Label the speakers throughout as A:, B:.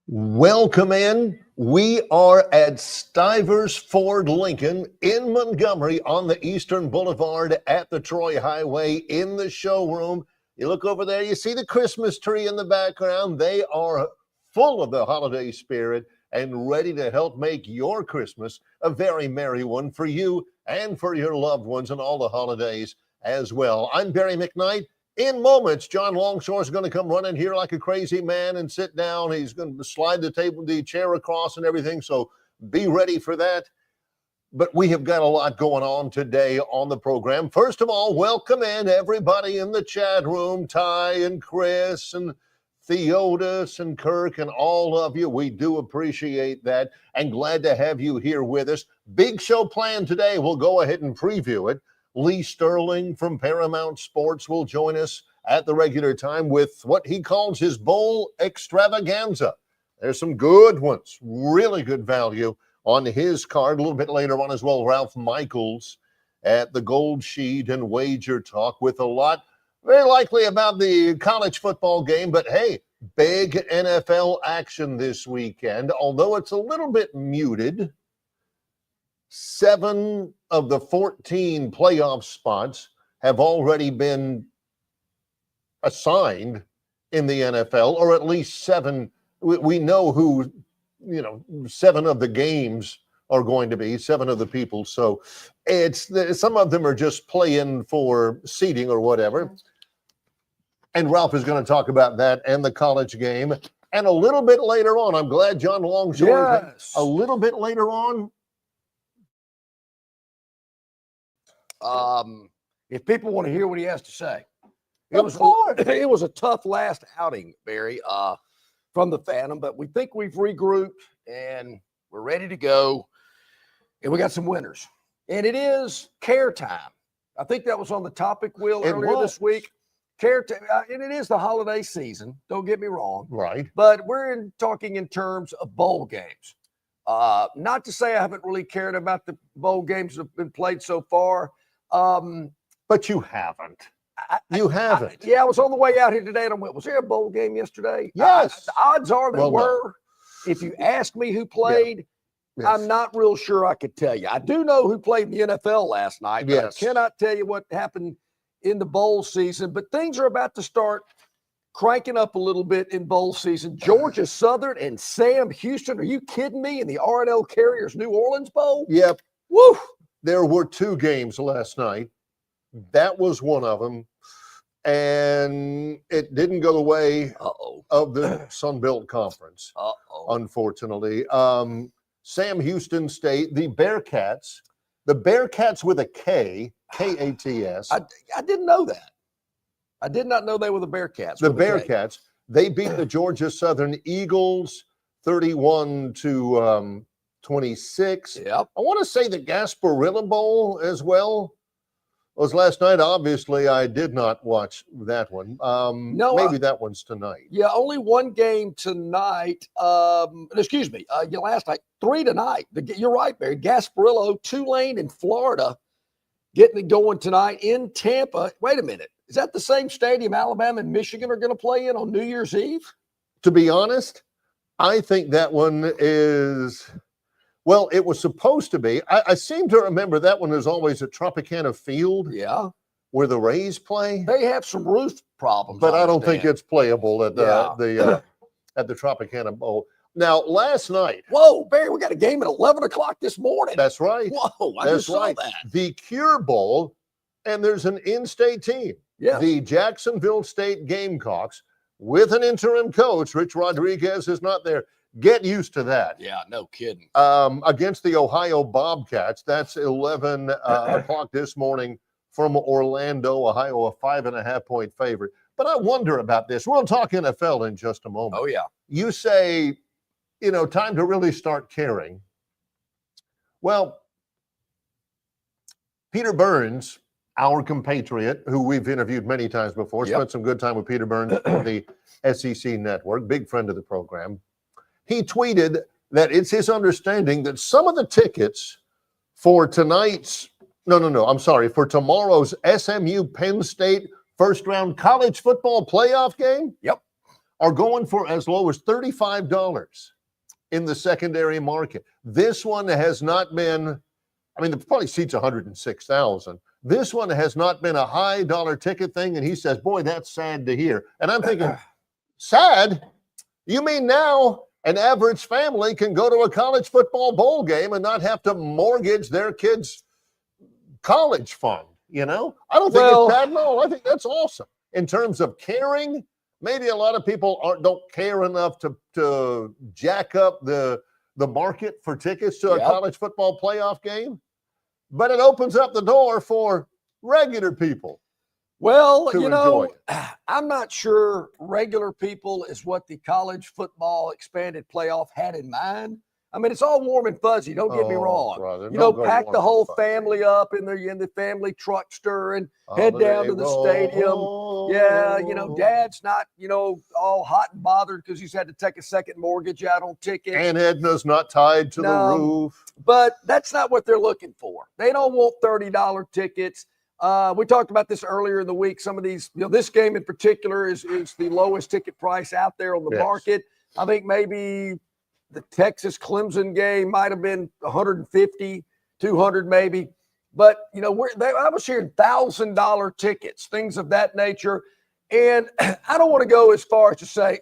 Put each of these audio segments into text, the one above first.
A: Welcome in. We are at Stivers Ford Lincoln in Montgomery on the Eastern Boulevard at the Troy Highway in the showroom. You look over there, you see the Christmas tree in the background. They are full of the holiday spirit and ready to help make your Christmas a very merry one for you and for your loved ones and all the holidays as well. I'm Barry McKnight. In moments, John Longshore is going to come running here like a crazy man and sit down. He's going to slide the chair across and everything, so be ready for that. But we have got a lot going on today on the program. First of all, welcome in everybody in the chat room, Ty and Chris and Theodis and Kirk and all of you. We do appreciate that and glad to have you here with us. Big show planned today. We'll go ahead and preview it. Lee Sterling from Paramount Sports will join us at the regular time with what he calls his bowl extravaganza. There's some good ones, really good value on his card. A little bit later on as well, Ralph Michaels at the Gold Sheet and Wager Talk with a lot, very likely about the college football game. But hey, big NFL action this weekend, although it's a little bit muted. 7 of the 14 playoff spots have already been assigned in the NFL, or at least 7. We know who, 7 of the games are going to be, 7 of the people. So some of them are just playing for seeding or whatever. And Ralph is going to talk about that and the college game. And a little bit later on, I'm glad John Longshore, a little bit later on,
B: if people want to hear what he has to say.
A: It
B: was a tough last outing, Barry, from the Phantom, but we think we've regrouped and we're ready to go. And we got some winners. And it is care time. I think that was on the topic wheel earlier this week. Care time, and it is the holiday season. Don't get me wrong.
A: Right.
B: But we're talking in terms of bowl games. Not to say I haven't really cared about the bowl games that have been played so far.
A: But you haven't. You haven't.
B: I was on the way out here today, and I went, was there a bowl game yesterday?
A: Yes.
B: The odds are there were.
A: No.
B: If you ask me who played,
A: Yes.
B: I'm not real sure I could tell you. I do know who played in the NFL last night, but
A: Yes.
B: I cannot tell you what happened in the bowl season. But things are about to start cranking up a little bit in bowl season. Georgia Southern and Sam Houston. Are you kidding me? In the R&L Carriers New Orleans Bowl?
A: Yep.
B: Woo!
A: There were 2 games last night. That was one of them. And it didn't go the way of the Sun Belt Conference, unfortunately. Sam Houston State, the Bearcats with a K, K-A-T-S.
B: I didn't know that. I did not know they were the Bearcats.
A: The Bearcats, they beat the Georgia Southern Eagles 31-26.
B: Yep.
A: I want to say the Gasparilla Bowl as well was last night. Obviously, I did not watch that one. Maybe that one's tonight.
B: Yeah, only one game tonight. Excuse me. Last night, 3 tonight. You're right, Barry. Gasparilla, Tulane in Florida, getting it going tonight in Tampa. Wait a minute. Is that the same stadium Alabama and Michigan are going to play in on New Year's Eve?
A: To be honest, I think that one is, well, it was supposed to be. I seem to remember that one is always at Tropicana Field.
B: Yeah.
A: Where the Rays play.
B: They have some roof problems.
A: But I don't think it's playable at the Tropicana Bowl. Now, last night.
B: Whoa, Barry, we got a game at 11 o'clock this morning.
A: That's right.
B: Whoa, I just saw that.
A: The Cure Bowl, and there's an in-state team.
B: Yeah.
A: The Jacksonville State Gamecocks with an interim coach. Rich Rodriguez is not there. Get used to that.
B: Yeah, no kidding.
A: Against the Ohio Bobcats. That's 11 o'clock this morning from Orlando, Ohio, a 5.5-point favorite. But I wonder about this. We'll talk NFL in just a moment.
B: Oh, yeah.
A: You say, time to really start caring. Well, Peter Burns, our compatriot, who we've interviewed many times before, spent some good time with Peter Burns on the SEC Network, big friend of the program. He tweeted that it's his understanding that some of the tickets for for tomorrow's SMU Penn State first round college football playoff game are going for as low as $35 in the secondary market. This one has not been, I mean, it probably seats 106,000. This one has not been a high dollar ticket thing. And he says, boy, that's sad to hear. And I'm thinking, sad? You mean now an average family can go to a college football bowl game and not have to mortgage their kids' college fund? You know, I don't think it's bad. No, I think that's awesome. In terms of caring, maybe a lot of people don't care enough to jack up the market for tickets to a college football playoff game, but it opens up the door for regular people.
B: Well, you know, I'm not sure regular people is what the college football expanded playoff had in mind. I mean, it's all warm and fuzzy. Don't get me wrong.
A: Brother,
B: you know, pack the whole family up in the family truckster and head down to the stadium. Yeah, you know, Dad's not, you know, all hot and bothered because he's had to take a second mortgage out on tickets.
A: And Edna's not tied to the roof.
B: But that's not what they're looking for. They don't want $30 tickets. We talked about this earlier in the week. Some of these, you know, this game in particular is the lowest ticket price out there on the market. I think maybe the Texas Clemson game might have been 150, 200 maybe. But, you know, I was hearing $1,000 tickets, things of that nature. And I don't want to go as far as to say,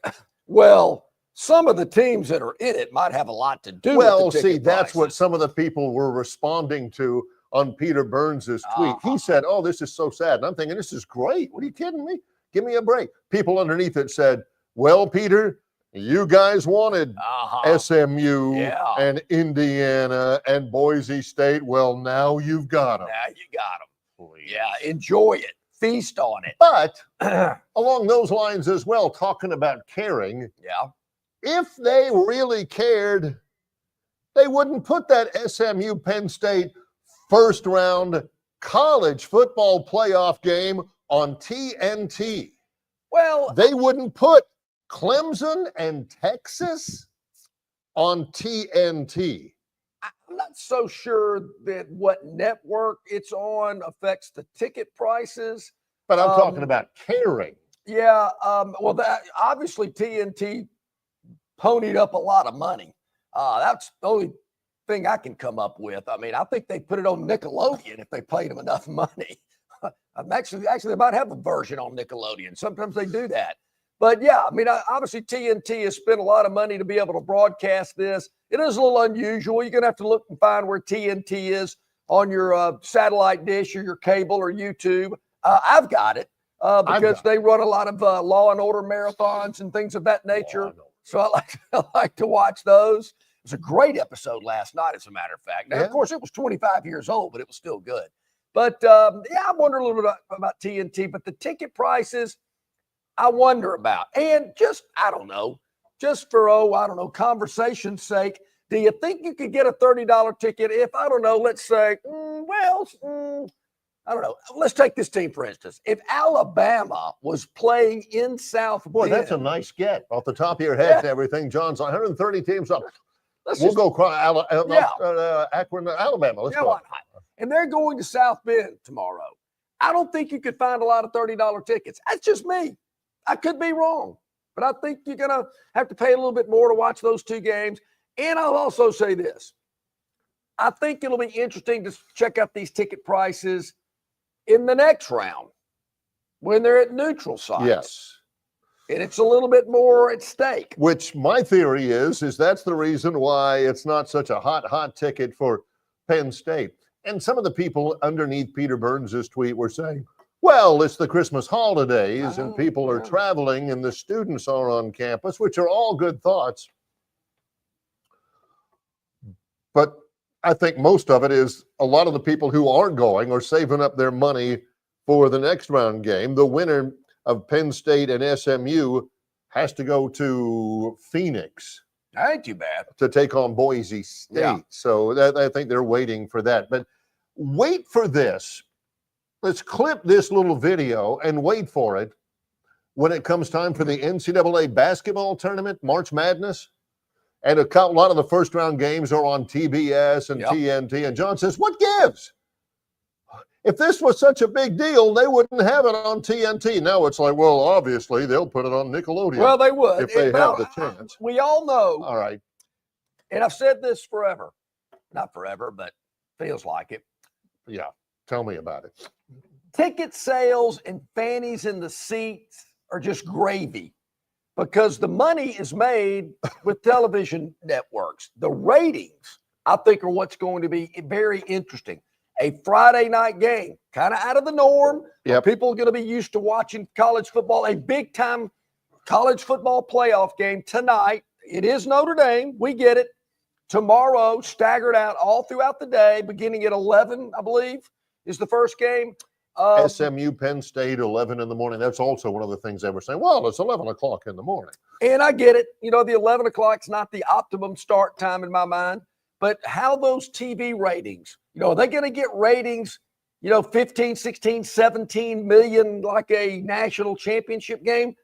B: well, some of the teams that are in it might have a lot to do with the ticket
A: that's
B: prices.
A: what some of the people were responding to on Peter Burns' tweet. He said, oh, this is so sad. And I'm thinking, this is great. What are you kidding me? Give me a break. People underneath it said, well, Peter, you guys wanted SMU and Indiana and Boise State. Well, now you've got them.
B: Now you got them. Please. Yeah, enjoy it. Feast on it.
A: But along those lines as well, talking about caring, if they really cared, they wouldn't put that SMU Penn State first round college football playoff game on TNT.
B: Well,
A: they wouldn't put Clemson and Texas on TNT.
B: I'm not so sure that what network it's on affects the ticket prices.
A: But I'm talking about caring.
B: Yeah. Well, obviously TNT ponied up a lot of money. That's the only thing I can come up with. I mean, I think they put it on Nickelodeon if they paid them enough money. Actually, they might have a version on Nickelodeon. Sometimes they do that. But yeah, I mean, obviously TNT has spent a lot of money to be able to broadcast this. It is a little unusual. You're going to have to look and find where TNT is on your satellite dish or your cable or YouTube. I've got it because they run a lot of Law and Order marathons and things of that nature. So I like to watch those. It was a great episode last night, as a matter of fact. Now, of course, it was 25 years old, but it was still good. But I wonder a little bit about TNT. But the ticket prices, I wonder about. And just, I don't know, just for, conversation's sake, do you think you could get a $30 ticket if, I don't know, let's say, I don't know. Let's take this team, for instance. If Alabama was playing in South Bend.
A: Boy, that's a nice get off the top of your head and everything. John's 130 teams up. We'll go Akron, Alabama. Let's go.
B: Why not? And they're going to South Bend tomorrow. I don't think you could find a lot of $30 tickets. That's just me. I could be wrong. But I think you're going to have to pay a little bit more to watch those two games. And I'll also say this. I think it'll be interesting to check out these ticket prices in the next round when they're at neutral sites.
A: Yes.
B: And it's a little bit more at stake.
A: Which my theory is that's the reason why it's not such a hot ticket for Penn State. And some of the people underneath Peter Burns' tweet were saying, well, it's the Christmas holidays and people are traveling and the students are on campus, which are all good thoughts. But I think most of it is a lot of the people who aren't going are saving up their money for the next round game. The winner of Penn State and SMU has to go to Phoenix.
B: That ain't too bad.
A: To take on Boise State. Yeah. So I think they're waiting for that. But wait for this. Let's clip this little video and wait for it when it comes time for the NCAA basketball tournament, March Madness. And a lot of the first round games are on TBS and TNT. And John says, what gives? If this was such a big deal, they wouldn't have it on TNT. Now it's like, well, obviously they'll put it on Nickelodeon.
B: Well, they would.
A: if they
B: Well,
A: have the chance.
B: We all know,
A: All right.
B: and I've said this forever. Not forever, but feels like it.
A: Yeah. Tell me about it.
B: Ticket sales and fannies in the seats are just gravy because the money is made with television networks. The ratings, I think, are what's going to be very interesting. A Friday night game, kind of out of the norm.
A: Yep.
B: People are going to be used to watching college football, a big time college football playoff game tonight. It is Notre Dame. We get it. Tomorrow, staggered out all throughout the day, beginning at 11, I believe, is the first game.
A: SMU, Penn State, 11 in the morning. That's also one of the things they were saying. Well, it's 11 o'clock in the morning.
B: And I get it. You know, the 11 o'clock is not the optimum start time in my mind. But how those TV ratings, you know, are they going to get ratings, 15, 16, 17 million like a national championship game?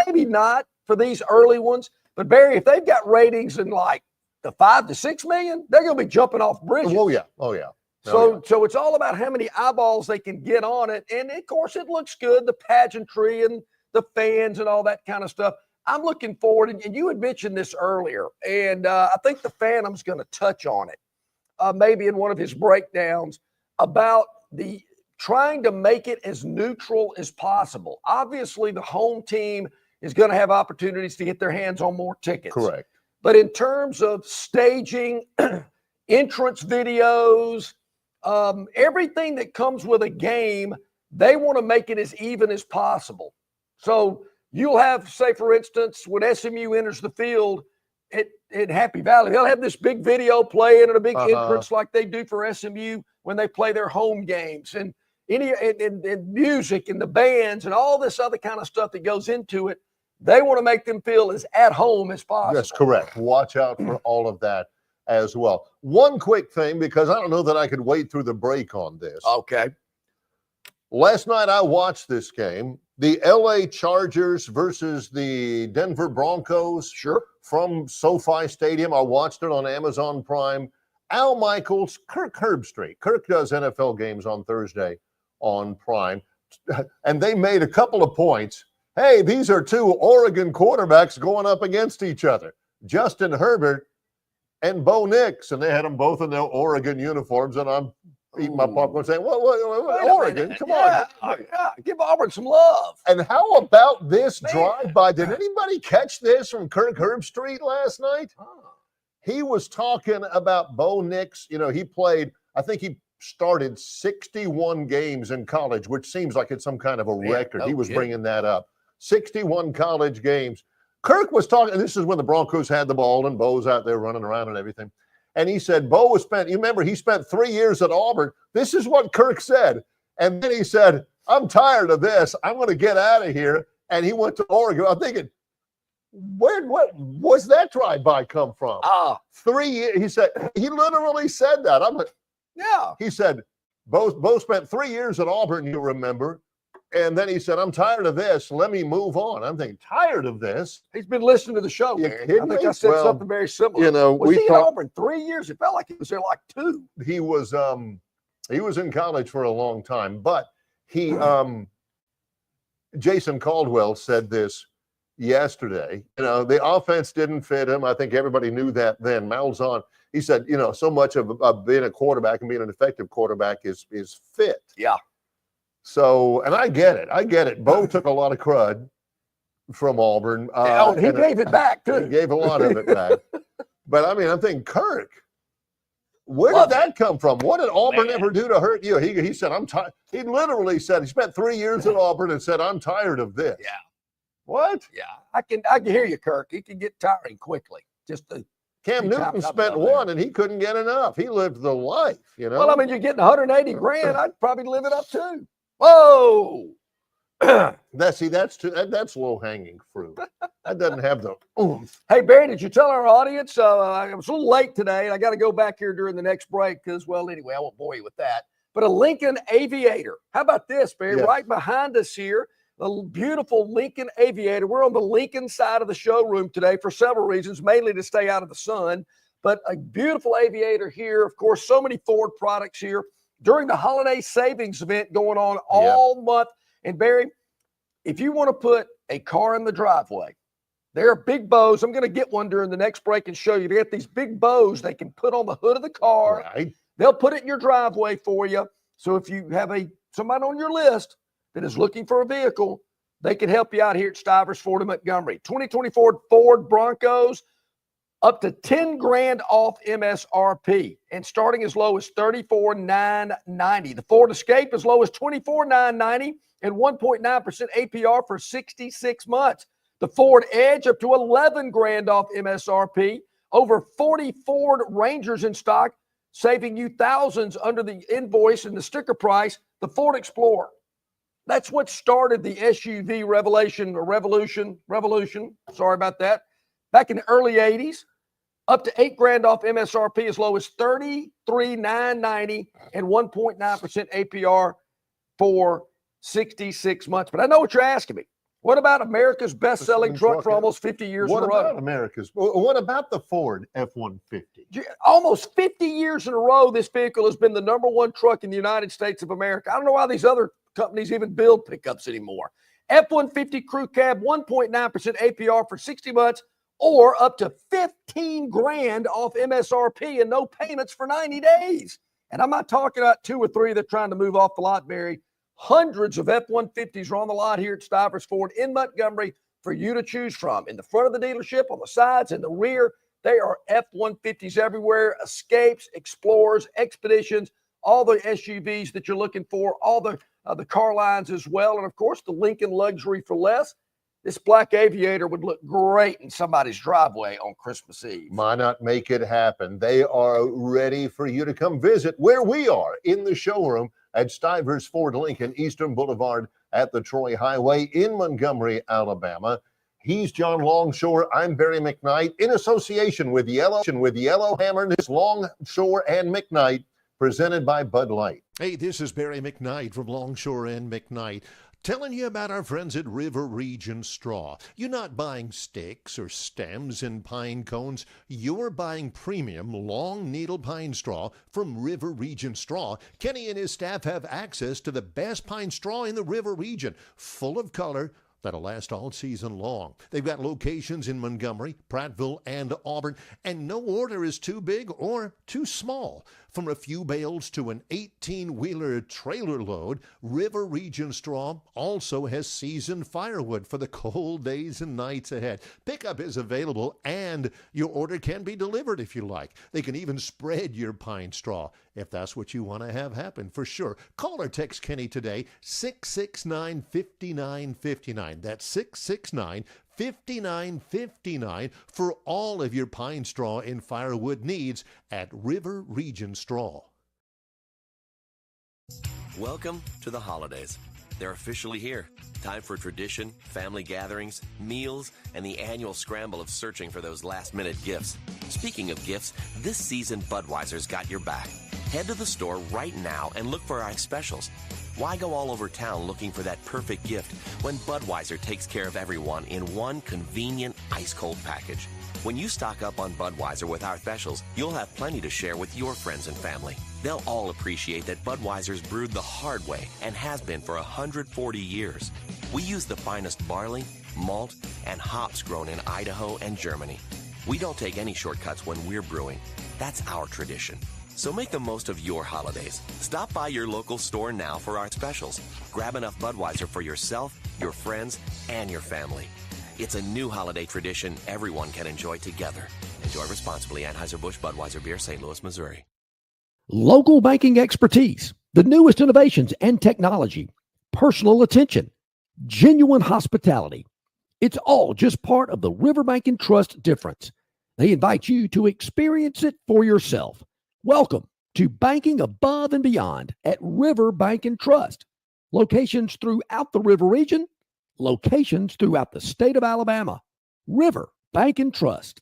B: Maybe not for these early ones. But, Barry, if they've got ratings in like the 5 to 6 million, they're going to be jumping off bridges.
A: Oh, yeah. Oh, yeah.
B: So it's all about how many eyeballs they can get on it. And, of course, it looks good, the pageantry and the fans and all that kind of stuff. I'm looking forward, and you had mentioned this earlier, and I think the Phantom's going to touch on it, maybe in one of his breakdowns, about the trying to make it as neutral as possible. Obviously, the home team is going to have opportunities to get their hands on more tickets.
A: Correct.
B: But in terms of staging, entrance videos, everything that comes with a game, they want to make it as even as possible. So you'll have, say, for instance, when SMU enters the field at Happy Valley, they'll have this big video playing and a big entrance like they do for SMU when they play their home games, and music and the bands and all this other kind of stuff that goes into it. They want to make them feel as at home as possible.
A: That's correct. Watch out for all of that as well. One quick thing, because I don't know that I could wait through the break on this.
B: Okay.
A: Last night I watched this game, the LA Chargers versus the Denver Broncos.
B: Sure.
A: From SoFi Stadium. I watched it on Amazon Prime. Al Michaels, Kirk Herbstreit. Kirk does NFL games on Thursday on Prime. And they made a couple of points. Hey, these are two Oregon quarterbacks going up against each other. Justin Herbert and Bo Nix. And they had them both in their Oregon uniforms. And I'm eating my popcorn saying, what Oregon? Come on.
B: Yeah, give Auburn some love.
A: And how about this drive-by? Did anybody catch this from Kirk Herbstreit last night? He was talking about Bo Nix. He played, I think he started 61 games in college, which seems like it's some kind of a record. He was bringing that up. 61 college games. Kirk was talking, and this is when the Broncos had the ball and Bo's out there running around and everything. And he said, Bo was spent, you remember, he spent 3 years at Auburn. This is what Kirk said. And then he said, I'm tired of this. I'm going to get out of here. And he went to Oregon. I'm thinking, what was that drive-by come from? 3 years. He said, he literally said that. I'm like,
B: yeah.
A: He said, Bo spent 3 years at Auburn, you remember. And then he said, I'm tired of this. Let me move on. I'm thinking, tired of this?
B: He's been listening to the show, man. I think I said something very similar. Was he at Auburn 3 years? It felt like he was there like 2.
A: He was in college for a long time, but he Jason Caldwell said this yesterday. The offense didn't fit him. I think everybody knew that then. Malzahn, he said, so much of being a quarterback and being an effective quarterback is fit.
B: Yeah.
A: So, and I get it. Bo took a lot of crud from Auburn.
B: He gave it back, too.
A: He gave a lot of it back. But, I mean, I'm thinking, Kirk, where did that come from? What did Auburn ever do to hurt you? He said, I'm tired. He literally said, he spent 3 years at Auburn and said, I'm tired of this.
B: Yeah.
A: What?
B: Yeah. I can hear you, Kirk. He can get tiring quickly.
A: Cam Newton spent 1 and he couldn't get enough. He lived the life,
B: Well, I mean, you're getting 180 grand. I'd probably live it up too. Whoa.
A: That's low hanging fruit. That doesn't have the oomph.
B: Hey, Barry, did you tell our audience? I was a little late today, and I got to go back here during the next break because, well, anyway, I won't bore you with that. But a Lincoln Aviator. How about this, Barry?
A: Yes.
B: Right behind us here, the beautiful Lincoln Aviator. We're on the Lincoln side of the showroom today for several reasons, mainly to stay out of the sun. But a beautiful Aviator here. Of course, so many Ford products here. during the holiday savings event going on all month. And Barry, if you want to put a car in the driveway, there are big bows. I'm going to get one during the next break and show you. They get these big bows they can put on the hood of the car.
A: Right.
B: They'll put it in your driveway for you. So if you have somebody on your list that is looking for a vehicle, they can help you out here at Stivers Ford in Montgomery. 2024 Ford Broncos, up to 10 grand off MSRP and starting as low as $34,990. The Ford Escape as low as $24,990 and 1.9% APR for 66 months. The Ford Edge up to 11 grand off MSRP. Over 40 Ford Rangers in stock, saving you thousands under the invoice and the sticker price. The Ford Explorer. That's what started the SUV revolution. Sorry about that. Back in the early 80s, up to 8 grand off MSRP as low as $33,990 and 1.9% APR for 66 months. But I know what you're asking me. What about America's best-selling truck for almost 50 years in a row?
A: What about America's? What about the Ford F-150?
B: Almost 50 years in a row, this vehicle has been the number one truck in the United States of America. I don't know why these other companies even build pickups anymore. F-150 Crew Cab, 1.9% APR for 60 months, or up to 15 grand off MSRP and no payments for 90 days. And I'm not talking about 2 or 3 that are trying to move off the lot, Barry. Hundreds of F-150s are on the lot here at Stivers Ford in Montgomery for you to choose from. In the front of the dealership, on the sides, in the rear, they are F-150s everywhere, Escapes, Explorers, Expeditions, all the SUVs that you're looking for, all the car lines as well, and, of course, the Lincoln Luxury for less. This black Aviator would look great in somebody's driveway on Christmas Eve.
A: Why not make it happen? They are ready for you to come visit where we are in the showroom at Stivers Ford Lincoln, Eastern Boulevard at the Troy Highway in Montgomery, Alabama. He's John Longshore. I'm Barry McKnight in association with Yellow Hammer. This Longshore and McKnight, presented by Bud Light.
C: Hey, this is Barry McKnight from Longshore and McKnight, telling you about our friends at River Region Straw. You're not buying sticks or stems and pine cones. You're buying premium long needle pine straw from River Region Straw. Kenny and his staff have access to the best pine straw in the River Region, full of color, that'll last all season long. They've got locations in Montgomery, Prattville, and Auburn, and no order is too big or too small. From a few bales to an 18-wheeler trailer load, River Region Straw also has seasoned firewood for the cold days and nights ahead. Pickup is available, and your order can be delivered if you like. They can even spread your pine straw if that's what you want to have happen, for sure. Call or text Kenny today, 669-5959. That's 669-5959 for all of your pine straw and firewood needs at River Region Straw.
D: Welcome to the holidays. They're officially here. Time for tradition, family gatherings, meals, and the annual scramble of searching for those last-minute gifts. Speaking of gifts, this season Budweiser's got your back. Head to the store right now and look for our specials. Why go all over town looking for that perfect gift when Budweiser takes care of everyone in one convenient ice-cold package? When you stock up on Budweiser with our specials, you'll have plenty to share with your friends and family. They'll all appreciate that Budweiser's brewed the hard way and has been for 140 years. We use the finest barley, malt, and hops grown in Idaho and Germany. We don't take any shortcuts when we're brewing. That's our tradition. So make the most of your holidays. Stop by your local store now for our specials. Grab enough Budweiser for yourself, your friends, and your family. It's a new holiday tradition everyone can enjoy together. Enjoy responsibly. Anheuser-Busch Budweiser Beer, St. Louis, Missouri.
B: Local banking expertise, the newest innovations and technology, personal attention, genuine hospitality. It's all just part of the River Bank and Trust difference. They invite you to experience it for yourself. Welcome to Banking Above and Beyond at River Bank and Trust. Locations throughout the River region, locations throughout the state of Alabama. River Bank and Trust.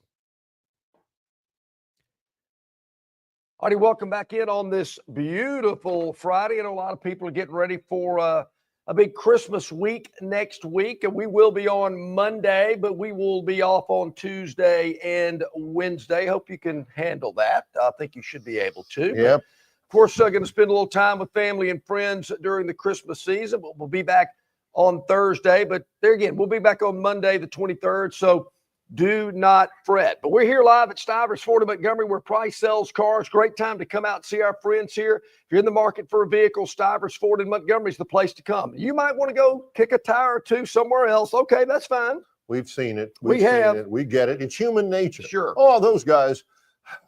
B: All right, welcome back in on this beautiful Friday. I know a lot of people are getting ready for a big Christmas week next week, and we will be on Monday, but we will be off on Tuesday and Wednesday. Hope you can handle that. I think you should be able to.
A: Yep.
B: Of course, going to spend a little time with family and friends during the Christmas season. We'll be back on Thursday, but there again, we'll be back on Monday, the 23rd. So do not fret. But we're here live at Stivers Ford in Montgomery, where Price sells cars. Great time to come out and see our friends here. If you're in the market for a vehicle, Stivers Ford in Montgomery is the place to come. You might want to go kick a tire or two somewhere else. Okay, that's fine.
A: We've seen it.
B: We
A: We've seen
B: have.
A: it. We get it. It's human nature.
B: Sure.
A: Oh, those guys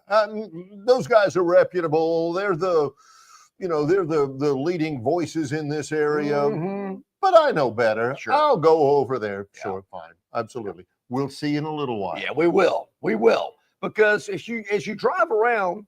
A: are reputable. They're the leading voices in this area.
B: Mhm.
A: But I know better.
B: Sure.
A: I'll go over there.
B: Yeah.
A: Sure, fine. Absolutely. We'll see in a little while.
B: Yeah, we will. We will. Because as you drive around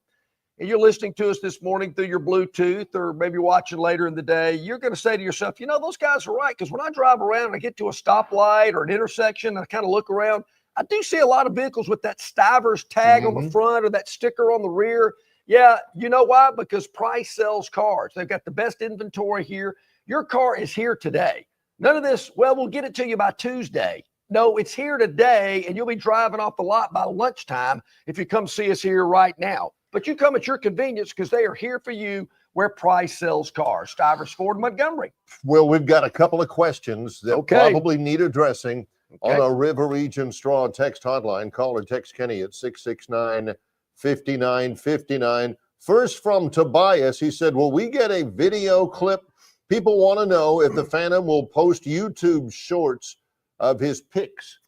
B: and you're listening to us this morning through your Bluetooth or maybe watching later in the day, you're going to say to yourself, those guys are right. Because when I drive around and I get to a stoplight or an intersection and I kind of look around, I do see a lot of vehicles with that Stivers tag on the front or that sticker on the rear. Yeah, you know why? Because Price sells cars. They've got the best inventory here. Your car is here today. None of this, well, we'll get it to you by Tuesday. No, it's here today, and you'll be driving off the lot by lunchtime if you come see us here right now. But you come at your convenience because they are here for you where Price sells cars. Stivers Ford Montgomery.
A: Well, we've got a couple of questions that probably need addressing on our River Region Straw text hotline. Call or text Kenny at 669-5959. First from Tobias, he said, will we get a video clip? People want to know if the Phantom will post YouTube shorts of his picks.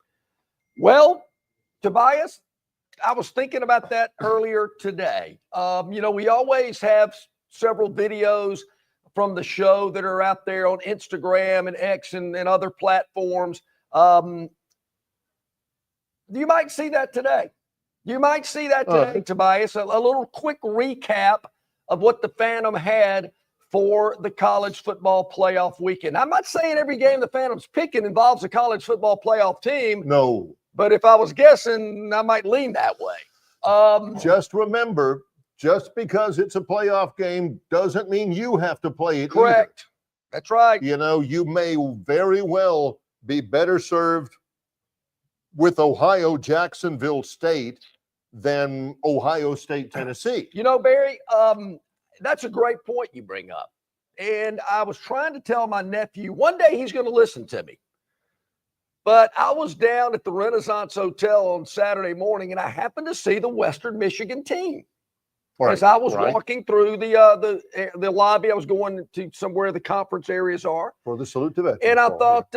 B: Well, Tobias, I was thinking about that earlier today. We always have several videos from the show that are out there on Instagram and X and other platforms. You might see that today. Tobias. A little quick recap of what the Phantom had for the college football playoff weekend. I'm not saying every game the Phantom's picking involves a college football playoff team.
A: No.
B: But if I was guessing, I might lean that way.
A: Just remember, just because it's a playoff game doesn't mean you have to play it.
B: Correct.
A: Either.
B: That's right.
A: You may very well be better served with Ohio Jacksonville State than Ohio State Tennessee.
B: Barry, that's a great point you bring up. And I was trying to tell my nephew, one day he's going to listen to me. But I was down at the Renaissance Hotel on Saturday morning, and I happened to see the Western Michigan team. As I was walking through the lobby, I was going to somewhere the conference areas are.
A: For the salute to veterans.
B: And I thought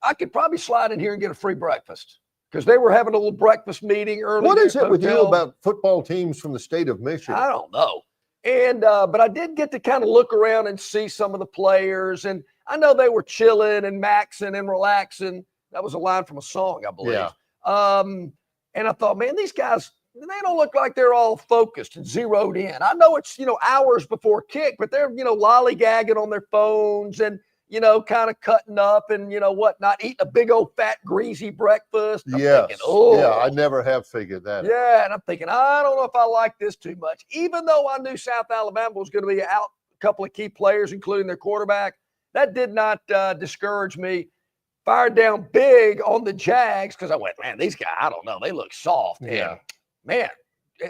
B: I could probably slide in here and get a free breakfast because they were having a little breakfast meeting early.
A: What is it with you about football teams from the state of Michigan?
B: I don't know. And but I did get to kind of look around and see some of the players, and I know they were chilling and maxing and relaxing. That was a line from a song, I believe.
A: Yeah.
B: And I thought, man, these guys, they don't look like they're all focused and zeroed in. I know it's, hours before kick, but they're, lollygagging on their phones and, kind of cutting up and, whatnot, eating a big old fat greasy breakfast.
A: Yes.
B: Thinking, oh.
A: Yeah, I never have figured that out.
B: Yeah, and I'm thinking, I don't know if I like this too much. Even though I knew South Alabama was going to be out a couple of key players, including their quarterback, that did not discourage me. Fired down big on the Jags because I went, man, these guys, I don't know, they look soft.
A: Yeah.
B: And, man,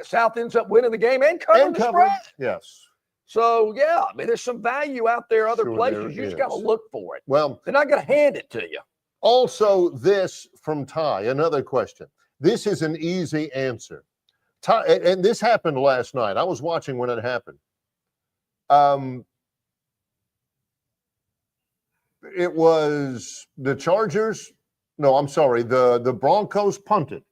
B: South ends up winning the game and covering the spread.
A: Yes.
B: So, yeah, I mean, there's some value out there other
A: Sure
B: places. You
A: there
B: just got to
A: is.
B: look for it.
A: Well,
B: They're not going to hand it to you.
A: also this from Ty, another question. This is an easy answer. Ty, and this happened last night. I was watching when it happened. It was the Chargers. No, I'm sorry. The Broncos punted.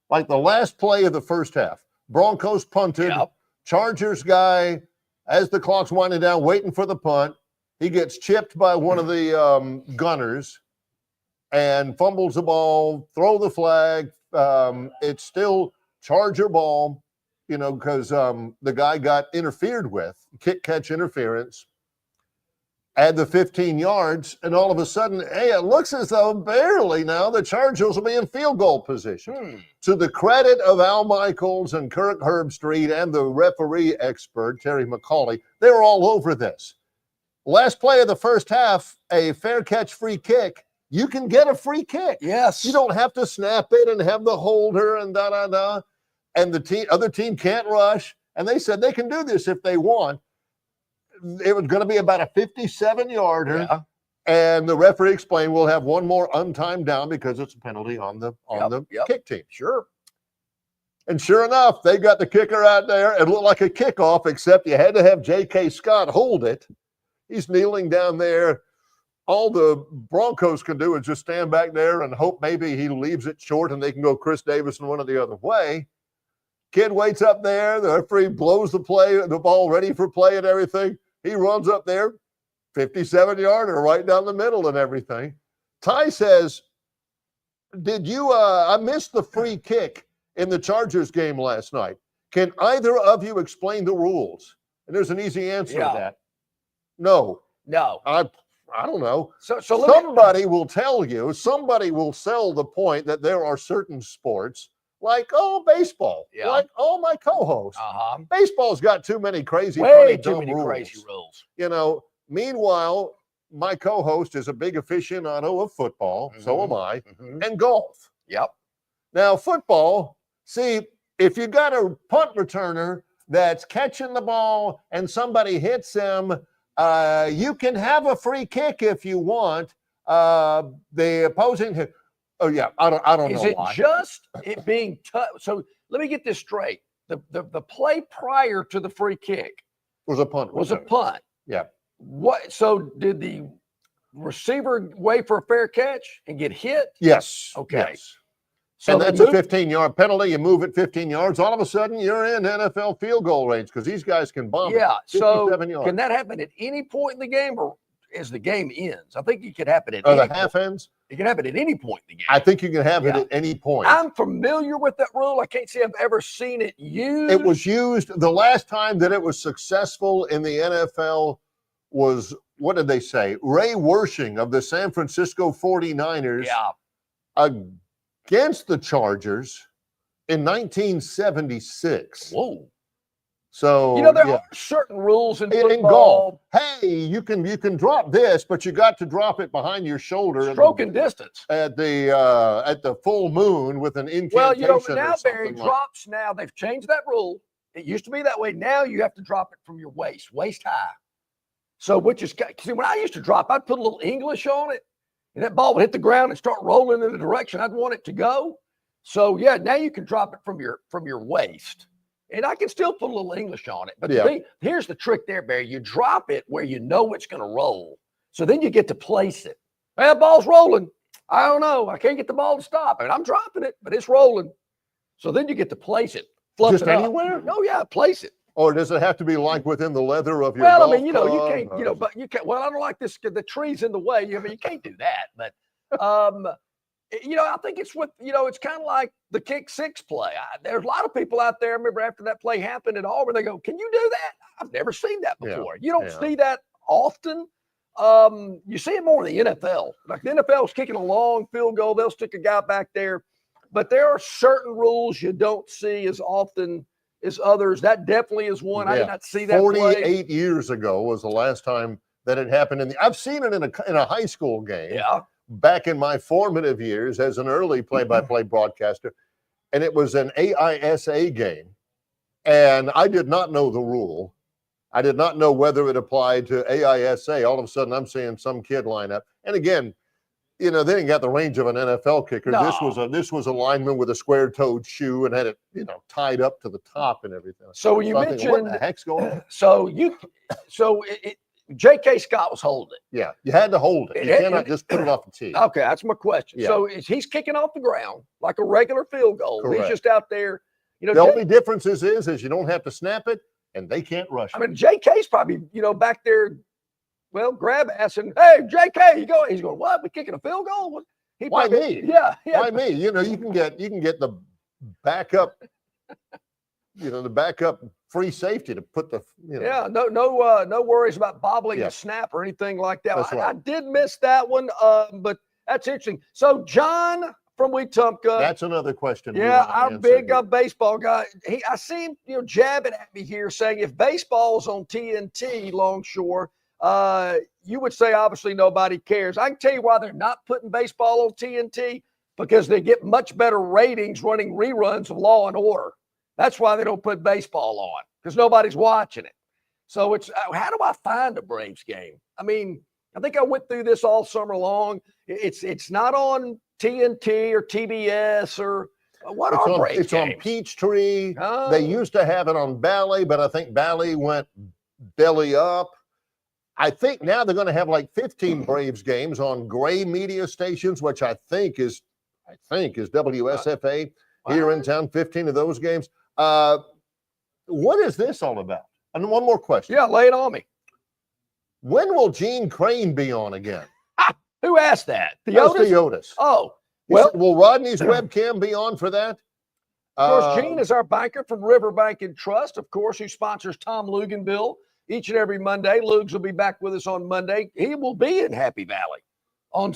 A: Like the last play of the first half. Broncos punted.
B: Yep.
A: Chargers guy, as the clock's winding down, waiting for the punt. He gets chipped by one of the gunners and fumbles the ball, throw the flag. It's still Charger ball, because the guy got interfered with, kick catch interference. Add the 15 yards, and all of a sudden, hey, it looks as though barely now the Chargers will be in field goal position. To the credit of Al Michaels and Kirk Herbstreit and the referee expert, Terry McCauley, they were all over this. Last play of the first half, a fair catch free kick. You can get a free kick.
B: Yes.
A: You don't have to snap it and have the holder and da-da-da. And the other team can't rush. And they said they can do this if they want. It was going to be about a 57-yarder.
B: Yeah.
A: And the referee explained we'll have one more untimed down because it's a penalty on the
B: Yep.
A: kick team.
B: Sure.
A: And sure enough, they got the kicker out there. It looked like a kickoff, except you had to have J.K. Scott hold it. He's kneeling down there. All the Broncos can do is just stand back there and hope maybe he leaves it short and they can go Chris Davis and run it the other way. Kid waits up there. The referee blows the ball ready for play and everything. He runs up there, 57-yarder right down the middle and everything. Ty says, I missed the free kick in the Chargers game last night. Can either of you explain the rules? And there's an easy answer to that. No. I don't know.
B: So
A: somebody will tell you, somebody will sell the point that there are certain sports like, baseball.
B: Yeah.
A: Like, my co-host.
B: Uh-huh.
A: Baseball's got too many crazy,
B: Way
A: funny,
B: too
A: dumb
B: many
A: rules.
B: crazy rules.
A: Meanwhile, my co-host is a big aficionado of football. So am I.
B: Mm-hmm.
A: And golf.
B: Yep.
A: Now, football, see, if you got a punt returner that's catching the ball and somebody hits him, you can have a free kick if you want. The opposing, I don't know why.
B: Is it just it being tough? So let me get this straight. The play prior to the free kick
A: was a punt.
B: was a punt.
A: Yeah.
B: What? So did the receiver wait for a fair catch and get hit?
A: Yes.
B: Okay.
A: Yes.
B: So
A: and that's a 15-yard penalty. You move it 15 yards. All of a sudden, you're in NFL field goal range because these guys can bomb it.
B: So
A: 57 yards.
B: can that happen at any point in the game, or as the game ends? I think it could happen at
A: Or
B: any
A: the half
B: point.
A: ends?
B: It can happen at any point in the game.
A: I think you can have it at any point.
B: I'm familiar with that rule. I can't say I've ever seen it used.
A: It was used the last time that it was successful in the NFL was, what did they say? Ray Wersching of the San Francisco 49ers against the Chargers in 1976.
B: Whoa.
A: So
B: there are certain rules in football.
A: In golf, hey, you can drop this, but you got to drop it behind your shoulder.
B: Stroking distance
A: at the full moon with an incantation.
B: now Barry, drops now. They've changed that rule. It used to be that way. Now you have to drop it from your waist high. So which is, see, when I used to drop, I'd put a little English on it, and that ball would hit the ground and start rolling in the direction I'd want it to go. So now you can drop it from your waist. And I can still put a little English on it. But here's the trick there, Barry. You drop it where you know it's going to roll. So then you get to place it. Well, ball's rolling. I don't know. I can't get the ball to stop. I mean, I'm dropping it, but it's rolling. So then you get to place it. Fluff
A: Just
B: it up.
A: anywhere?
B: Oh, yeah, place it.
A: Or does it have to be like within the leather of your
B: Well,
A: golf
B: I mean, you
A: club?
B: can't, but you can't. Well, I don't like this. The tree's in the way. I mean, you can't do that. But, I think it's it's kind of like the kick six play. There's a lot of people out there. I remember after that play happened at Auburn, they go, "Can you do that?" I've never seen that before. You don't see that often. You see it more in the NFL. Like the NFL's kicking a long field goal, they'll stick a guy back there. But there are certain rules you don't see as often as others. That definitely is one. I did not see that
A: 48 years ago was the last time that it happened. I've seen it in a high school game.
B: Yeah.
A: Back in my formative years as an early play-by-play broadcaster, and it was an AISA game, and I did not know the rule. I did not know whether it applied to AISA. All of a sudden, I'm seeing some kid line up, and again, they didn't got the range of an NFL kicker.
B: No.
A: This was a lineman with a square-toed shoe and had it, tied up to the top and everything.
B: So you
A: I think,
B: mentioned
A: what the heck's going on?
B: So J.K. Scott was holding it.
A: Yeah, you had to hold it. You cannot just put it off the tee.
B: Okay, that's my question.
A: Yeah.
B: So he's kicking off the ground like a regular field goal.
A: Correct.
B: He's just out there.
A: The only difference is you don't have to snap it, and they can't rush it.
B: I mean, J.K.'s probably back there. Well, grab ass and hey, J.K., you go. He's going, what? We kicking a field goal?
A: Why me?
B: Yeah.
A: Why me? You can get the backup. The backup free safety to put the.
B: Yeah, no worries about bobbling the snap or anything like that.
A: That's right.
B: I did miss that one, but that's interesting. So John from Wetumpka.
A: That's another question.
B: Yeah, I'm big baseball guy. I see him, jabbing at me here, saying if baseball's on TNT, Longshore, you would say obviously nobody cares. I can tell you why they're not putting baseball on TNT, because they get much better ratings running reruns of Law and Order. That's why they don't put baseball on, because nobody's watching it. So it's how do I find a Braves game? I mean, I think I went through this all summer long. It's not on TNT or TBS or what are Braves
A: It's
B: games?
A: on Peachtree.
B: Oh.
A: They used to have it on Bally, but I think Bally went belly up. I think now they're going to have like 15 Braves games on gray media stations, which I think is WSFA here in town. 15 of those games. What is this all about? And one more question.
B: Yeah, lay it on me.
A: When will Gene Crane be on again?
B: Who asked that?
A: That's
B: Theotis?
A: Theotis.
B: Oh, well,
A: Will Rodney's webcam be on for that?
B: of course, Gene is our banker from Riverbank and Trust, of course, who sponsors Tom Luganville each and every Monday. Lugs will be back with us on Monday. He will be in Happy Valley on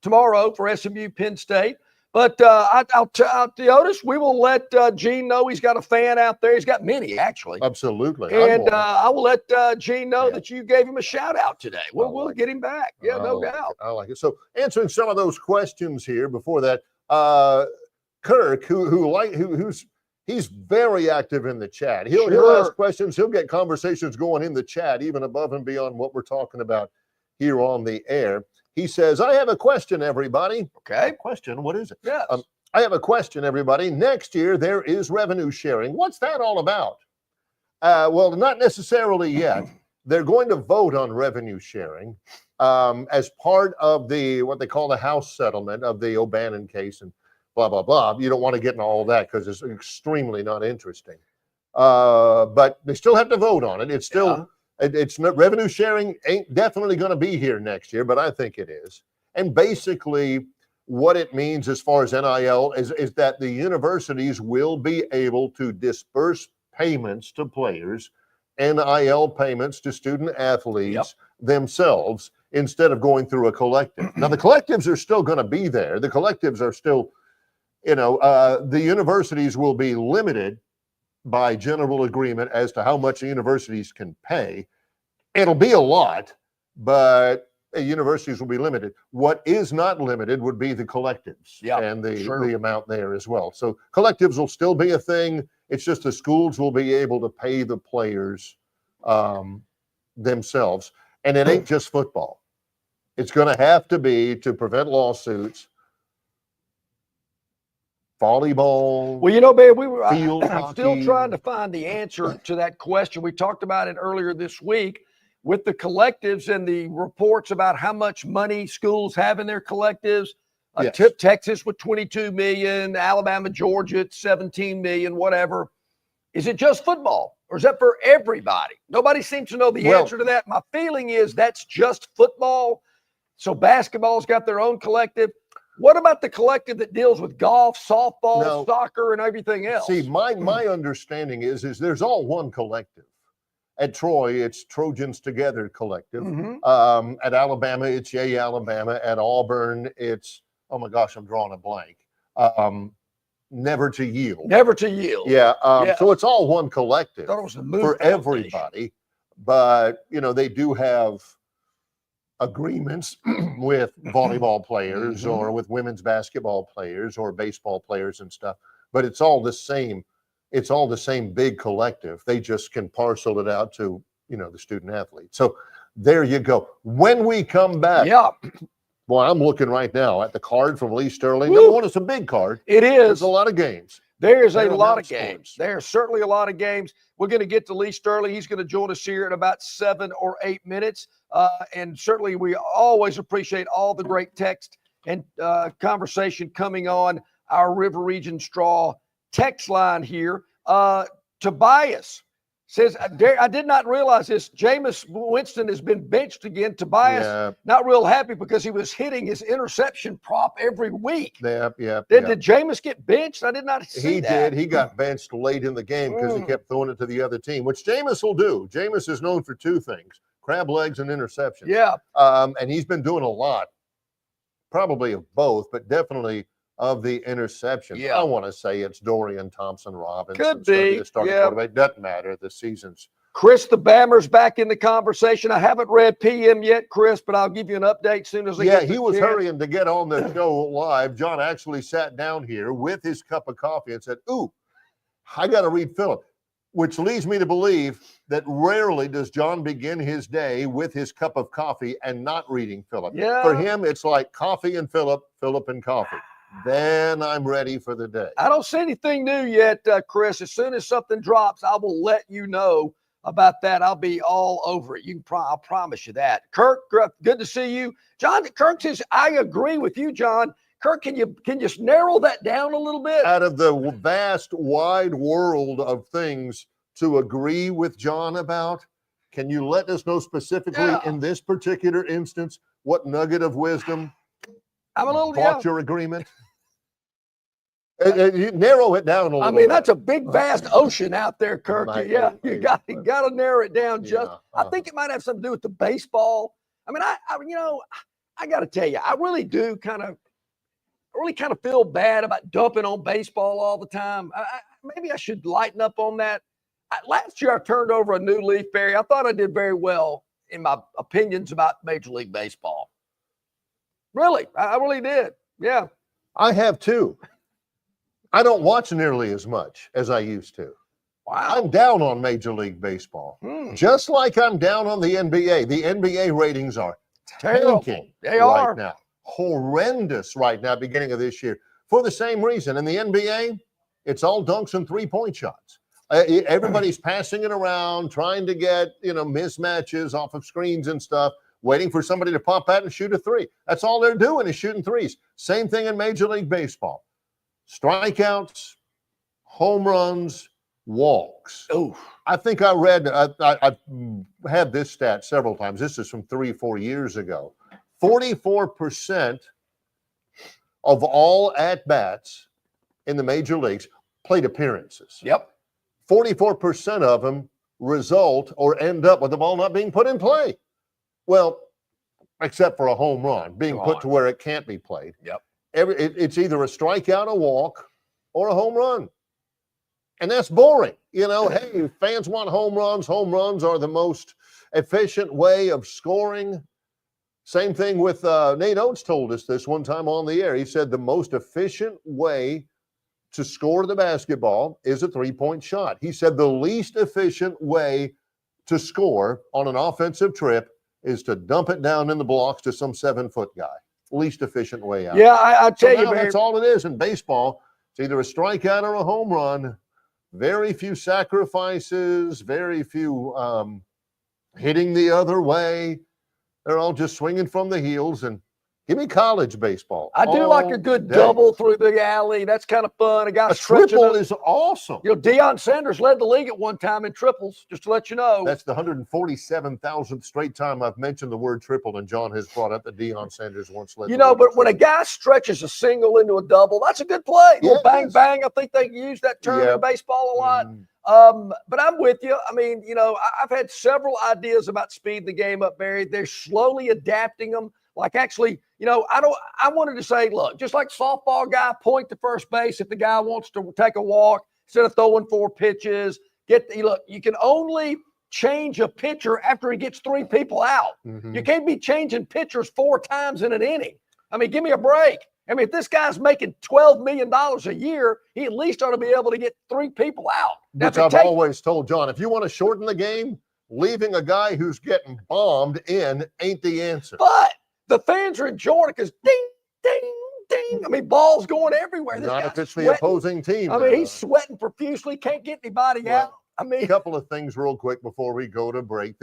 B: tomorrow for SMU Penn State. But Theotis, we will let Gene know he's got a fan out there. He's got many, actually.
A: Absolutely.
B: And I will let Gene know that you gave him a shout out today. We'll get him back. Yeah, no doubt.
A: I like it. So answering some of those questions here before that, Kirk, he's very active in the chat. He'll ask questions. He'll get conversations going in the chat, even above and beyond what we're talking about here on the air. He says, I have a question, everybody.
B: Okay.
A: Question? What is it?
B: Yes.
A: I have a question, everybody. Next year, there is revenue sharing. What's that all about? Well, not necessarily yet. They're going to vote on revenue sharing as part of what they call the House settlement of the O'Bannon case and blah, blah, blah. You don't want to get into all of that because it's extremely not interesting. But they still have to vote on it. It's still... It's not, revenue sharing ain't definitely going to be here next year, but I think it is. And basically, what it means as far as NIL is that the universities will be able to disperse payments to players, NIL payments to student athletes themselves, instead of going through a collective. Now, the collectives are still going to be there. The collectives are still, the universities will be limited by general agreement as to how much the universities can pay. It'll be a lot, but universities will be limited. What is not limited would be the collectives and the amount there as well. So collectives will still be a thing. It's just the schools will be able to pay the players themselves. And it ain't just football. It's going to have to be, to prevent lawsuits, volleyball.
B: Well, babe, I'm still
A: hockey.
B: trying to find the answer to that question. We talked about it earlier this week with the collectives and the reports about how much money schools have in their collectives. Texas with 22 million, Alabama, Georgia at 17 million, whatever. Is it just football or is that for everybody? Nobody seems to know the answer to that. My feeling is that's just football. So basketball's got their own collective. What about the collective that deals with golf, softball, soccer, and everything else?
A: See, my understanding is there's all one collective. At Troy, it's Trojans Together Collective. At Alabama, it's Yay Alabama. At Auburn, it's, oh my gosh, I'm drawing a blank. Never to Yield.
B: Never to Yield.
A: Yeah. So it's all one collective
B: for
A: everybody. But, they do have agreements with volleyball players or with women's basketball players or baseball players and stuff, but it's all the same. It's all the same big collective. They just can parcel it out to, the student athletes. So there you go. When we come back, well, I'm looking right now at the card from Lee Sterling. Number one, it's a big card.
B: It is.
A: There's a lot of games.
B: There's a lot of games. There's certainly a lot of games. We're going to get to Lee Sterling. He's going to join us here in about 7 or 8 minutes. And certainly we always appreciate all the great text and conversation coming on our River Region Straw text line here. Tobias says, I did not realize this. Jameis Winston has been benched again. Tobias, not real happy because he was hitting his interception prop every week. Did Jameis get benched? I did not see that.
A: He did. He got benched late in the game because he kept throwing it to the other team, which Jameis will do. Jameis is known for two things: crab legs and interceptions. And he's been doing a lot, probably of both, but definitely of the interceptions. I want to say it's Dorian Thompson-Robinson.
B: Could be.
A: Quarterback. Doesn't matter. The season's.
B: Chris the Bammer's back in the conversation. I haven't read PM yet, Chris, but I'll give you an update soon as I get
A: he was hurrying to get on the show live. John actually sat down here with his cup of coffee and said, ooh, I got to read Philip, which leads me to believe that rarely does John begin his day with his cup of coffee and not reading Philip.
B: Yeah.
A: For him, it's like coffee and Philip, Philip and coffee. Then I'm ready for the day.
B: I don't see anything new yet, Chris. As soon as something drops, I will let you know about that. I'll be all over it. I'll promise you that. Kirk, good to see you. John, Kirk says, I agree with you, John. Kirk, can you just narrow that down a little bit?
A: Out of the vast, wide world of things to agree with John about, can you let us know specifically in this particular instance what nugget of wisdom
B: I'm a little
A: brought your agreement? You narrow it down a little.
B: I mean, that's a big, vast ocean out there, Kirk. You got to narrow it down. I think it might have something to do with the baseball. I mean, I got to tell you, I really do kind of feel bad about dumping on baseball all the time. Maybe I should lighten up on that. Last year, I turned over a new leaf, Barry. I thought I did very well in my opinions about Major League Baseball. Really, I really did. Yeah.
A: I have too. I don't watch nearly as much as I used to.
B: Wow.
A: I'm down on Major League Baseball. Just like I'm down on the NBA. The NBA ratings are tanking right now. Horrendous right now, beginning of this year, for the same reason. In the NBA, it's all dunks and three-point shots. Everybody's passing it around, trying to get, mismatches off of screens and stuff, waiting for somebody to pop out and shoot a three. That's all they're doing is shooting threes. Same thing in Major League Baseball. Strikeouts, home runs, walks.
B: Oh,
A: I think I read, I've had this stat several times. This is from 3-4 years ago. 44% of all at-bats in the major leagues plate appearances.
B: Yep.
A: 44% of them result or end up with the ball not being put in play. Well, except for a home run being put to where it can't be played.
B: Yep.
A: It's either a strikeout, a walk, or a home run. And that's boring. Hey, fans want home runs. Home runs are the most efficient way of scoring. Same thing with Nate Oates told us this one time on the air. He said the most efficient way to score the basketball is a three-point shot. He said the least efficient way to score on an offensive trip is to dump it down in the blocks to some 7-foot guy. Least efficient way out.
B: Yeah, I tell you, man.
A: That's all it is in baseball. It's either a strikeout or a home run. Very few sacrifices, very few hitting the other way. They're all just swinging from the heels. And give me college baseball.
B: I do like a good double through the alley. That's kind of fun. A
A: triple is awesome.
B: Deion Sanders led the league at one time in triples, just to let you know.
A: That's the 147,000th straight time I've mentioned the word triple, and John has brought up that Deion Sanders once led the league.
B: But when a guy stretches a single into a double, that's a good play.
A: Yeah,
B: bang, bang. I think they use that term in baseball a lot. But I'm with you. I mean, I've had several ideas about speeding the game up, Barry. They're slowly adapting them. Like actually, I wanted to say, look, just like softball guy, point to first base if the guy wants to take a walk instead of throwing 4 pitches. You can only change a pitcher after he gets 3 people out. Mm-hmm. You can't be changing pitchers 4 times in an inning. I mean, give me a break. I mean, if this guy's making $12 million a year, he at least ought to be able to get 3 people out.
A: Which I've always told John, if you want to shorten the game, leaving a guy who's getting bombed in ain't the answer.
B: But the fans are enjoying it because ding, ding, ding. I mean, balls going everywhere.
A: Not if it's the opposing team.
B: I mean, he's sweating profusely, can't get anybody out. I mean,
A: a couple of things real quick before we go to break.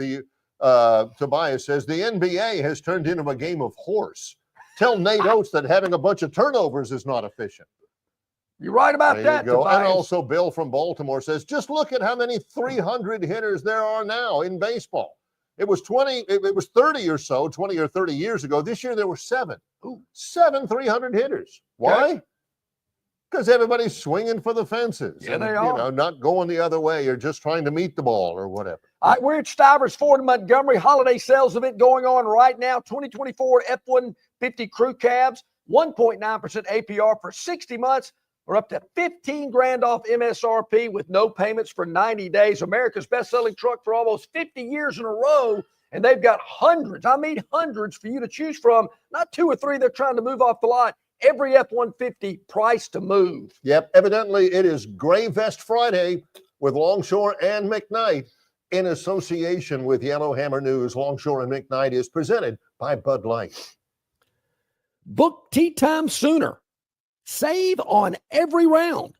A: Tobias says the NBA has turned into a game of horse. Tell Nate Oates that having a bunch of turnovers is not efficient.
B: You're right about that.
A: You go. And also Bill from Baltimore says, just look at how many 300 hitters there are now in baseball. It was 30 or so, 20 or 30 years ago. This year there were 7. 7 300 hitters. Why? Because everybody's swinging for the fences.
B: Yeah, they are.
A: Not going the other way or just trying to meet the ball or whatever.
B: All right, we're at Stivers Ford in Montgomery. Holiday sales event going on right now. 2024 F-150 crew cabs, 1.9% APR for 60 months. Or up to $15,000 off MSRP with no payments for 90 days. America's best-selling truck for almost 50 years in a row, and they've got hundreds for you to choose from. Not 2 or 3 they're trying to move off the lot. every F-150 priced to move.
A: Yep. Evidently, it is Gray Vest Friday with Longshore and McKnight in association with Yellowhammer News. Longshore and McKnight is presented by Bud Light.
B: Book tee time sooner. Save on every round.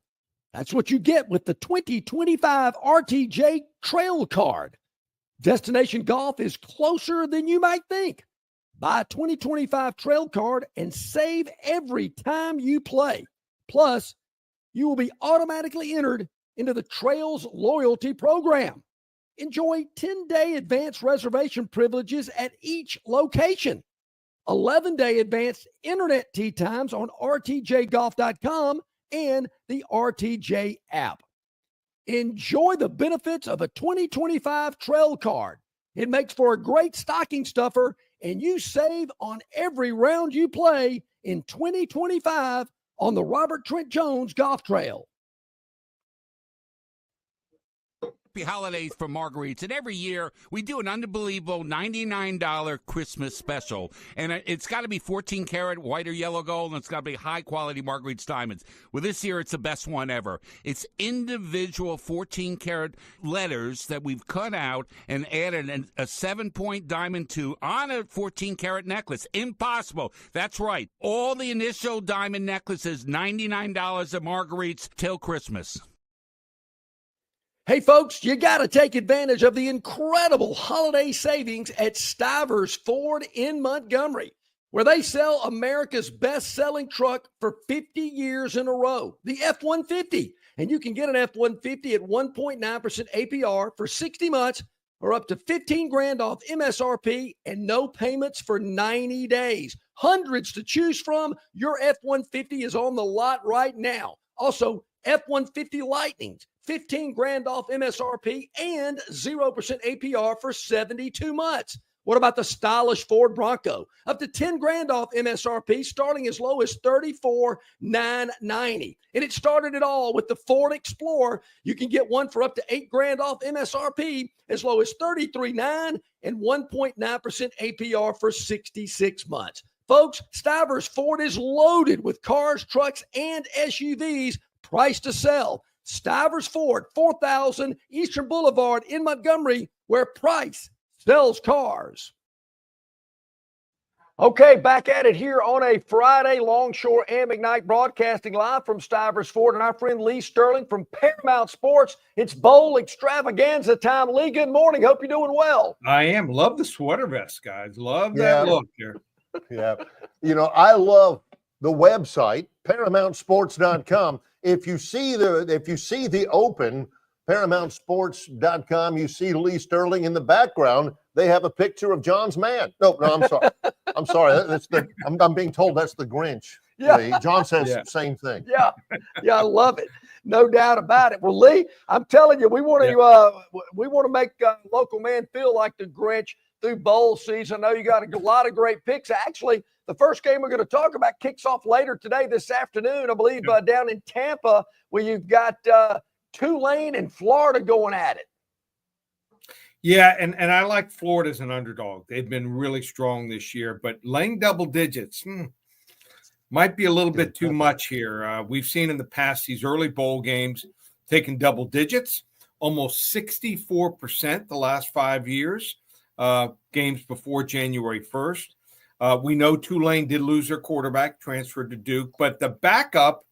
B: That's what you get with the 2025 RTJ Trail Card. Destination Golf is closer than you might think. Buy a 2025 Trail Card and save every time you play. Plus, you will be automatically entered into the Trails Loyalty Program. Enjoy 10-day advance reservation privileges at each location. 11-day advanced internet tee times on rtjgolf.com and the RTJ app. Enjoy the benefits of a 2025 Trail Card. It makes for a great stocking stuffer, and you save on every round you play in 2025 on the Robert Trent Jones Golf Trail.
E: Holidays for Marguerite's, and every year we do an unbelievable $99 Christmas special, and it's got to be 14 karat white or yellow gold, and it's got to be high quality Marguerite's diamonds. Well, this year it's the best one ever. It's individual 14 karat letters that we've cut out and added a 7-point diamond to on a 14 karat necklace. Impossible. That's right. All the initial diamond necklaces, $99 at Marguerite's till Christmas.
B: Hey, folks, you got to take advantage of the incredible holiday savings at Stivers Ford in Montgomery, where they sell America's best-selling truck for 50 years in a row, the F-150. And you can get an F-150 at 1.9% APR for 60 months or up to $15,000 off MSRP and no payments for 90 days. Hundreds to choose from. Your F-150 is on the lot right now. Also, F-150 Lightnings, $15,000 off MSRP and 0% APR for 72 months. What about the stylish Ford Bronco? Up to $10,000 off MSRP, starting as low as $34,990. And it started it all with the Ford Explorer. You can get one for up to $8,000 off MSRP, as low as $33,900 and 1.9% APR for 66 months. Folks, Stivers Ford is loaded with cars, trucks, and SUVs priced to sell. Stivers Ford, 4000 Eastern Boulevard in Montgomery, where price sells cars. Okay, back at it here on a Friday. Longshore and McKnight broadcasting live from Stivers Ford, and our friend Lee Sterling from Paramount Sports. It's bowl extravaganza time. Lee, good morning. Hope you're doing well.
F: I am. Love the sweater vest, guys. Love that look here.
A: Yeah. You know, I love the website, ParamountSports.com. If you see the open, ParamountSports.com, you see Lee Sterling in the background. They have a picture of John's man. No, I'm sorry. I'm sorry. I'm being told that's the Grinch.
B: Yeah.
A: Lee. John says the same thing.
B: Yeah, I love it. No doubt about it. Well, Lee, I'm telling you, we want to make local man feel like the Grinch through bowl season. I know you got a lot of great picks. Actually, the first game we're going to talk about kicks off later today, this afternoon, I believe, down in Tampa, where you've got Tulane and Florida going at it.
F: Yeah, and I like Florida as an underdog. They've been really strong this year, but laying double digits might be a little bit too much here. We've seen in the past these early bowl games taking double digits, almost 64% the last 5 years, games before January 1st. We know Tulane did lose their quarterback, transferred to Duke, but the backup,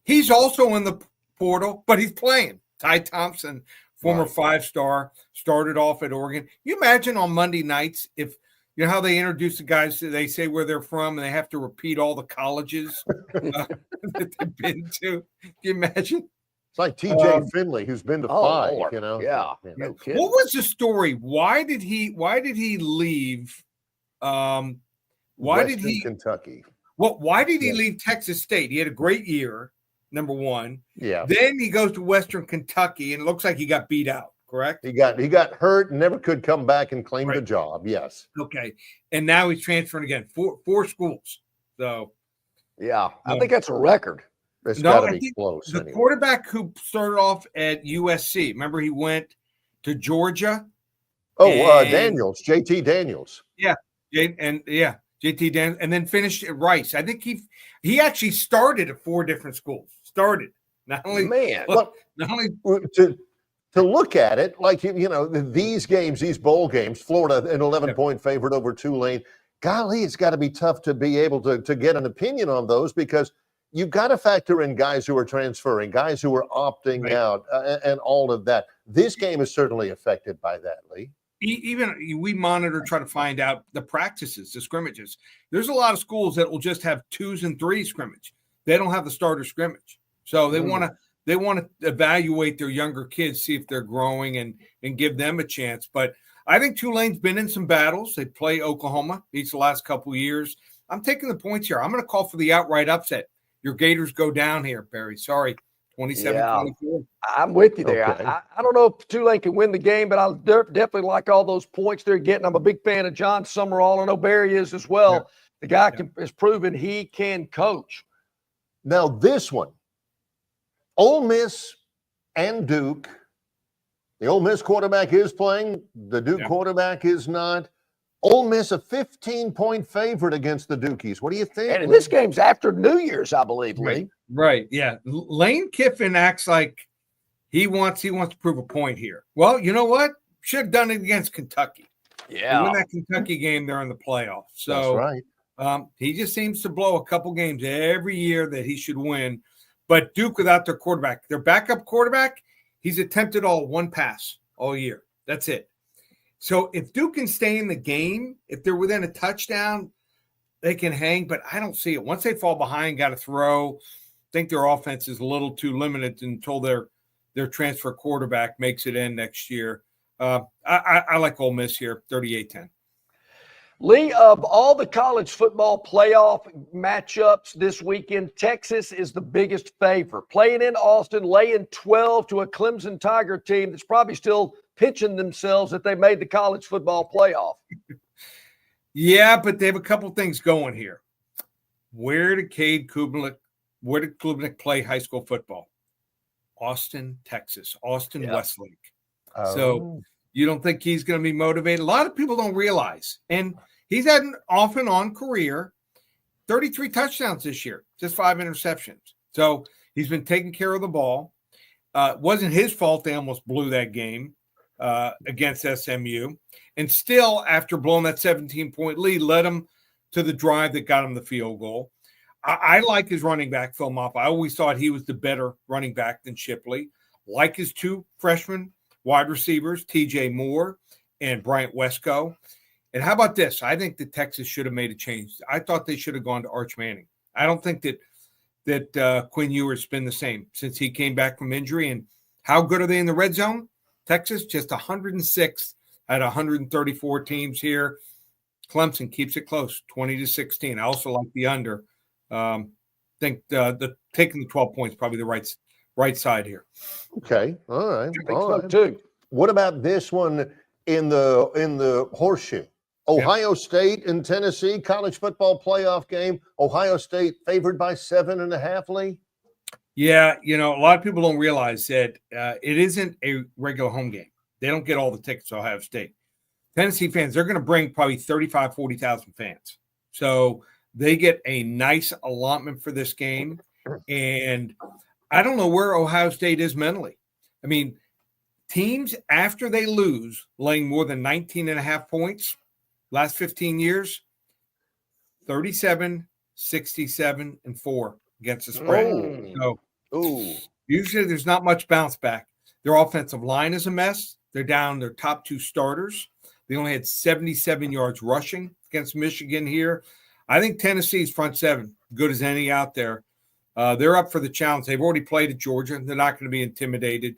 F: he's also in the portal, but he's playing. Ty Thompson, former five-star, started off at Oregon. You imagine on Monday nights, if you know how they introduce the guys, they say where they're from, and they have to repeat all the colleges that they've been to. Can you imagine?
A: It's like TJ Finley, who's been to 5,
B: Lord.
A: you know.
B: Yeah. No kidding.
F: What was the story? Why did he leave?
A: Western Kentucky.
F: Well, why did he leave Texas State? He had a great year, number one.
A: Yeah.
F: Then he goes to Western Kentucky, and it looks like he got beat out, correct?
A: He got hurt and never could come back and claim the job. Yes.
F: Okay. And now he's transferring again. Four schools. So
B: yeah, I think that's a record.
A: It's got to be close.
F: The
A: anyway.
F: quarterback who started off at USC, remember he went to Georgia?
A: Oh, Daniels, JT Daniels.
F: Yeah. JT Dan, and then finished at Rice. I think he actually started at 4 different schools. Started not only
B: Man.
F: not only
A: To look at it, like, these games, these bowl games, Florida an 11-point favorite over Tulane. Golly, it's got to be tough to be able to get an opinion on those, because you've got to factor in guys who are transferring, guys who are opting out, and all of that. This game is certainly affected by that, Lee.
F: even we monitor, try to find out the practices, the scrimmages. There's a lot of schools that will just have 2s and 3s scrimmage. They don't have the starter scrimmage, so they want to evaluate their younger kids, see if they're growing, and give them a chance. But I think Tulane's been in some battles. They play Oklahoma each the last couple of years. I'm taking the points here. I'm going to call for the outright upset. Your Gators go down here, Barry. Sorry, 27-24.
B: I'm with you there.
A: Okay.
B: I don't know if Tulane can win the game, but I definitely like all those points they're getting. I'm a big fan of John Summerall. I know Barry is as well.
F: Yeah.
B: The guy has proven he can coach.
A: Now, this one, Ole Miss and Duke. The Ole Miss quarterback is playing. The Duke quarterback is not. Ole Miss a 15-point favorite against the Dukies. What do you think?
B: And this game's after New Year's, I believe, Lee.
F: Right. Yeah. Lane Kiffin acts like he wants to prove a point here. Well, you know what? Should have done it against Kentucky.
B: Yeah.
F: They win that Kentucky game, they're in the playoffs. So
A: That's right.
F: He just seems to blow a couple games every year that he should win. But Duke, without their quarterback, their backup quarterback, he's attempted one pass all year. That's it. So if Duke can stay in the game, if they're within a touchdown, they can hang. But I don't see it. Once they fall behind, got to throw. I think their offense is a little too limited until their transfer quarterback makes it in next year. I like Ole Miss here, 38-10.
B: Lee, of all the college football playoff matchups this weekend, Texas is the biggest favorite. Playing in Austin, laying 12 to a Clemson Tiger team that's probably still pinching themselves that they made the college football playoff.
F: Yeah, but they have a couple things going here. Where did Klubnik play high school football? Austin, Texas. Austin Westlake. So you don't think he's going to be motivated? A lot of people don't realize. And he's had an off and on career, 33 touchdowns this year, just 5 interceptions. So he's been taking care of the ball. It wasn't his fault they almost blew that game against SMU. And still, after blowing that 17-point lead, led him to the drive that got him the field goal. I like his running back, Phil Moppa. I always thought he was the better running back than Shipley. Like his 2 freshmen wide receivers, TJ Moore and Bryant Wesco. And how about this? I think that Texas should have made a change. I thought they should have gone to Arch Manning. I don't think that Quinn Ewers been the same since he came back from injury. And how good are they in the red zone? Texas just 106th out of 134 teams here. Clemson keeps it close, 20-16. I also like the under. Think the taking the 12 points probably the right side here.
A: Okay. All right.
B: I think so too.
A: What about this one in the horseshoe? Ohio State and Tennessee college football playoff game. Ohio State favored by 7.5, Lee?
F: Yeah, a lot of people don't realize that it isn't a regular home game. They don't get all the tickets to Ohio State. Tennessee fans, they're going to bring probably 35,000, 40,000 fans. So they get a nice allotment for this game. And I don't know where Ohio State is mentally. I mean, teams after they lose, laying more than 19.5 points last 15 years, 37, 67, and 4 against the spread. So usually there's not much bounce back. Their offensive line is a mess. They're down their top 2 starters. They only had 77 yards rushing against Michigan here. I think Tennessee's front 7, good as any out there. They're up for the challenge. They've already played at Georgia. They're not going to be intimidated.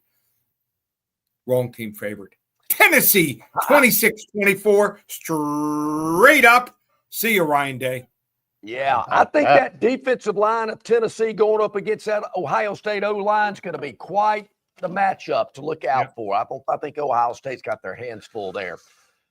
F: Wrong team favored. Tennessee, 26-24, straight up. See you, Ryan Day.
B: Yeah, I think that defensive line of Tennessee going up against that Ohio State O-line is going to be quite the matchup to look out for. I think Ohio State's got their hands full there.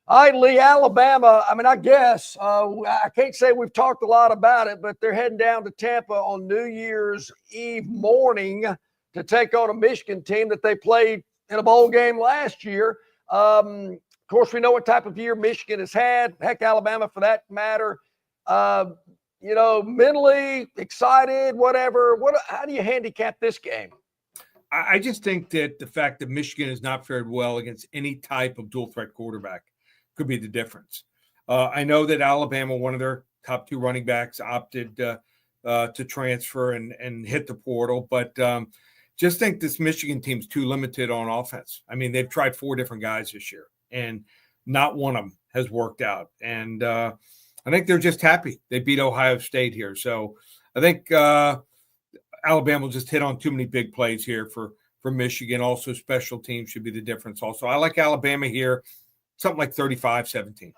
B: All right, Lee, Alabama. I mean, I guess I can't say we've talked a lot about it, but they're heading down to Tampa on New Year's Eve morning to take on a Michigan team that they played in a bowl game last year. Of course, we know what type of year Michigan has had. Heck, Alabama for that matter. mentally excited, whatever. How do you handicap this game?
F: I just think that the fact that Michigan has not fared well against any type of dual threat quarterback could be the difference. I know that Alabama, one of their top 2 running backs, opted to transfer and hit the portal, but just think this Michigan team's too limited on offense. I mean, they've tried 4 different guys this year, and not one of them has worked out. And I think they're just happy they beat Ohio State here. So I think Alabama will just hit on too many big plays here for Michigan. Also, special teams should be the difference. Also, I like Alabama here, something like 35-17.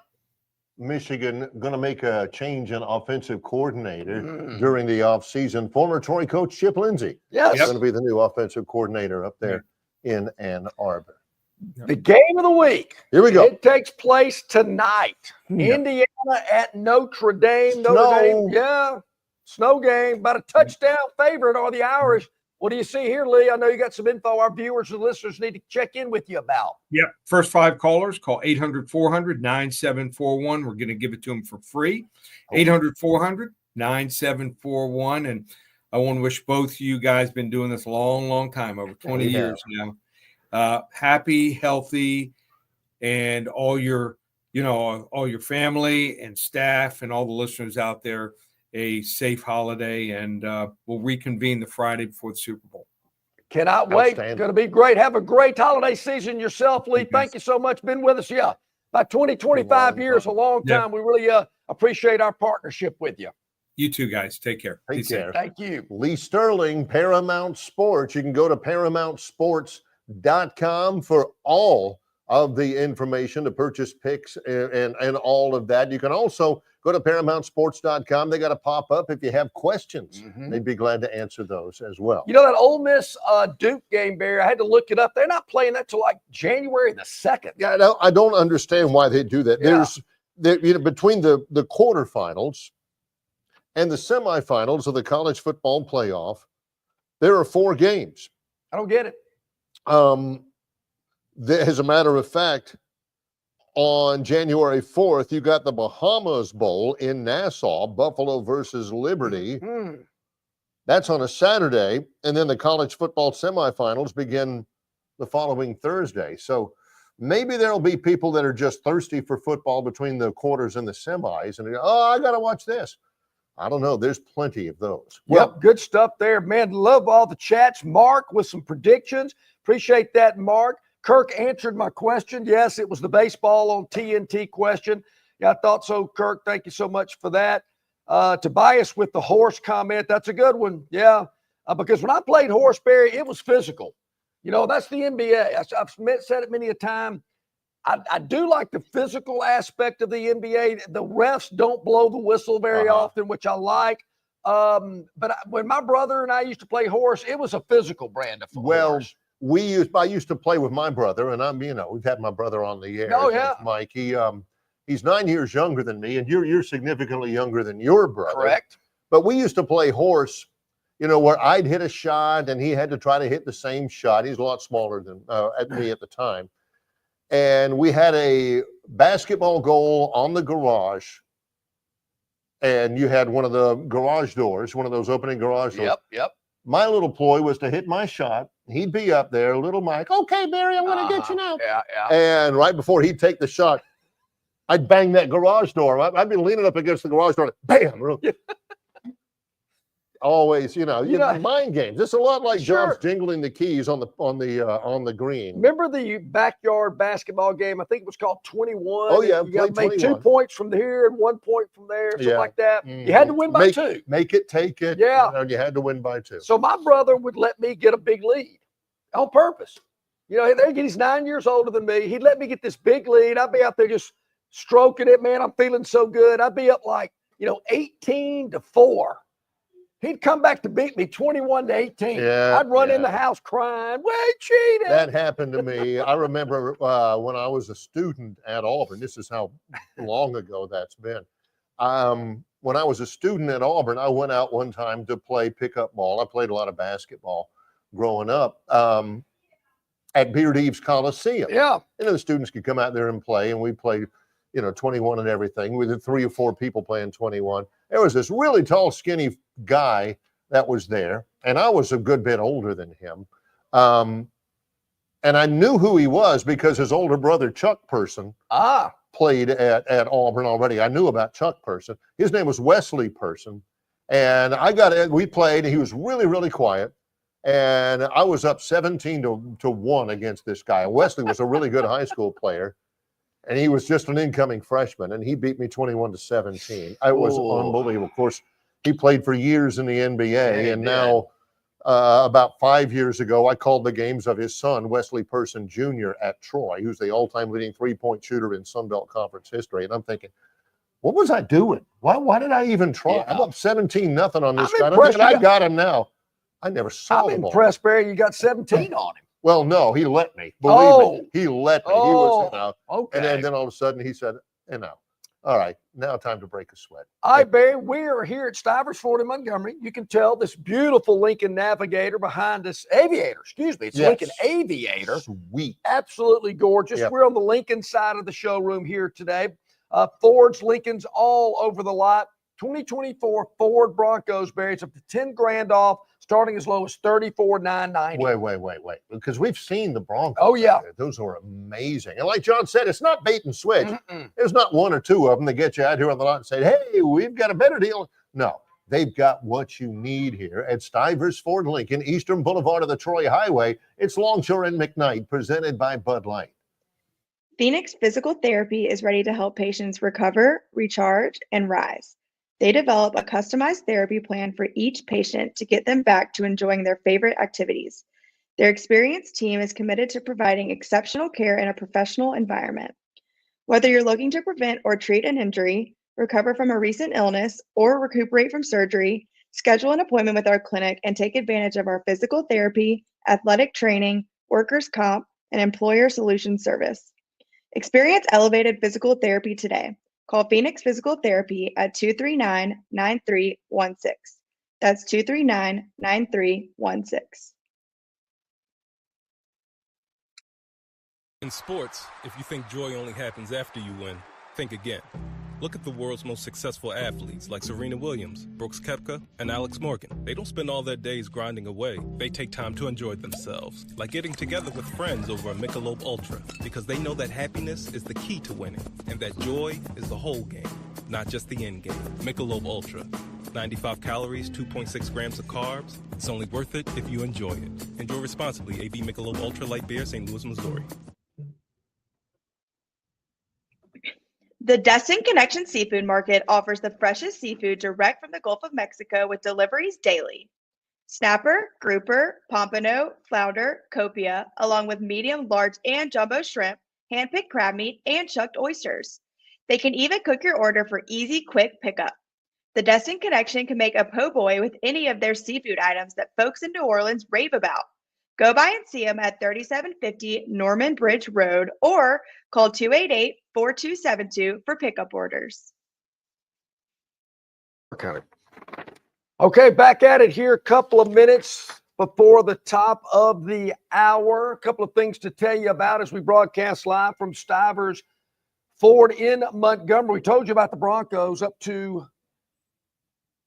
A: Michigan going to make a change in offensive coordinator during the offseason. Former Troy coach Chip Lindsey is going to be the new offensive coordinator up there in Ann Arbor.
B: The game of the week.
A: Here we go.
B: It takes place tonight. Indiana at Notre Dame. Snow game. About a touchdown favorite are the Irish. What do you see here, Lee? I know you got some info our viewers and listeners need to check in with you about.
F: Yep. First 5 callers, call 800-400-9741. We're going to give it to them for free. 800-400-9741. And I want to wish both of you guys been doing this a long, long time, over 20 years now. Happy, healthy, and all your family and staff and all the listeners out there, a safe holiday, and we'll reconvene the Friday before the Super Bowl.
B: Cannot wait. It's going to be great. Have a great holiday season yourself, Lee. Thank you so much. Been with us, about 20, 25 years, a long time. We really appreciate our partnership with you.
F: You too, guys. Take care.
A: Take care.
B: Thank you.
A: Lee Sterling, Paramount Sports. You can go to ParamountSports.com for all of the information to purchase picks and all of that. You can also go to ParamountSports.com. They got a pop-up if you have questions. They'd be glad to answer those as well.
B: You know that Ole Miss Duke game, Barry, I had to look it up. They're not playing that till like January the 2nd.
A: Yeah, no, I don't understand why they do that. Between the quarterfinals and the semifinals of the college football playoff, there are 4 games.
B: I don't get it.
A: As a matter of fact, on January 4th, you got the Bahamas Bowl in Nassau, Buffalo versus Liberty. That's on a Saturday, and then the college football semifinals begin the following Thursday. So maybe there'll be people that are just thirsty for football between the quarters and the semis, and I got to watch this. I don't know. There's plenty of those.
B: Well, good stuff there, man. Love all the chats. Mark with some predictions. Appreciate that, Mark. Kirk answered my question. Yes, it was the baseball on TNT question. Yeah, I thought so, Kirk. Thank you so much for that. Tobias with the horse comment. That's a good one. Yeah, because when I played horse, Barry, it was physical. That's the NBA. I've said it many a time. I do like the physical aspect of the NBA. The refs don't blow the whistle very often, which I like. But when my brother and I used to play horse, it was a physical brand of horse.
A: I used to play with my brother, and we've had my brother on the air.
B: Oh, yeah.
A: Mike. He's 9 years younger than me, and you're significantly younger than your brother.
B: Correct.
A: But we used to play horse, where I'd hit a shot and he had to try to hit the same shot. He's a lot smaller than me at the time. And we had a basketball goal on the garage, and you had one of the garage doors, one of those opening garage doors.
B: Yep.
A: My little ploy was to hit my shot. He'd be up there, little Mike. Okay, Barry, I'm going to get you now.
B: Yeah.
A: And right before he'd take the shot, I'd bang that garage door. I'd be leaning up against the garage door. Bam! Always, mind games. It's a lot like Jobs jingling the keys on the green.
B: Remember the backyard basketball game? I think it was called 21.
A: Oh yeah,
B: you got to make 2 points from here and 1 point from there, something like that. You had to win by 2.
A: Make it, take it.
B: Yeah,
A: you had to win by 2.
B: So my brother would let me get a big lead on purpose. He's 9 years older than me. He'd let me get this big lead. I'd be out there just stroking it, man. I'm feeling so good. I'd be up 18-4. He'd come back to beat me 21-18.
A: Yeah,
B: I'd run in the house crying, "We cheated."
A: That happened to me. I remember when I was a student at Auburn. This is how long ago that's been. When I was a student at Auburn, I went out one time to play pickup ball. I played a lot of basketball growing up at Beard Eaves Coliseum.
B: Yeah.
A: The students could come out there and play, and we played 21 and everything, with 3 or 4 people playing 21. There was this really tall, skinny guy that was there, and I was a good bit older than him. And I knew who he was because his older brother, Chuck Person, played at Auburn already. I knew about Chuck Person. His name was Wesley Person. And we played, and he was really, really quiet. And I was up 17-1 against this guy. And Wesley was a really good high school player. And he was just an incoming freshman, and he beat me 21-17. It was unbelievable. Of course, he played for years in the NBA, and now about 5 years ago, I called the games of his son, Wesley Person Jr. at Troy, who's the all-time leading three-point shooter in Sun Belt Conference history. And I'm thinking, what was I doing? Why did I even try?
B: Yeah.
A: I'm up 17-0 on this guy. I'm
B: impressed
A: thinking, I got him now. I never saw
B: I'm
A: him.
B: impressed, Barry. You got 17 on him.
A: Well, no, he let me. Believe me, he let me. He was,
B: okay.
A: And then all of a sudden he said, all right, now time to break a sweat.
B: All right, Barry, we are here at Stivers Ford in Montgomery. You can tell this beautiful Lincoln Navigator behind us, Aviator, excuse me. It's
A: Yes.
B: Lincoln Aviator.
A: Sweet.
B: Absolutely gorgeous.
A: Yep.
B: We're on the Lincoln side of the showroom here today. Fords, Lincolns all over the lot. 2024 Ford Broncos, Barry. It's up to 10 grand off, starting as low as $34,990.
A: Wait. Because we've seen the Broncos.
B: Oh, yeah.
A: Those are amazing. And like John said, it's not bait and switch. There's not 1 or 2 of them that get you out here on the lot and say, hey, we've got a better deal. No, they've got what you need here at Stivers Ford Lincoln, Eastern Boulevard of the Troy Highway. It's Longshore and McKnight, presented by Bud Light.
G: Phoenix Physical Therapy is ready to help patients recover, recharge, and rise. They develop a customized therapy plan for each patient to get them back to enjoying their favorite activities. Their experienced team is committed to providing exceptional care in a professional environment. Whether you're looking to prevent or treat an injury, recover from a recent illness, or recuperate from surgery, schedule an appointment with our clinic and take advantage of our physical therapy, athletic training, workers' comp, and employer solutions service. Experience elevated physical therapy today. Call Phoenix Physical Therapy at 239-9316. That's 239-9316.
H: In sports, if you think joy only happens after you win, think again. Look at the world's most successful athletes like Serena Williams, Brooks Koepka, and Alex Morgan. They don't spend all their days grinding away. They take time to enjoy themselves, like getting together with friends over a Michelob Ultra, because they know that happiness is the key to winning, and that joy is the whole game, not just the end game. Michelob Ultra. 95 calories, 2.6 grams of carbs. It's only worth it if you enjoy it. Enjoy responsibly. AB Michelob Ultra Light Beer, St. Louis, Missouri.
G: The Destin Connection Seafood Market offers the freshest seafood direct from the Gulf of Mexico with deliveries daily. Snapper, grouper, pompano, flounder, copia, along with medium, large, and jumbo shrimp, hand-picked crab meat, and chucked oysters. They can even cook your order for easy, quick pickup. The Destin Connection can make a po' boy with any of their seafood items that folks in New Orleans rave about. Go by and see them at 3750 Norman Bridge Road or call 288-4272 for pickup orders.
B: Okay, back at it here. A couple of minutes before the top of the hour. A couple of things to tell you about as we broadcast live from Stivers Ford in Montgomery. We told you about the Broncos, up to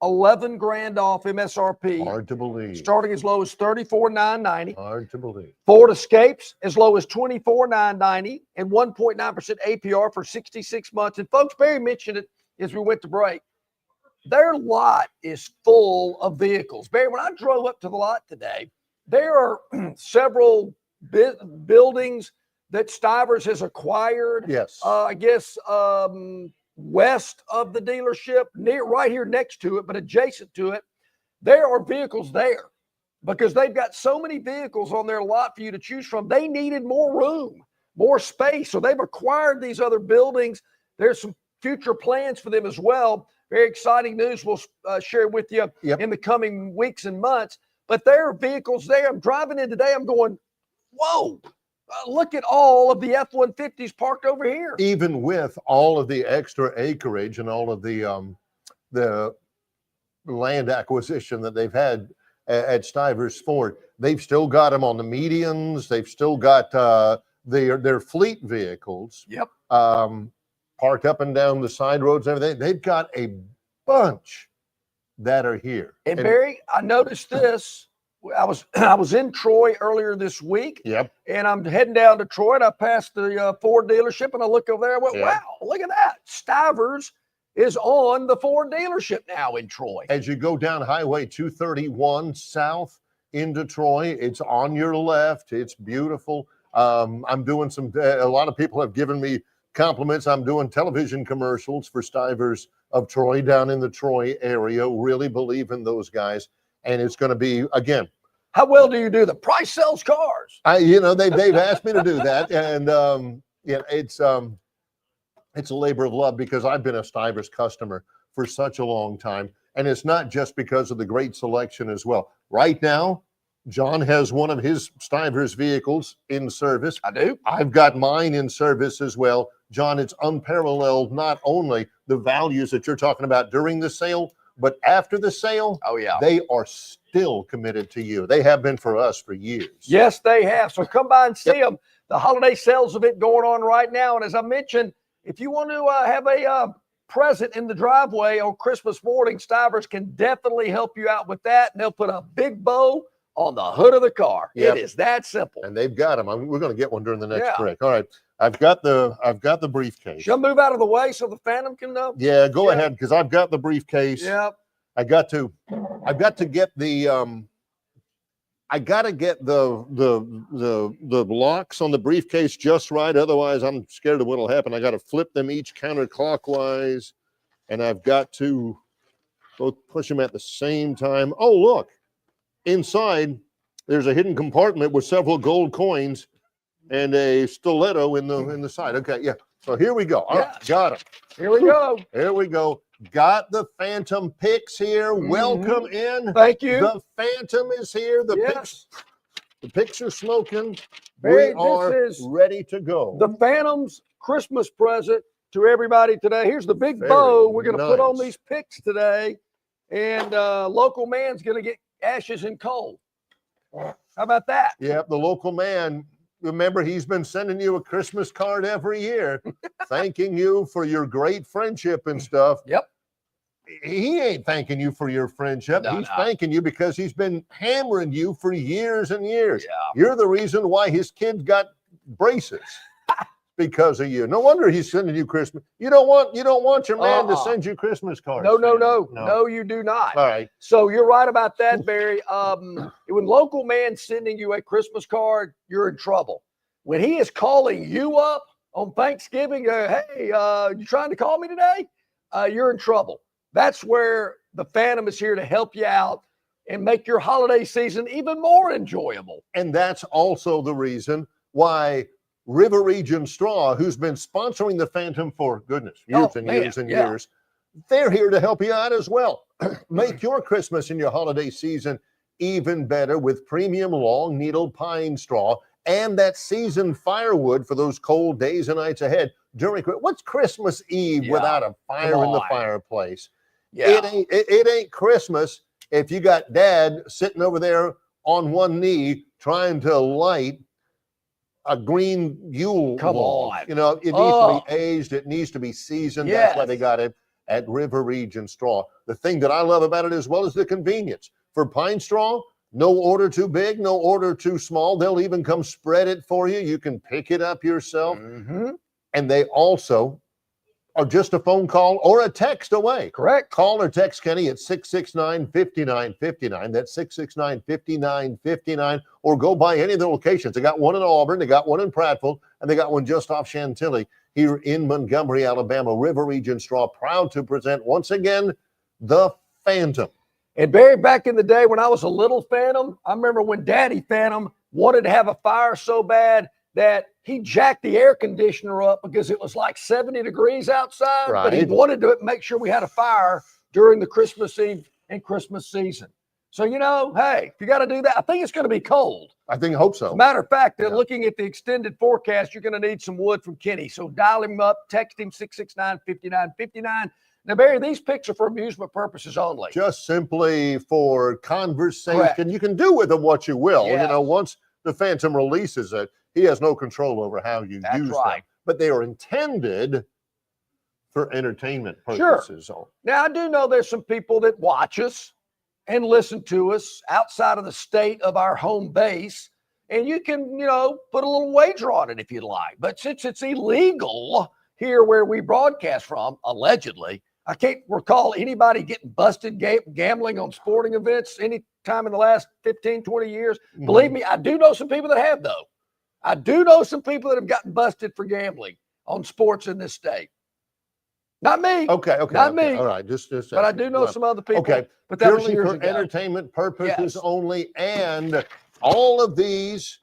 B: 11 grand off MSRP.
A: Hard to believe.
B: Starting as low as $34,990.
A: Hard to believe.
B: Ford Escapes as low as $24,990 and 1.9% APR for 66 months. And folks, Barry mentioned it as we went to break. Their lot is full of vehicles. Barry, when I drove up to the lot today, there are several buildings that Stivers has acquired.
A: Yes.
B: I guess west of the dealership, right here next to it, but adjacent to it. There are vehicles there because they've got so many vehicles on their lot for you to choose from. They needed more room, more space. So they've acquired these other buildings. There's some future plans for them as well. Very exciting news we'll share with you in the coming weeks and months. But there are vehicles there. I'm driving in today. I'm going, whoa. Look at all of the F-150s parked over here.
A: Even with all of the extra acreage and all of the land acquisition that they've had at Stivers Ford, they've still got them on the medians. They've still got their fleet vehicles.
B: Yep.
A: parked up and down the side roads and everything. They've got a bunch that are here.
B: And Barry, I noticed this. I was in Troy earlier this week.
A: Yep.
B: And I'm heading down to Troy, and I passed the Ford dealership, and I look over there. I went,
A: Yeah.
B: wow, look at that. Stivers is on the Ford dealership now in Troy.
A: As you go down Highway 231 south into Troy, it's on your left. It's beautiful. I'm doing a lot of people have given me compliments. I'm doing television commercials for Stivers of Troy down in the Troy area. Really believe in those guys. And it's going to be, again,
B: How well do you do? The Price Sells Cars.
A: they've asked me to do that. And it's a labor of love because I've been a Stivers customer for such a long time. And it's not just because of the great selection as well. Right now, John has one of his Stivers vehicles in service.
B: I do.
A: I've got mine in service as well. John, it's unparalleled, not only the values that you're talking about during the sale, but after the sale,
B: Oh, yeah.
A: they are still committed to you. They have been for us for years.
B: Yes, they have. So come by and see them. The holiday sales of it going on right now. And as I mentioned, if you want to have a present in the driveway on Christmas morning, Stivers can definitely help you out with that. And they'll put a big bow on the hood of the car.
A: Yep.
B: It is that simple.
A: And they've got them. We're going to get one during the next
B: Yeah.
A: break. All right. I've got the briefcase.
B: Should I move out of the way so the Phantom can know?
A: Yeah, go
B: Yeah.
A: ahead, because I've got the briefcase.
B: Yep.
A: I've got to get the I got to get the locks on the briefcase just right. Otherwise, I'm scared of what'll happen. I got to flip them each counterclockwise, and I've got to both push them at the same time. Oh, look, inside there's a hidden compartment with several gold coins and a stiletto in the side. Okay, yeah. So here we go. All right, got it.
B: Here we go.
A: Here we go. Got the Phantom picks here.
B: Mhm.
A: Welcome in.
B: Thank you.
A: The Phantom is here. The
B: Yes.
A: picks are smoking.
B: Barry,
A: We are
B: this is
A: ready to go.
B: the Phantom's Christmas present to everybody today. Here's the big
A: Very
B: bow we're going to put on
A: nice.
B: these picks today. And local man's going to get ashes and coal. How about that?
A: Yep, the local man. Remember, he's been sending you a Christmas card every year, thanking you for your great friendship and stuff.
B: Yep.
A: He ain't thanking you for your friendship.
B: No,
A: He's
B: no.
A: thanking you because he's been hammering you for years and years.
B: Yeah.
A: You're the reason why his kid got braces because of you. No wonder he's sending you Christmas. You don't want your man to send you Christmas cards.
B: No, no,
A: Sam.
B: no. No, you do not.
A: All right.
B: So you're right about that, Barry. When local man's sending you a Christmas card, you're in trouble. When he is calling you up on Thanksgiving, hey, you trying to call me today? You're in trouble. That's where the Phantom is here to help you out and make your holiday season even more enjoyable.
A: And that's also the reason why River Region Straw, who's been sponsoring the Phantom for goodness, years
B: Oh,
A: and
B: man,
A: years and
B: yeah.
A: years, they're here to help you out as well. Make your Christmas and your holiday season even better with premium long needle pine straw and that seasoned firewood for those cold days and nights ahead. What's Christmas Eve
B: Yeah,
A: without a fire in the
B: on.
A: fireplace?
B: Yeah.
A: It ain't Christmas if you got dad sitting over there on one knee trying to light a green Yule
B: Come
A: log.
B: on.
A: You know, it needs
B: Oh.
A: to be aged. It needs to be seasoned. That's why
B: Yes.
A: they got it at River Region Straw. The thing that I love about it as well is the convenience. For pine straw, no order too big, no order too small. They'll even come spread it for you. You can pick it up yourself.
B: Mhm.
A: And they also are just a phone call or a text away.
B: Correct.
A: Call or text Kenny at 669-5959. That's 669-5959. Or go by any of the locations. They got one in Auburn, they got one in Prattville, and they got one just off Chantilly here in Montgomery, Alabama. River Region Straw, proud to present once again the Phantom.
B: And Barry, back in the day when I was a little Phantom, I remember when Daddy Phantom wanted to have a fire so bad that he jacked the air conditioner up because it was like 70 degrees outside. But he
A: Right.
B: wanted to make sure we had a fire during the Christmas Eve and Christmas season. So, hey, if you got to do that, I think it's going to be cold.
A: I hope
B: As
A: so.
B: a matter of fact,
A: Yeah.
B: looking at the extended forecast, you're going to need some wood from Kenny. So dial him up, text him 669-5959. Now, Barry, these picks are for amusement purposes only.
A: Just simply for conversation.
B: Correct.
A: You can do with them what you will.
B: Yes.
A: Once the Phantom releases it, he has no control over how you
B: That's
A: use
B: right.
A: them. But they are intended for entertainment
B: Sure.
A: purposes.
B: Now, I do know there's some people that watch us and listen to us outside of the state of our home base, and you can, put a little wager on it if you'd like. But since it's illegal here where we broadcast from, allegedly, I can't recall anybody getting busted gambling on sporting events any time in the last 15, 20 years.
A: Mm-hmm.
B: Believe me, I do know some people that have, though. I do know some people that have gotten busted for gambling on sports in this state. Not me.
A: Okay.
B: Not me.
A: All right. Just
B: But I do know some other people.
A: Okay.
B: But that was
A: Purely
B: years
A: for
B: ago.
A: entertainment purposes
B: Yes.
A: only. And all of these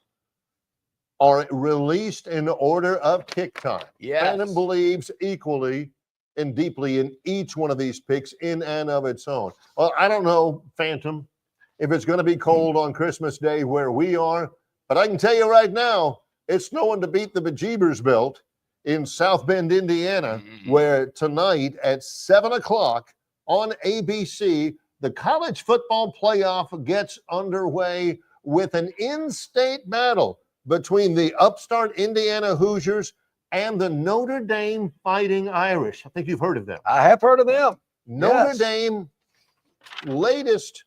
A: are released in order of kick time.
B: Yes.
A: Phantom believes equally and deeply in each one of these picks in and of its own. Well, I don't know, Phantom, if it's going to be cold on Christmas Day where we are, but I can tell you right now, it's snowing to beat the bejeebers belt in South Bend, Indiana, where tonight at 7 o'clock on ABC, the college football playoff gets underway with an in-state battle between the upstart Indiana Hoosiers and the Notre Dame Fighting Irish. I think you've heard of them.
B: I have heard of them.
A: Notre
B: Yes.
A: Dame, latest,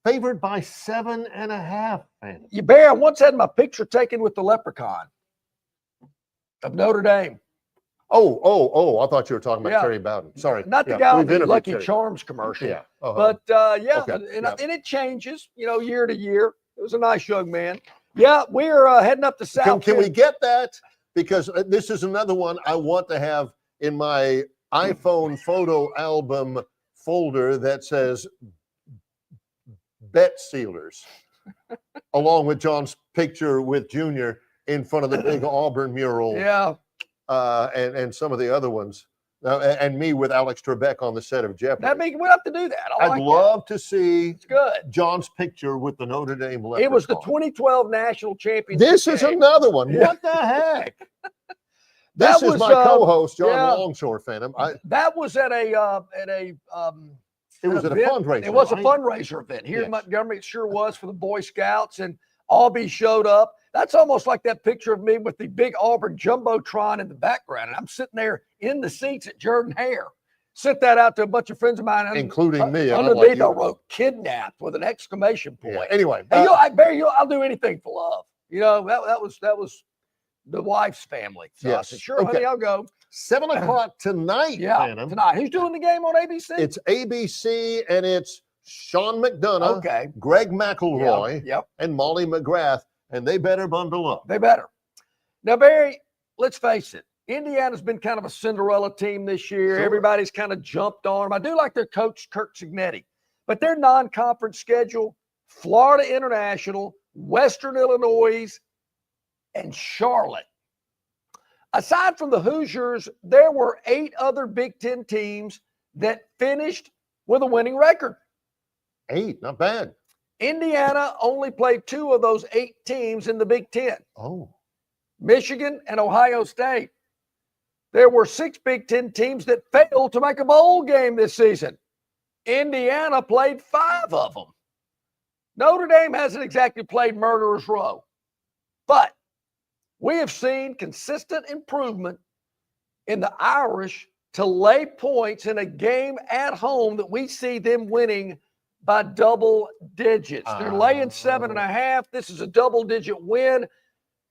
A: favored by 7.5.
B: You bear, I once had my picture taken with the leprechaun of Notre Dame.
A: Oh, I thought you were talking about
B: Yeah.
A: Terry Bowden. Sorry.
B: Not the
A: Yeah,
B: guy on
A: we've
B: the
A: interviewed
B: Lucky
A: Terry.
B: Charms commercial.
A: Yeah. uh-huh.
B: But yeah,
A: Okay,
B: and
A: yeah.
B: it changes, year to year. It was a nice young man. Yeah, we're heading up to South.
A: Can we
B: Bend.
A: get that? Because this is another one I want to have in my iPhone photo album folder that says bet sealers, along with John's picture with Junior in front of the big Auburn mural,
B: Yeah,
A: and some of the other ones, and me with Alex Trebek on the set of Jeopardy.
B: we'll have to do that. I
A: I'd
B: like
A: love to see
B: that. It's good.
A: John's picture with the Notre Dame leprechaun.
B: It was the 2012 national championship.
A: This is
B: game.
A: another one.
B: Yeah.
A: What the heck?
B: That
A: This is
B: was,
A: my co-host, John
B: yeah.
A: Longshore Phantom.
B: That was at a
A: It was at a
B: event.
A: fundraiser.
B: It was a
A: right?
B: fundraiser event here in
A: Yes.
B: Montgomery. It sure was for the Boy Scouts, and Albie showed up. That's almost like that picture of me with the big Auburn Jumbotron in the background. And I'm sitting there in the seats at Jordan Hare. Sent that out to a bunch of friends of mine.
A: Including me. I'm
B: Underneath,
A: like
B: I
A: you.
B: wrote "kidnapped" with an exclamation point.
A: Yeah. Anyway,
B: Hey, Barry, I'll do anything for love. That was the wife's family. So I
A: Yes.
B: said, sure,
A: Okay.
B: honey, I'll go.
A: 7 o'clock tonight,
B: Yeah,
A: Phantom.
B: tonight. Who's doing the game on ABC?
A: It's ABC, and it's Sean McDonough,
B: okay.
A: Greg McElroy,
B: Yep.
A: and Molly McGrath, and they better bundle up.
B: They better. Now, Barry, let's face it. Indiana's been kind of a Cinderella team this year.
A: Sure.
B: Everybody's kind of jumped on them. I do like their coach, Kirk Cignetti, but their non-conference schedule, Florida International, Western Illinois, and Charlotte. Aside from the Hoosiers, there were 8 other Big Ten teams that finished with a winning record.
A: 8, not bad.
B: Indiana only played 2 of those 8 teams in the Big Ten.
A: Oh,
B: Michigan and Ohio State. There were 6 Big Ten teams that failed to make a bowl game this season. Indiana played 5 of them. Notre Dame hasn't exactly played murderer's row, but we have seen consistent improvement in the Irish to lay points in a game at home that we see them winning by double digits. They're laying 7.5. This is a double-digit win.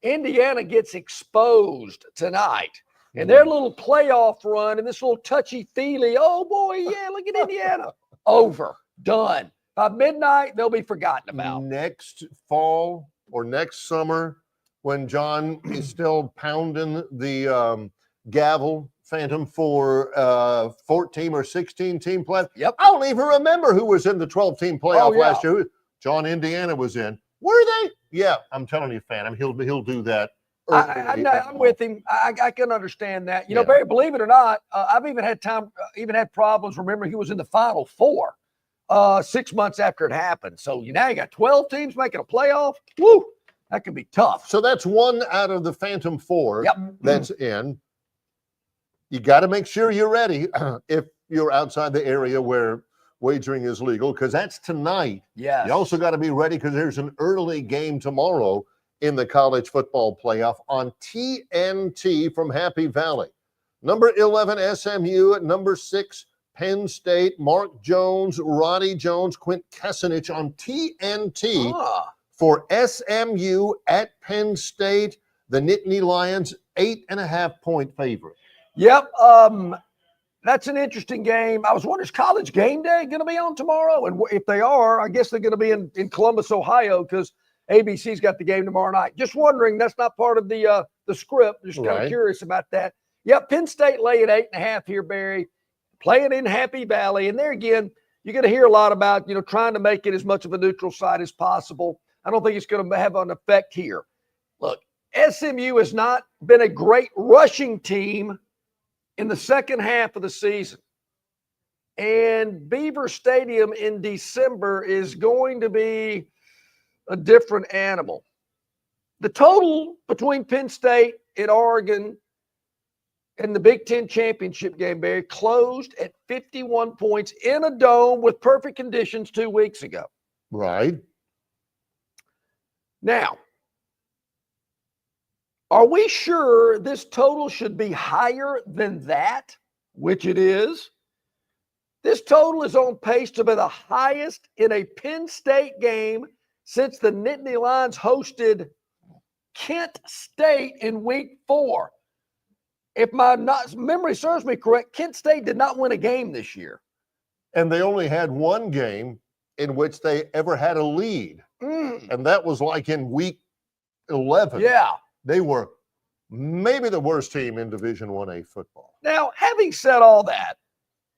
B: Indiana gets exposed tonight. And their little playoff run and this little touchy-feely, oh, boy, yeah, look at Indiana. Over. Done. By midnight, they'll be forgotten about.
A: next fall or next summer, when John is still pounding the gavel, Phantom, for 14 or 16 team playoff.
B: Yep.
A: I don't even remember who was in the 12-team playoff
B: Oh, yeah.
A: last year. John Indiana was in. Were they? Yeah, I'm telling you, Phantom, he'll do that. early
B: I'm with him. I can understand that.
A: Yeah.
B: Barry, believe it or not, I've even had problems. Remember, he was in the Final Four 6 months after it happened. So now you got 12 teams making a playoff. Woo, that can be tough.
A: So that's one out of the Phantom 4
B: Yep.
A: that's in. You got to make sure you're ready if you're outside the area where wagering is legal, because that's tonight.
B: Yes.
A: You also got to be ready because there's an early game tomorrow in the college football playoff on TNT from Happy Valley. Number 11, SMU. Number 6, Penn State. Mark Jones, Roddy Jones, Quint Kessenich on TNT for SMU at Penn State. The Nittany Lions, 8.5-point favorite.
B: Yep. That's an interesting game. I was wondering, is College Game Day going to be on tomorrow? And if they are, I guess they're going to be in Columbus, Ohio, because ABC's got the game tomorrow night. Just wondering, that's not part of the script. Just kind of curious about that. Yep, Penn State laying 8.5 here, Barry, playing in Happy Valley. And there again, you're going to hear a lot about, trying to make it as much of a neutral site as possible. I don't think it's going to have an effect here. Look, SMU has not been a great rushing team in the second half of the season. And Beaver Stadium in December is going to be a different animal. The total between Penn State and Oregon and the Big Ten championship game, Barry, closed at 51 points in a dome with perfect conditions 2 weeks ago.
A: Right.
B: Now, are we sure this total should be higher than that, which it is? This total is on pace to be the highest in a Penn State game since the Nittany Lions hosted Kent State in week 4. If my memory serves me correct, Kent State did not win a game this year.
A: And they only had one game in which they ever had a lead. And that was like in week 11.
B: Yeah.
A: They were maybe the worst team in Division 1A football.
B: Now, having said all that,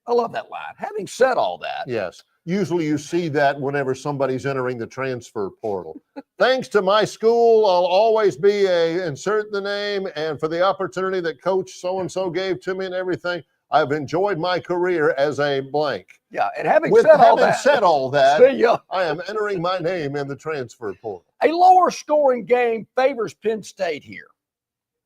B: I love that line. Having said all that.
A: Yes. Usually you see that whenever somebody's entering the transfer portal. Thanks to my school, I'll always be insert the name, and for the opportunity that Coach so-and-so gave to me and everything, I've enjoyed my career as a blank.
B: Yeah, and having
A: said all that,
B: see ya.
A: I am entering my name in the transfer portal.
B: A lower scoring game favors Penn State here,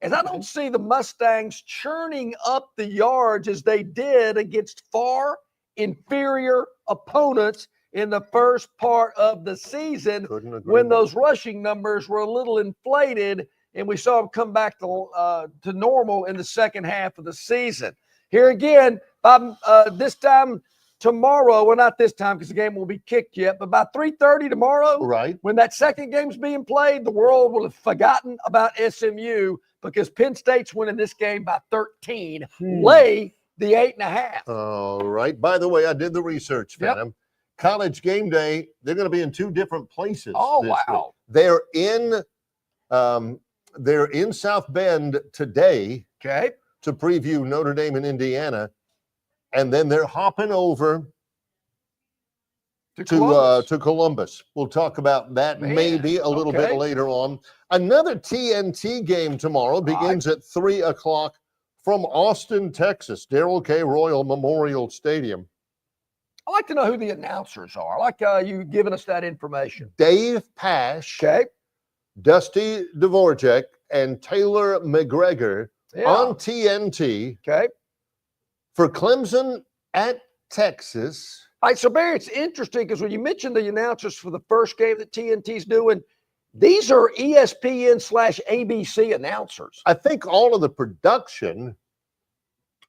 B: as I don't see the Mustangs churning up the yards as they did against far inferior opponents in the first part of the season when those rushing numbers were a little inflated, and we saw them come back to normal in the second half of the season. Here again, this time tomorrow, well, not this time because the game won't be kicked yet, but by 3:30 tomorrow,
A: right,
B: when that second game's being played, the world will have forgotten about SMU because Penn State's winning this game by 13. Lay the 8.5.
A: All right. By the way, I did the research, Phantom. Yep. College Game Day, they're going to be in 2 different places.
B: Oh, wow.
A: Week. They're in South Bend today.
B: Okay.
A: To preview Notre Dame and Indiana, and then they're hopping over to Columbus. We'll talk about that maybe a little bit later on. Another TNT game tomorrow begins at 3 o'clock from Austin, Texas, Darrell K. Royal Memorial Stadium.
B: I'd like to know who the announcers are. I like you giving us that information.
A: Dave Pasch, Dusty Dvorak, and Taylor McGregor. On TNT for Clemson at Texas.
B: All right, so Barry, it's interesting because when you mentioned the announcers for the first game that TNT's doing, these are ESPN/ABC announcers.
A: I think all of the production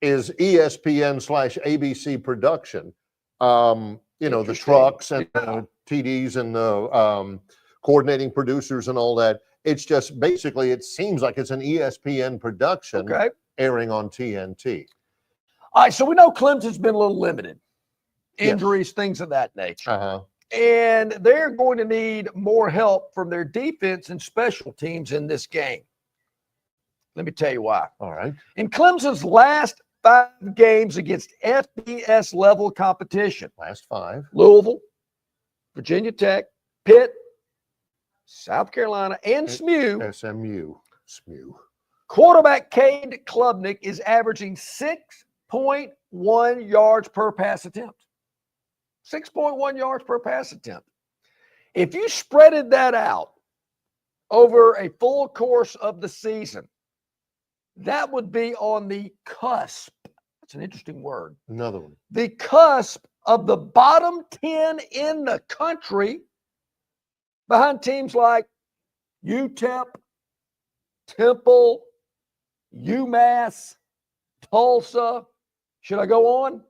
A: is ESPN/ABC production. The trucks and the TDs and the coordinating producers and all that. It's just basically, it seems like it's an ESPN production airing on TNT.
B: All right, so we know Clemson's been a little limited. Injuries, things of that nature. And they're going to need more help from their defense and special teams in this game. Let me tell you why.
A: All right.
B: In Clemson's last 5 games against FBS level competition.
A: Last 5.
B: Louisville, Virginia Tech, Pitt, South Carolina, and SMU. Quarterback Cade Klubnik is averaging 6.1 yards per pass attempt. 6.1 yards per pass attempt. If you spreaded that out over a full course of the season, that would be on the cusp. That's an interesting word.
A: Another one.
B: The cusp of the bottom 10 in the country, behind teams like UTEP, Temple, UMass, Tulsa. Should I go on?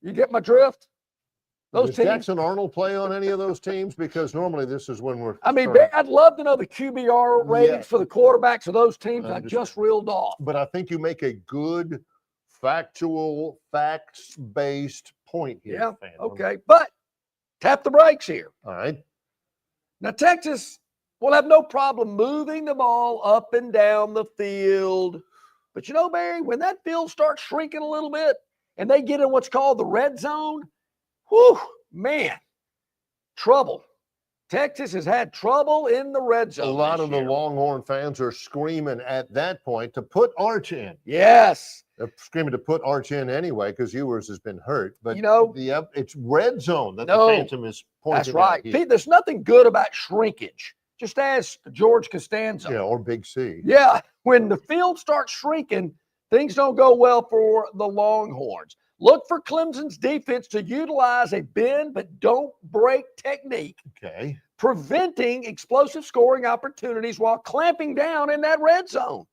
B: You get my drift? Those
A: Does
B: teams.
A: Jackson Arnold play on any of those teams? Because normally this is when we're.
B: I mean,
A: starting.
B: I'd love to know the QBR ratings for the quarterbacks of those teams I just reeled off.
A: But I think you make a good, factual, facts-based point here.
B: Yeah,
A: Phantom.
B: okay. But tap the brakes here.
A: All right.
B: Now, Texas will have no problem moving the ball up and down the field. But you know, Barry, when that field starts shrinking a little bit and they get in what's called the red zone, whew, man, trouble. Texas has had trouble in the red zone.
A: A lot
B: this
A: of the
B: year.
A: Longhorn fans are screaming at that point to put Arch in.
B: Yes.
A: They're screaming to put Arch in anyway because Ewers has been hurt. But
B: You know-
A: it's red zone that
B: No,
A: the Phantom is pointing
B: That's right.
A: at here.
B: Pete, there's nothing good about shrinkage. Just ask George Costanza.
A: Yeah, or Big C.
B: Yeah, when the field starts shrinking, things don't go well for the Longhorns. Look for Clemson's defense to utilize a bend but don't break technique,
A: Okay.
B: preventing explosive scoring opportunities while clamping down in that red zone.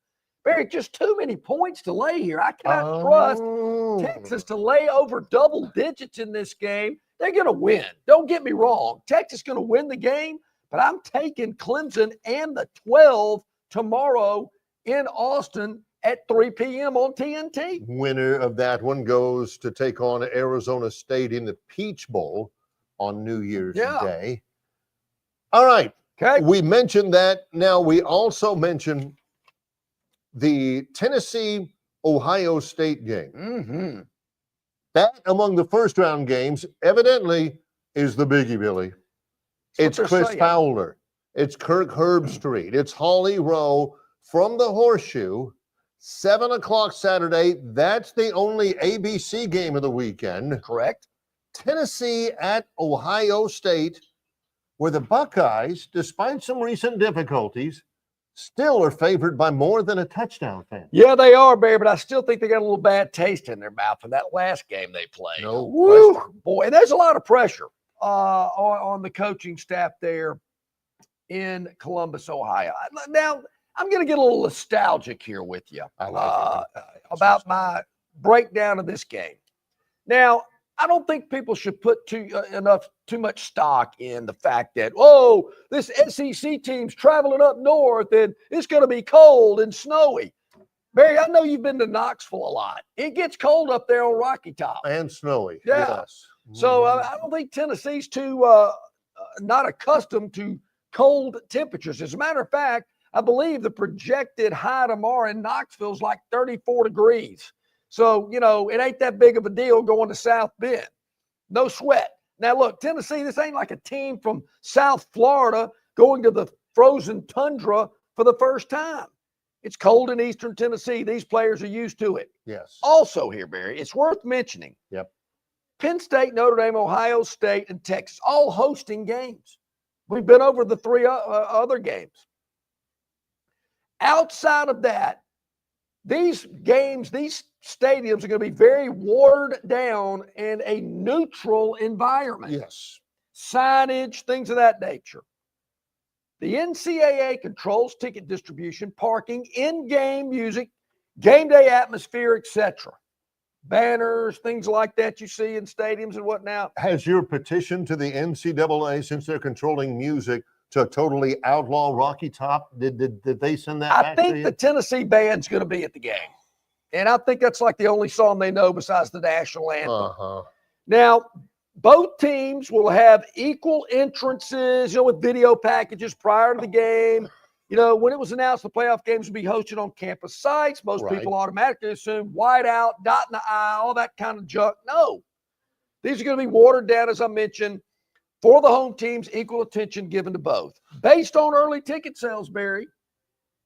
B: Barry, just too many points to lay here. I cannot trust
A: Oh.
B: Texas to lay over double digits in this game. They're going to win. Don't get me wrong. Texas is going to win the game, but I'm taking Clemson and the 12 tomorrow in Austin at 3 p.m. on TNT.
A: Winner of that one goes to take on Arizona State in the Peach Bowl on New Year's
B: Yeah.
A: Day. All right.
B: Okay.
A: We mentioned that. Now we also mentioned the Tennessee-Ohio State game.
B: Mm-hmm.
A: That among the first round games evidently is the biggie, Billy. It's
B: what they're
A: Chris
B: saying.
A: Fowler. It's Kirk Herbstreit. It's Holly Rowe from the Horseshoe. 7 o'clock Saturday. That's the only ABC game of the weekend.
B: Correct.
A: Tennessee at Ohio State, where the Buckeyes, despite some recent difficulties, still are favored by more than a touchdown, fan.
B: Yeah, they are, Barry, but I still think they got a little bad taste in their mouth from that last game they played.
A: No
B: Woo,
A: question.
B: boy, and there's a lot of pressure on the coaching staff there in Columbus, Ohio. Now, I'm going to get a little nostalgic here with you
A: I like it.
B: about my breakdown of this game. Now, I don't think people should put too much stock in the fact that, oh, this SEC team's traveling up north and it's going to be cold and snowy. Barry, I know you've been to Knoxville a lot. It gets cold up there on Rocky Top.
A: And snowy.
B: Yeah.
A: Yes.
B: So I don't think Tennessee's too not accustomed to cold temperatures. As a matter of fact, I believe the projected high tomorrow in Knoxville is like 34 degrees. So, you know, it ain't that big of a deal going to South Bend. No sweat. Now, look, Tennessee, this ain't like a team from South Florida going to the frozen tundra for the first time. It's cold in Eastern Tennessee. These players are used to it.
A: Yes.
B: Also here, Barry, it's worth mentioning.
A: Yep.
B: Penn State, Notre Dame, Ohio State, and Texas all hosting games. We've been over the three other games. Outside of that, these games, these stadiums are going to be very watered down in a neutral environment.
A: Yes.
B: Signage, things of that nature. The NCAA controls ticket distribution, parking, in-game music, game day atmosphere, etc. Banners, things like that you see in stadiums and whatnot.
A: Has your petition to the NCAA, since they're controlling music, to totally outlaw Rocky Top, did they send that
B: I
A: back to
B: think
A: you?
B: the Tennessee band's going to be at the game. And I think that's like the only song they know besides the national anthem.
A: Uh-huh.
B: Now, both teams will have equal entrances, you know, with video packages prior to the game. You know, when it was announced the playoff games would be hosted on campus sites, most
A: Right.
B: people automatically assume white out, dot in the I, all that kind of junk. No. These are going to be watered down, as I mentioned, for the home teams, equal attention given to both. Based on early ticket sales, Barry,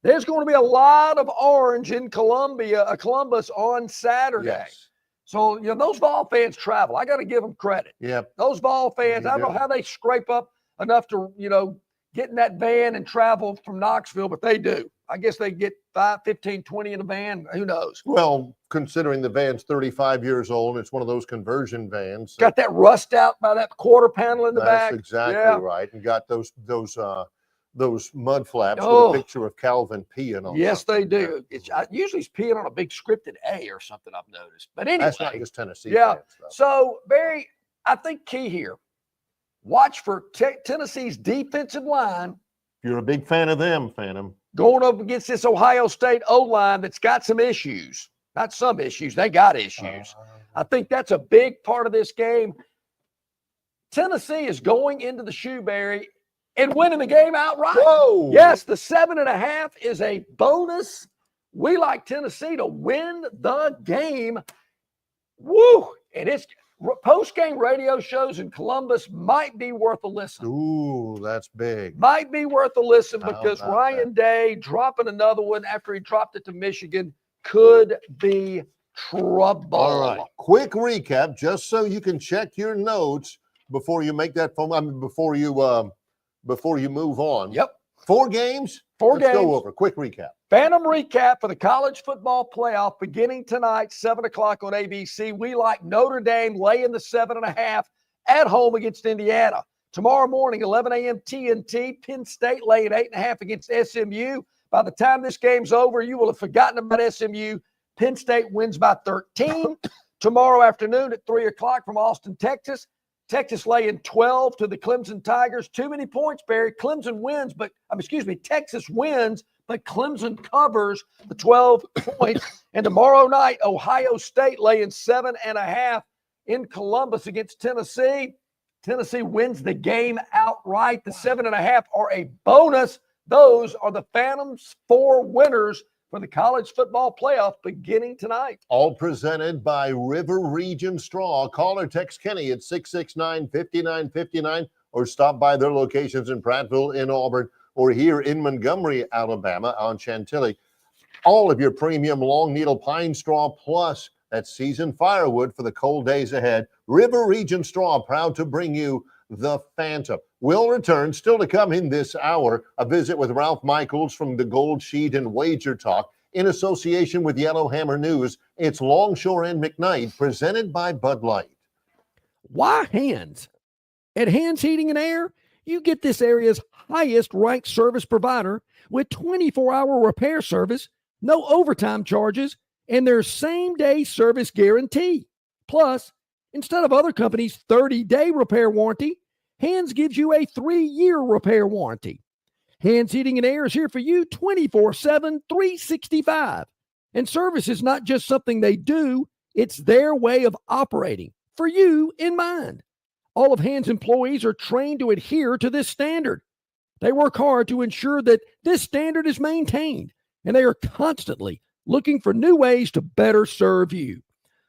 B: there's going to be a lot of orange in Columbus on Saturday.
A: Yes.
B: So, you know, those Vol fans travel. I got to give them credit.
A: Yep.
B: Those Vol fans,
A: You
B: I don't know
A: do.
B: how they scrape up enough to, you know, get in that van and travel from Knoxville, but they do. I guess they get 5, 15, 20 in a van. Who knows?
A: Well, considering the van's 35 years old, it's one of those conversion vans.
B: Got that rust out by that quarter panel in the
A: That's
B: back.
A: exactly
B: Yeah.
A: right. And got those those mud flaps
B: Oh.
A: with a picture of Calvin peeing on.
B: Yes, they
A: something there.
B: do. Usually it's peeing on a big scripted A or something I've noticed. But anyway,
A: That's not just Tennessee.
B: yeah.
A: Fans, though.
B: So, Barry, I think key here, watch for Tennessee's defensive line
A: If you're a big fan of them, Phantom.
B: going up against this Ohio State O-line that's got some issues. Not some issues, they got issues. I think that's a big part of this game. Tennessee is going into the Shoeberry and winning the game outright.
A: Whoa!
B: Yes, the 7.5 is a bonus. We like Tennessee to win the game. Woo! And it's post-game radio shows in Columbus might be worth a listen.
A: Ooh, that's big.
B: Might be worth a listen
A: How
B: because
A: about
B: Ryan Day dropping another one after he dropped it to Michigan could be trouble.
A: All right. Quick recap, just so you can check your notes before you make that phone. I mean, before you move on.
B: Yep.
A: 4 games.
B: Let's
A: Go
B: games.
A: over. Quick recap.
B: Phantom recap for the college football playoff beginning tonight, 7 o'clock on ABC. We like Notre Dame laying the 7.5 at home against Indiana. Tomorrow morning, 11 a.m. TNT, Penn State laying 8.5 against SMU. By the time this game's over, you will have forgotten about SMU. Penn State wins by 13. Tomorrow afternoon at 3 o'clock from Austin, Texas. Texas laying 12 to the Clemson Tigers. Too many points, Barry. Clemson wins, Texas wins, but Clemson covers the 12 points. And tomorrow night, Ohio State laying 7.5 in Columbus against Tennessee. Tennessee wins the game outright. The 7.5 are a bonus. Those are the Phantom's 4 winners for the college football playoff beginning tonight.
A: All presented by River Region Straw. Call or text Kenny at 669-5959 or stop by their locations in Prattville, in Auburn, or here in Montgomery, Alabama on Chantilly. All of your premium long needle pine straw plus that seasoned firewood for the cold days ahead. River Region Straw, proud to bring you the Phantom. Will return, still to come in this hour, a visit with Ralph Michaels from the Gold Sheet and Wager Talk in association with Yellowhammer News. It's Longshore and McKnight, presented by Bud Light.
B: Why Hands? At Hands Heating and Air, you get this area's highest ranked service provider with 24-hour repair service, no overtime charges, and their same-day service guarantee. Plus, instead of other companies' 30-day repair warranty, Hands gives you a 3-year repair warranty. Hands Heating and Air is here for you 24/7, 365. And service is not just something they do, it's their way of operating, for you in mind. All of Hands employees are trained to adhere to this standard. They work hard to ensure that this standard is maintained, and they are constantly looking for new ways to better serve you.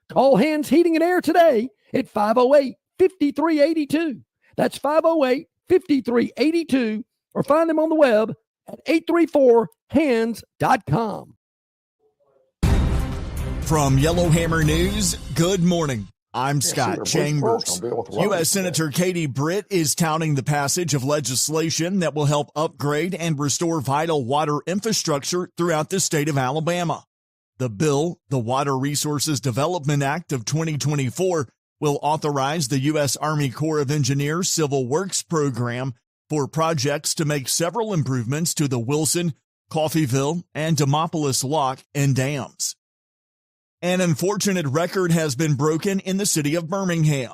B: Call Hands Heating and Air today at 508-5382. That's 508-5382, or find them on the web at 834hands.com.
I: From Yellowhammer News, good morning. I'm Scott Chambers. U.S. Senator Katie Britt is touting the passage of legislation that will help upgrade and restore vital water infrastructure throughout the state of Alabama. The bill, the Water Resources Development Act of 2024, will authorize the U.S. Army Corps of Engineers Civil Works program for projects to make several improvements to the Wilson, Coffeyville, and Demopolis lock and dams. An unfortunate record has been broken in the city of Birmingham.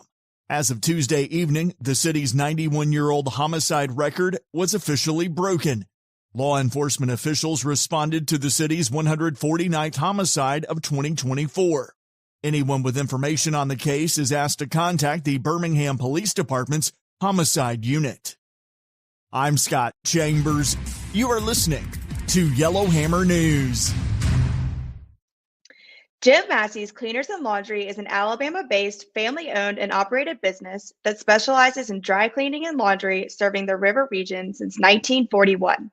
I: As of Tuesday evening, the city's 91-year-old homicide record was officially broken. Law enforcement officials responded to the city's 149th homicide of 2024. Anyone with information on the case is asked to contact the Birmingham Police Department's Homicide Unit. I'm Scott Chambers. You are listening to Yellowhammer News.
G: Jim Massey's Cleaners and Laundry is an Alabama-based, family-owned and operated business that specializes in dry cleaning and laundry, serving the River region since 1941.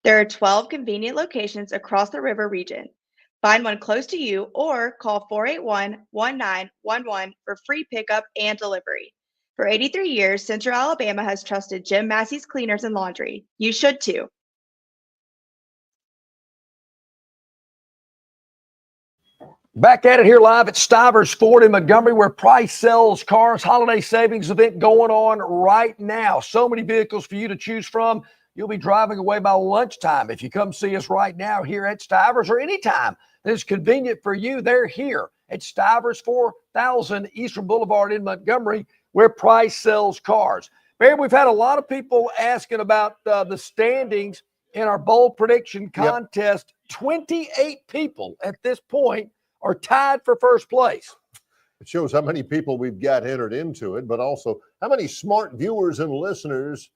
G: There are 12 convenient locations across the River region. Find one close to you or call 481-1911 for free pickup and delivery. For 83 years, Central Alabama has trusted Jim Massey's Cleaners and Laundry. You should too.
B: Back at it here live at Stivers Ford in Montgomery, where Price sells cars. Holiday savings event going on right now. So many vehicles for you to choose from. you'll be driving away by lunchtime. If you come see us right now here at Stivers or anytime that is convenient for you, they're here at Stivers 4000 Eastern Boulevard in Montgomery, where Price sells cars. Barry, we've had a lot of people asking about the standings in our bowl prediction contest. 28 people at this point are tied for first place.
A: It shows how many people we've got entered into it, but also how many smart viewers and listeners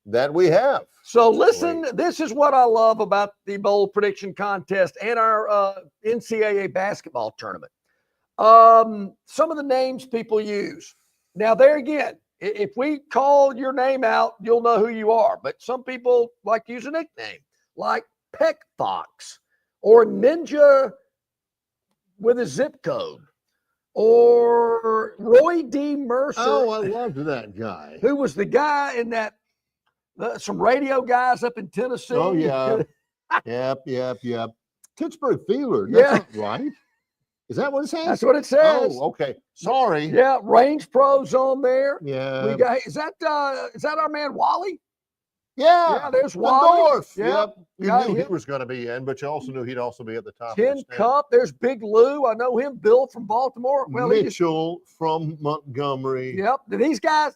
A: that we have.
B: So listen, this is what I love about the bowl prediction contest and our NCAA basketball tournament. Some of the names people use. Now, there again, if we call your name out, you'll know who you are. But some people like to use a nickname like Peck Fox or Ninja with a zip code or Roy D. Mercer.
A: Oh, I loved that guy.
B: Who was the guy in that, some radio guys up in Tennessee?
A: Oh, yeah. Yep. Pittsburgh Feeler.
B: Yeah.
A: That's not right. Is that what it says?
B: That's what it says.
A: Oh, okay. Sorry.
B: Yeah, Range Pros on there.
A: Yeah.
B: We got, is that our man Wally?
A: Yeah.
B: There's Wally.
A: Dwarf. Yep. You
B: Got
A: knew he
B: him.
A: was going to be in, but you also knew he'd also be at the top of the
B: Tin
A: stand.
B: Cup. There's Big Lou. I know him. Bill from Baltimore. Well,
A: Mitchell from Montgomery.
B: Yep. These guys,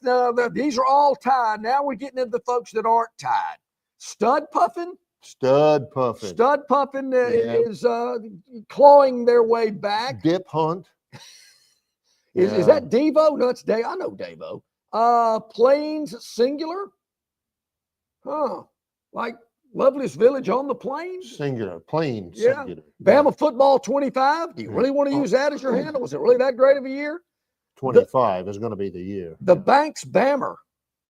B: these are all tied. Now we're getting into the folks that aren't tied. Stud Puffin.
A: Stud Puffin.
B: Stud Puffin is clawing their way back.
A: Dip Hunt.
B: Is that Devo? No, it's Dave. I know Devo. Plains Singular. Huh. Like Loveliest Village on the Plains?
A: Singular. Plain.
B: Yeah.
A: Singular.
B: Bama Football 25. Do you really want to use that as your handle? Was it really that great of a year?
A: 25 is going to be the year.
B: The Banks Bammer.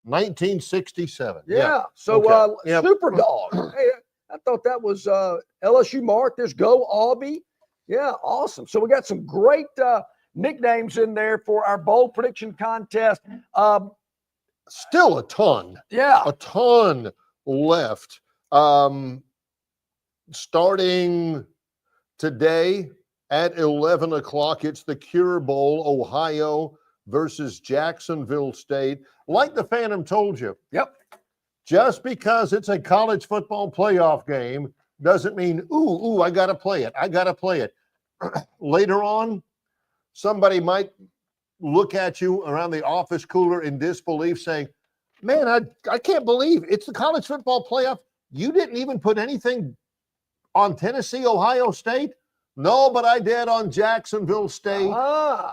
A: 1967.
B: Yeah. So
A: Yep.
B: Super Dog. Hey, I thought that was LSU Mark. There's Go Aubie. Yeah, awesome. So we got some great nicknames in there for our bowl prediction contest.
A: Still a ton.
B: Yeah.
A: A ton left. Starting today at 11 o'clock, it's the Cure Bowl, Ohio versus Jacksonville State. Like the Phantom told you.
B: Yep.
A: Just because it's a college football playoff game doesn't mean, I got to play it. I got to play it. Later on, somebody might look at you around the office cooler in disbelief saying, man, I can't believe it's the college football playoff. You didn't even put anything on Tennessee, Ohio State? No, but I did on Jacksonville State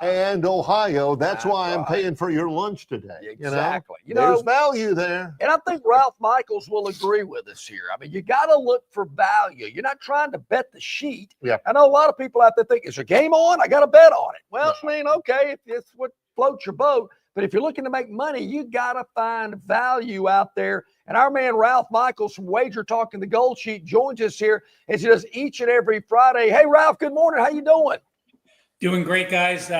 A: and Ohio. That's why I'm paying for your lunch today.
B: Exactly.
A: There's value there.
B: And I think Ralph Michaels will agree with us here. I mean, you got to look for value. You're not trying to bet the sheet.
A: Yeah.
B: I know a lot of people out there think, is there game on? I got to bet on it. Well, I mean, okay, if it's what floats your boat. But if you're looking to make money, you got to find value out there. And our man Ralph Michaels from Wager Talk and the Gold Sheet joins us here as he does each and every Friday. Hey, Ralph, good morning. How you doing?
J: Doing great, guys.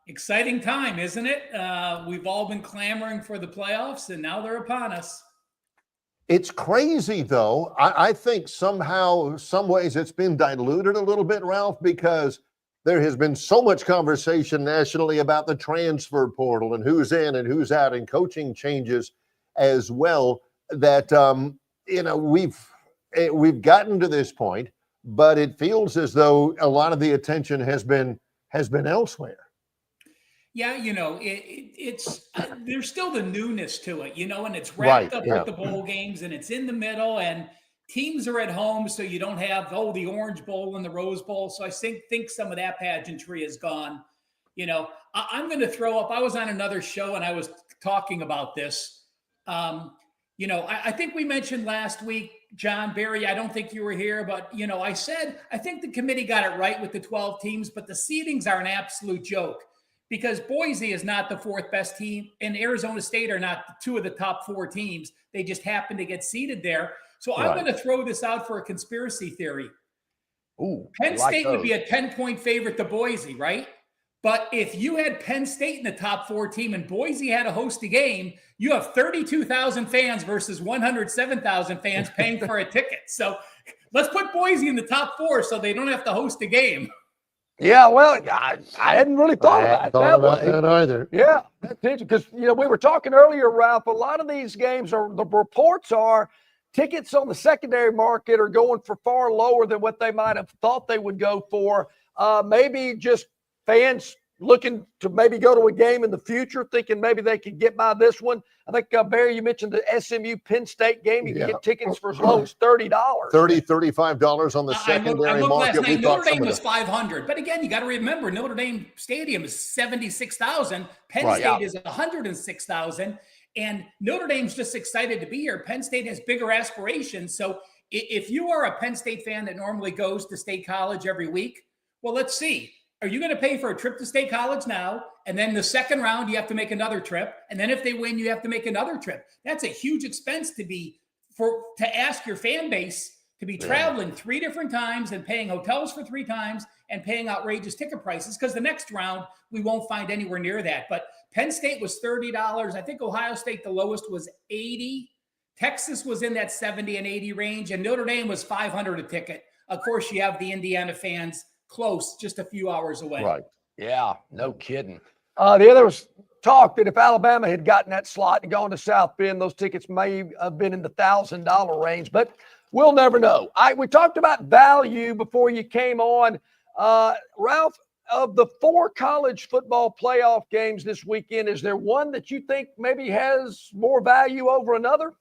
J: Exciting time, isn't it? We've all been clamoring for the playoffs, and now they're upon us.
A: It's crazy, though. I think somehow, some ways, it's been diluted a little bit, Ralph, because there has been so much conversation nationally about the transfer portal and who's in and who's out and coaching changes as well that, we've gotten to this point, but it feels as though a lot of the attention has been elsewhere.
J: Yeah, it's there's still the newness to it, and it's wrapped up with the bowl games and it's in the middle and teams are at home, so you don't have, the Orange Bowl and the Rose Bowl. So I think some of that pageantry is gone. I'm going to throw up. I was on another show and I was talking about this. I think we mentioned last week, John Barry, I don't think you were here, but, I said, I think the committee got it right with the 12 teams, but the seedings are an absolute joke because Boise is not the fourth best team and Arizona State are not two of the top four teams. They just happen to get seeded there. So I'm going to throw this out for a conspiracy theory.
B: Ooh,
J: Penn State would be a 10-point favorite to Boise, right? But if you had Penn State in the top four team and Boise had to host a game, you have 32,000 fans versus 107,000 fans paying for a ticket. So let's put Boise in the top four so they don't have to host a game.
B: Yeah, well, I hadn't really thought about
A: that either.
B: Yeah, that's interesting because, we were talking earlier, Ralph, a lot of these games the reports are tickets on the secondary market are going for far lower than what they might have thought they would go for. Maybe just fans looking to maybe go to a game in the future, thinking maybe they could get by this one. I think, Barry, you mentioned the SMU Penn State game. You can get tickets for as low as $30.
A: $35 on the secondary
J: I looked
A: market.
J: last night, Notre Dame was $500. But again, you got to remember, Notre Dame Stadium is 76,000. Penn State is 106,000. And Notre Dame's just excited to be here. Penn State has bigger aspirations. So if you are a Penn State fan that normally goes to State College every week, well, let's see. Are you going to pay for a trip to State College now? And then the second round, you have to make another trip. And then if they win, you have to make another trip. That's a huge expense to ask your fan base to be traveling 3 different times and paying hotels for 3 times and paying outrageous ticket prices, because the next round, we won't find anywhere near that. But Penn State was $30. I think Ohio State, the lowest was $80. Texas was in that $70 and $80 range. And Notre Dame was $500 a ticket. Of course, you have the Indiana fans close, just a few hours away.
A: Right.
B: Yeah, no kidding. The other was talk that if Alabama had gotten that slot and gone to South Bend, those tickets may have been in the $1,000 range, but we'll never know. We talked about value before you came on. Ralph, of the 4 college football playoff games this weekend, is there one that you think maybe has more value over another?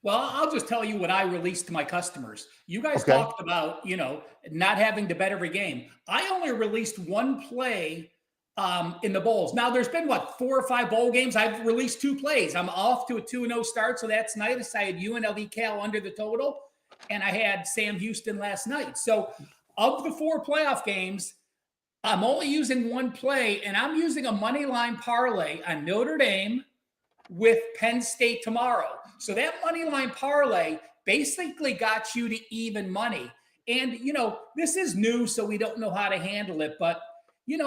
J: Well, I'll just tell you what I released to my customers. You guys talked about, not having to bet every game. I only released one play in the bowls. Now, there's been, 4 or 5 bowl games. I've released 2 plays. I'm off to a 2-0 start, so that's nice. I had UNLV Cal under the total, and I had Sam Houston last night. So of the 4 playoff games, I'm only using one play, and I'm using a money line parlay on Notre Dame with Penn State tomorrow. So that money line parlay basically got you to even money. And, this is new, so we don't know how to handle it. But, you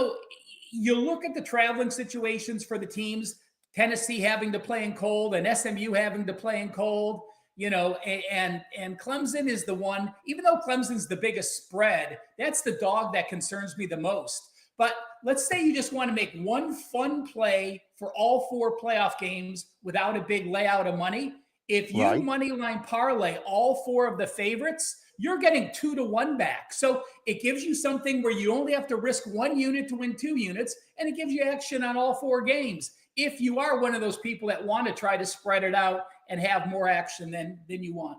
J: look at the traveling situations for the teams, Tennessee having to play in cold and SMU having to play in cold, and Clemson is the one, even though Clemson's the biggest spread, that's the dog that concerns me the most. But let's say you just want to make one fun play for all 4 playoff games without a big layout of money. If you money line parlay all 4 of the favorites, you're getting 2-1 back. So it gives you something where you only have to risk 1 unit to win 2 units, and it gives you action on all 4 games. If you are one of those people that want to try to spread it out and have more action than you want.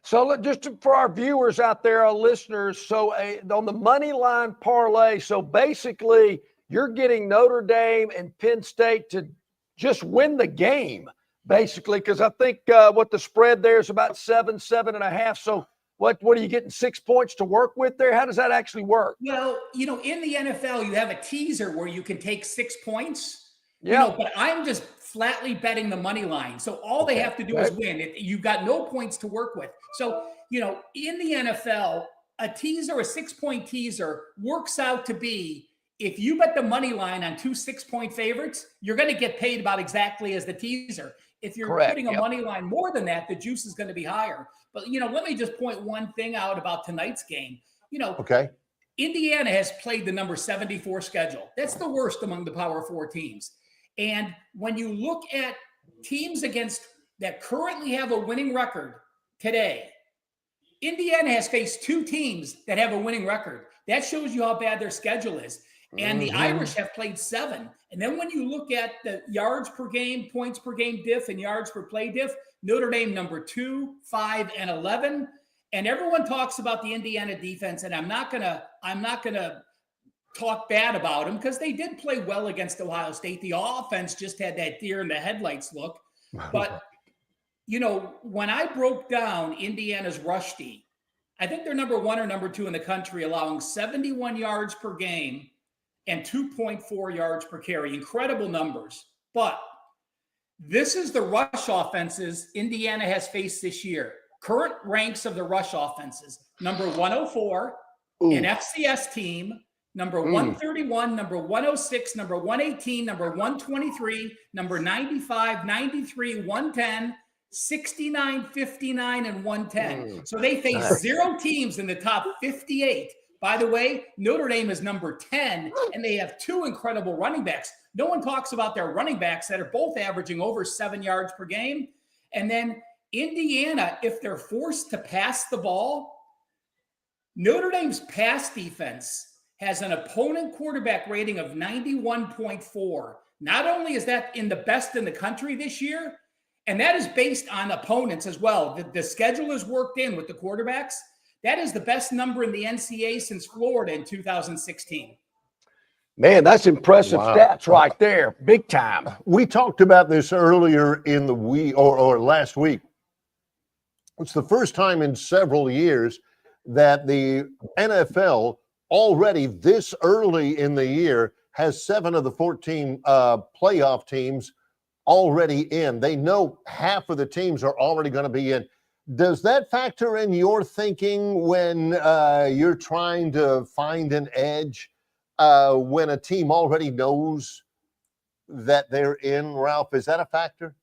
B: So for our viewers out there, our listeners, so on the money line parlay, so basically you're getting Notre Dame and Penn State to just win the game, basically, because I think what the spread there is about 7.5. So what are you getting, 6 points to work with there? How does that actually work?
J: Well, in the NFL, you have a teaser where you can take 6 points. Yeah. But I'm just flatly betting the money line. So all they have to do is win. You've got no points to work with. So, in the NFL, a 6-point teaser works out to be, if you bet the money line on 2 6-point favorites, you're going to get paid about exactly as the teaser. If you're putting a money line more than that, the juice is going to be higher. But, let me just point one thing out about tonight's game. Indiana has played the number 74 schedule. That's the worst among the Power 4 teams. And when you look at teams that currently have a winning record today, Indiana has faced 2 teams that have a winning record. That shows you how bad their schedule is. And the Irish have played 7. And then when you look at the yards per game, points per game diff, and yards per play diff, Notre Dame number 2, 5, and 11. And everyone talks about the Indiana defense, and I'm not gonna talk bad about them because they did play well against Ohio State. The offense just had that deer in the headlights look. But, when I broke down Indiana's rush D, I think they're number 1 or number 2 in the country, allowing 71 yards per game and 2.4 yards per carry. Incredible numbers. But this is the rush offenses Indiana has faced this year. Current ranks of the rush offenses. Number 104, an FCS team. Number 131, number 106, number 118, number 123, number 95, 93, 110, 69, 59, and 110. So they face 0 teams in the top 58. By the way, Notre Dame is number 10, and they have 2 incredible running backs. No one talks about their running backs that are both averaging over 7 yards per game. And then Indiana, if they're forced to pass the ball, Notre Dame's pass defense has an opponent quarterback rating of 91.4. Not only is that in the best in the country this year, and that is based on opponents as well. The schedule is worked in with the quarterbacks. That is the best number in the NCAA since Florida in 2016.
B: Man, that's impressive stats right there. Big time.
A: We talked about this earlier in the week or last week. It's the first time in several years that the NFL already this early in the year has 7 of the 14 playoff teams already in. They know half of the teams are already going to be in. Does that factor in your thinking when you're trying to find an edge when a team already knows that they're in, Ralph? Is that a factor?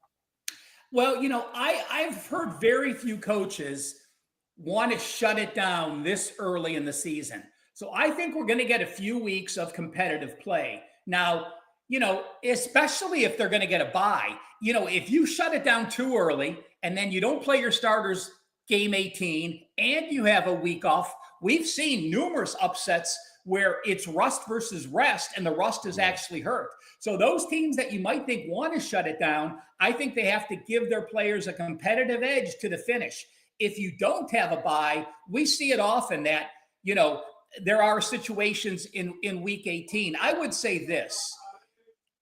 J: Well, I've heard very few coaches want to shut it down this early in the season. So I think we're going to get a few weeks of competitive play. Now, especially if they're going to get a bye, if you shut it down too early and then you don't play your starters game 18 and you have a week off, we've seen numerous upsets where it's rust versus rest and the rust is actually hurt. So those teams that you might think want to shut it down, I think they have to give their players a competitive edge to the finish. If you don't have a bye, we see it often that, there are situations in week 18. I would say this.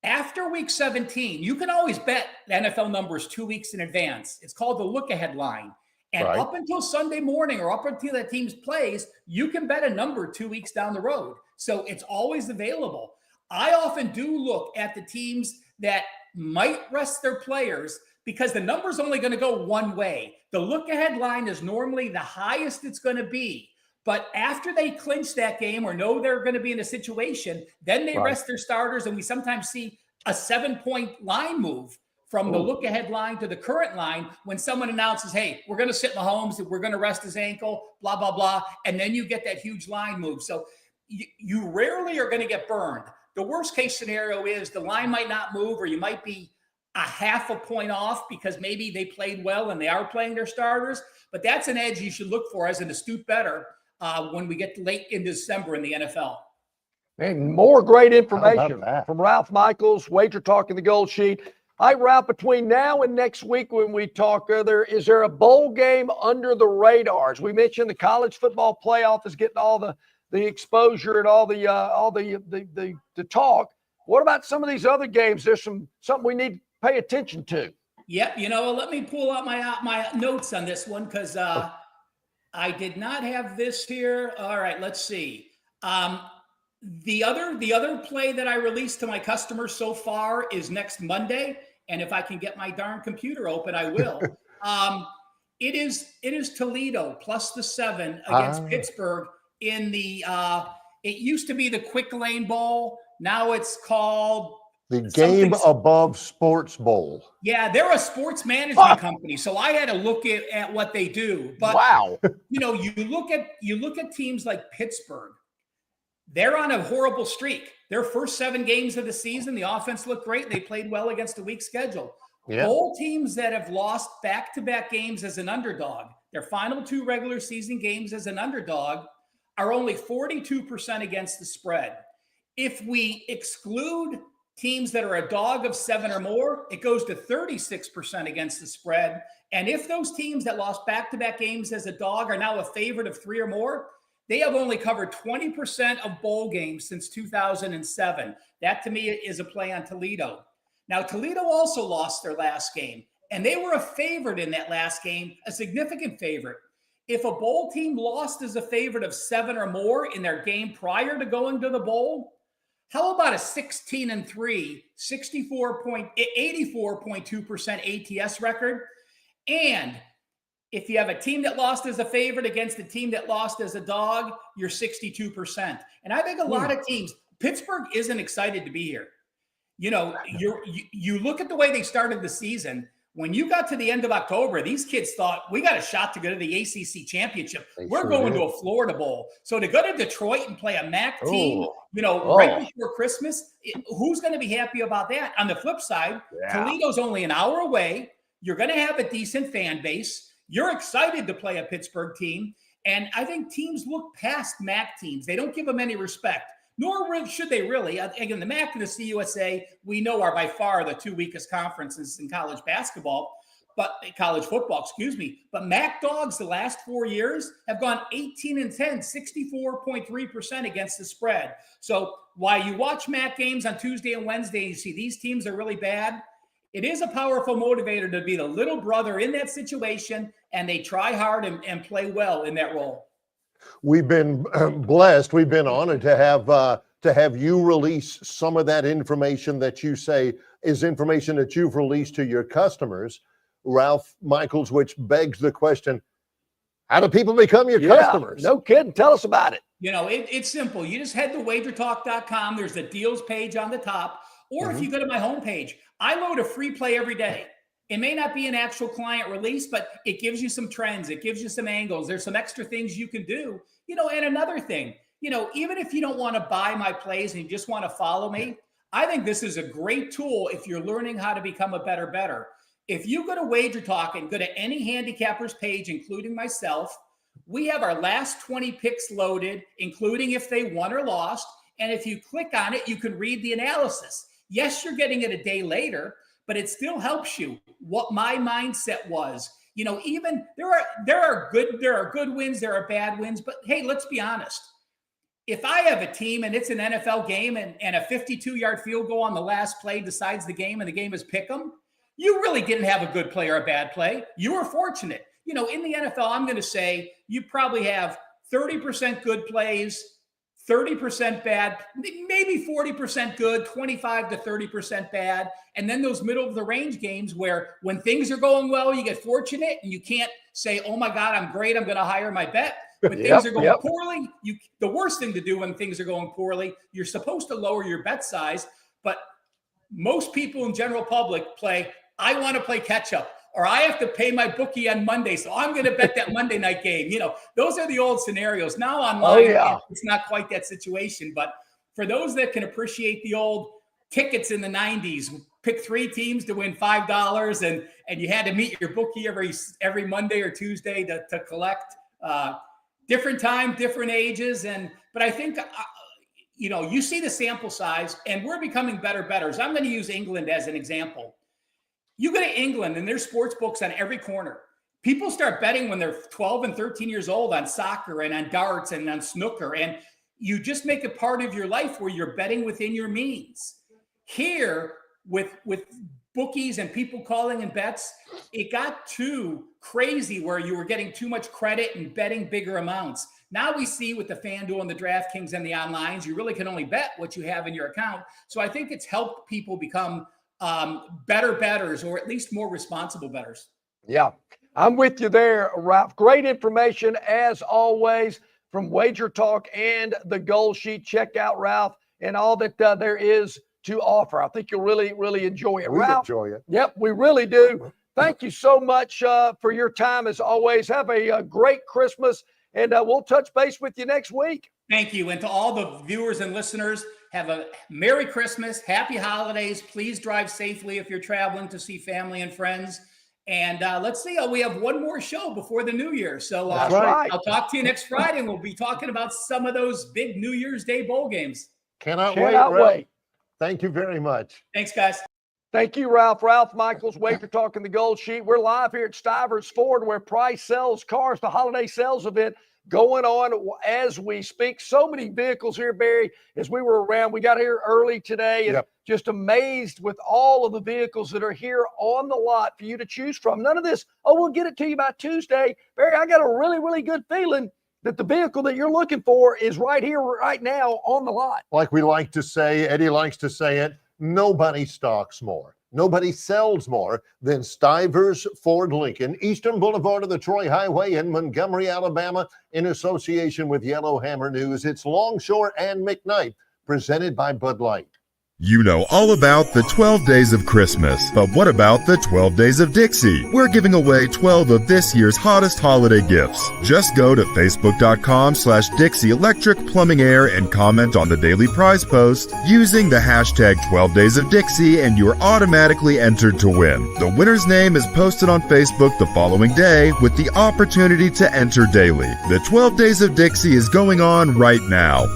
J: After week 17, you can always bet the NFL numbers 2 weeks in advance. It's called the look-ahead line. And up until Sunday morning or up until that team plays, you can bet a number 2 weeks down the road. So it's always available. I often do look at the teams that might rest their players because the number's only going to go one way. The look-ahead line is normally the highest it's going to be. But after they clinch that game or know they're going to be in a situation, then they rest their starters, and we sometimes see a 7-point line move from the look-ahead line to the current line when someone announces, hey, we're going to sit Mahomes, we're going to rest his ankle, blah, blah, blah, and then you get that huge line move. So you rarely are going to get burned. The worst-case scenario is the line might not move or you might be a half a point off because maybe they played well and they are playing their starters, but that's an edge you should look for as an astute bettor when we get late in December in the NFL.
B: And more great information from Ralph Michaels, Wager Talk in the Gold Sheet. Hi, Ralph, between now and next week when we talk, is there a bowl game under the radars? We mentioned the college football playoff is getting all the exposure and all the talk. What about some of these other games? There's something we need to pay attention to.
J: Yep. Let me pull out my notes on this one because I did not have this here. All right, let's see. The other play that I released to my customers so far is next Monday, and if I can get my darn computer open, I will. It is Toledo plus the 7 against Pittsburgh in the. It used to be the Quick Lane Bowl. Now it's called
A: the Game Above Sports Bowl.
J: Yeah, they're a sports management company, so I had to look at what they do. But
B: wow,
J: you look at teams like Pittsburgh. They're on a horrible streak. Their first 7 games of the season, the offense looked great. They played well against a weak schedule. Bowl teams that have lost back-to-back games as an underdog, their final 2 regular season games as an underdog, are only 42% against the spread. If we exclude teams that are a dog of 7 or more, it goes to 36% against the spread. And if those teams that lost back-to-back games as a dog are now a favorite of 3 or more, they have only covered 20% of bowl games since 2007. That, to me, is a play on Toledo. Now, Toledo also lost their last game, and they were a favorite in that last game, a significant favorite. If a bowl team lost as a favorite of 7 or more in their game prior to going to the bowl, how about a 16-3, 84.2% ATS record? And if you have a team that lost as a favorite against a team that lost as a dog, you're 62%. And I think a lot of teams, Pittsburgh isn't excited to be here. You look at the way they started the season. When you got to the end of October, these kids thought, we got a shot to go to the ACC championship. We're going to a Florida Bowl. So to go to Detroit and play a MAC team, right before Christmas, who's going to be happy about that? On the flip side, Toledo's only an hour away. You're going to have a decent fan base. You're excited to play a Pittsburgh team. And I think teams look past MAC teams. They don't give them any respect, nor should they really. Again, the MAC and the CUSA, we know, are by far the two weakest conferences in college basketball. But college football, excuse me. But MAC dogs the last 4 years have gone 18-10, 64.3% against the spread. So while you watch MAC games on Tuesday and Wednesday, you see these teams are really bad. It is a powerful motivator to be the little brother in that situation, and they try hard and play well in that role.
A: We've been blessed. We've been honored to have you release some of that information that you say is information that you've released to your customers, Ralph Michaels, which begs the question, how do people become your customers?
B: No kidding. Tell us about it.
J: You know, it's simple. You just head to wagertalk.com. There's a deals page on the top. Or if you go to my homepage, I load a free play every day. It may not be an actual client release, but it gives you some trends. It gives you some angles. There's some extra things you can do. You know, and another thing, you know, even if you don't want to buy my plays and you just want to follow me, I think this is a great tool if you're learning how to become a better bettor. If you go to Wager Talk and go to any handicapper's page, including myself, we have our last 20 picks loaded, including if they won or lost. And if you click on it, you can read the analysis. Yes, you're getting it a day later, but it still helps you what my mindset was. You know, even there are good wins, there are bad wins, but hey, let's be honest. If I have a team and it's an NFL game and a 52-yard field goal on the last play decides the game and the game is pick 'em, you really didn't have a good play or a bad play. You were fortunate. You know, in the NFL, I'm going to say you probably have 30% good plays, 30% bad, maybe 40% good, 25 to 30% bad. And then those middle of the range games where when things are going well, you get fortunate and you can't say, oh my God, I'm great, I'm going to hire my bet. When things are going poorly, the worst thing to do when things are going poorly, you're supposed to lower your bet size. But most people in general public play, I want to play catch up, or I have to pay my bookie on Monday, so I'm going to bet that Monday night game. You know, those are the old scenarios. Now online, it's not quite that situation. But for those that can appreciate the old tickets in the 90s, pick 3 teams to win $5, and you had to meet your bookie every Monday or Tuesday to collect. Different time, different ages. But I think, you know, you see the sample size, and we're becoming better bettors. I'm going to use England as an example. You go to England and there's sports books on every corner. People start betting when they're 12 and 13 years old on soccer and on darts and on snooker. And you just make it part of your life where you're betting within your means. Here, with bookies and people calling in bets, it got too crazy where you were getting too much credit and betting bigger amounts. Now we see with the FanDuel and the DraftKings and the onlines, you really can only bet what you have in your account. So I think it's helped people become better bettors, or at least more responsible bettors.
B: Yeah, I'm with you there, Ralph. Great information as always from Wager Talk and the Goal Sheet. Check out Ralph and all that there is to offer. I think you'll really, really enjoy it.
A: We
B: Ralph,
A: enjoy it.
B: Yep, we really do. Thank you so much for your time as always. Have a great Christmas, and we'll touch base with you next week.
J: Thank you. And to all the viewers and listeners, have a Merry Christmas, Happy Holidays. Please drive safely if you're traveling to see family and friends. And let's see, we have one more show before the New Year. So
B: That's right.
J: I'll talk to you next Friday, and we'll be talking about some of those big New Year's Day bowl games.
A: Cannot
B: Ralph.
A: wait. Thank you very much.
J: Thanks, guys.
B: Thank you, Ralph. Ralph Michaels, Wager Talk and the Gold Sheet. We're live here at Stivers Ford, where Price sells cars, the holiday sales event going on as we speak. So many vehicles here, Barry, as we were around. We got here early today and just amazed with all of the vehicles that are here on the lot for you to choose from. None of this, we'll get it to you by Tuesday. Barry, I got a really, really good feeling that the vehicle that you're looking for is right here, right now on the lot.
A: Like we like to say, Eddie likes to say it, nobody stocks more. Nobody sells more than Stivers Ford Lincoln, Eastern Boulevard of the Troy Highway in Montgomery, Alabama, in association with Yellowhammer News. It's Longshore and McKnight, presented by Bud Light.
K: You know all about the 12 Days of Christmas, but what about the 12 Days of Dixie? We're giving away 12 of this year's hottest holiday gifts. Just go to facebook.com/Dixie Electric Plumbing Air and comment on the daily prize post using the hashtag 12 Days of Dixie, and you're automatically entered to win. The winner's name is posted on Facebook the following day with the opportunity to enter daily. The 12 Days of Dixie is going on right now.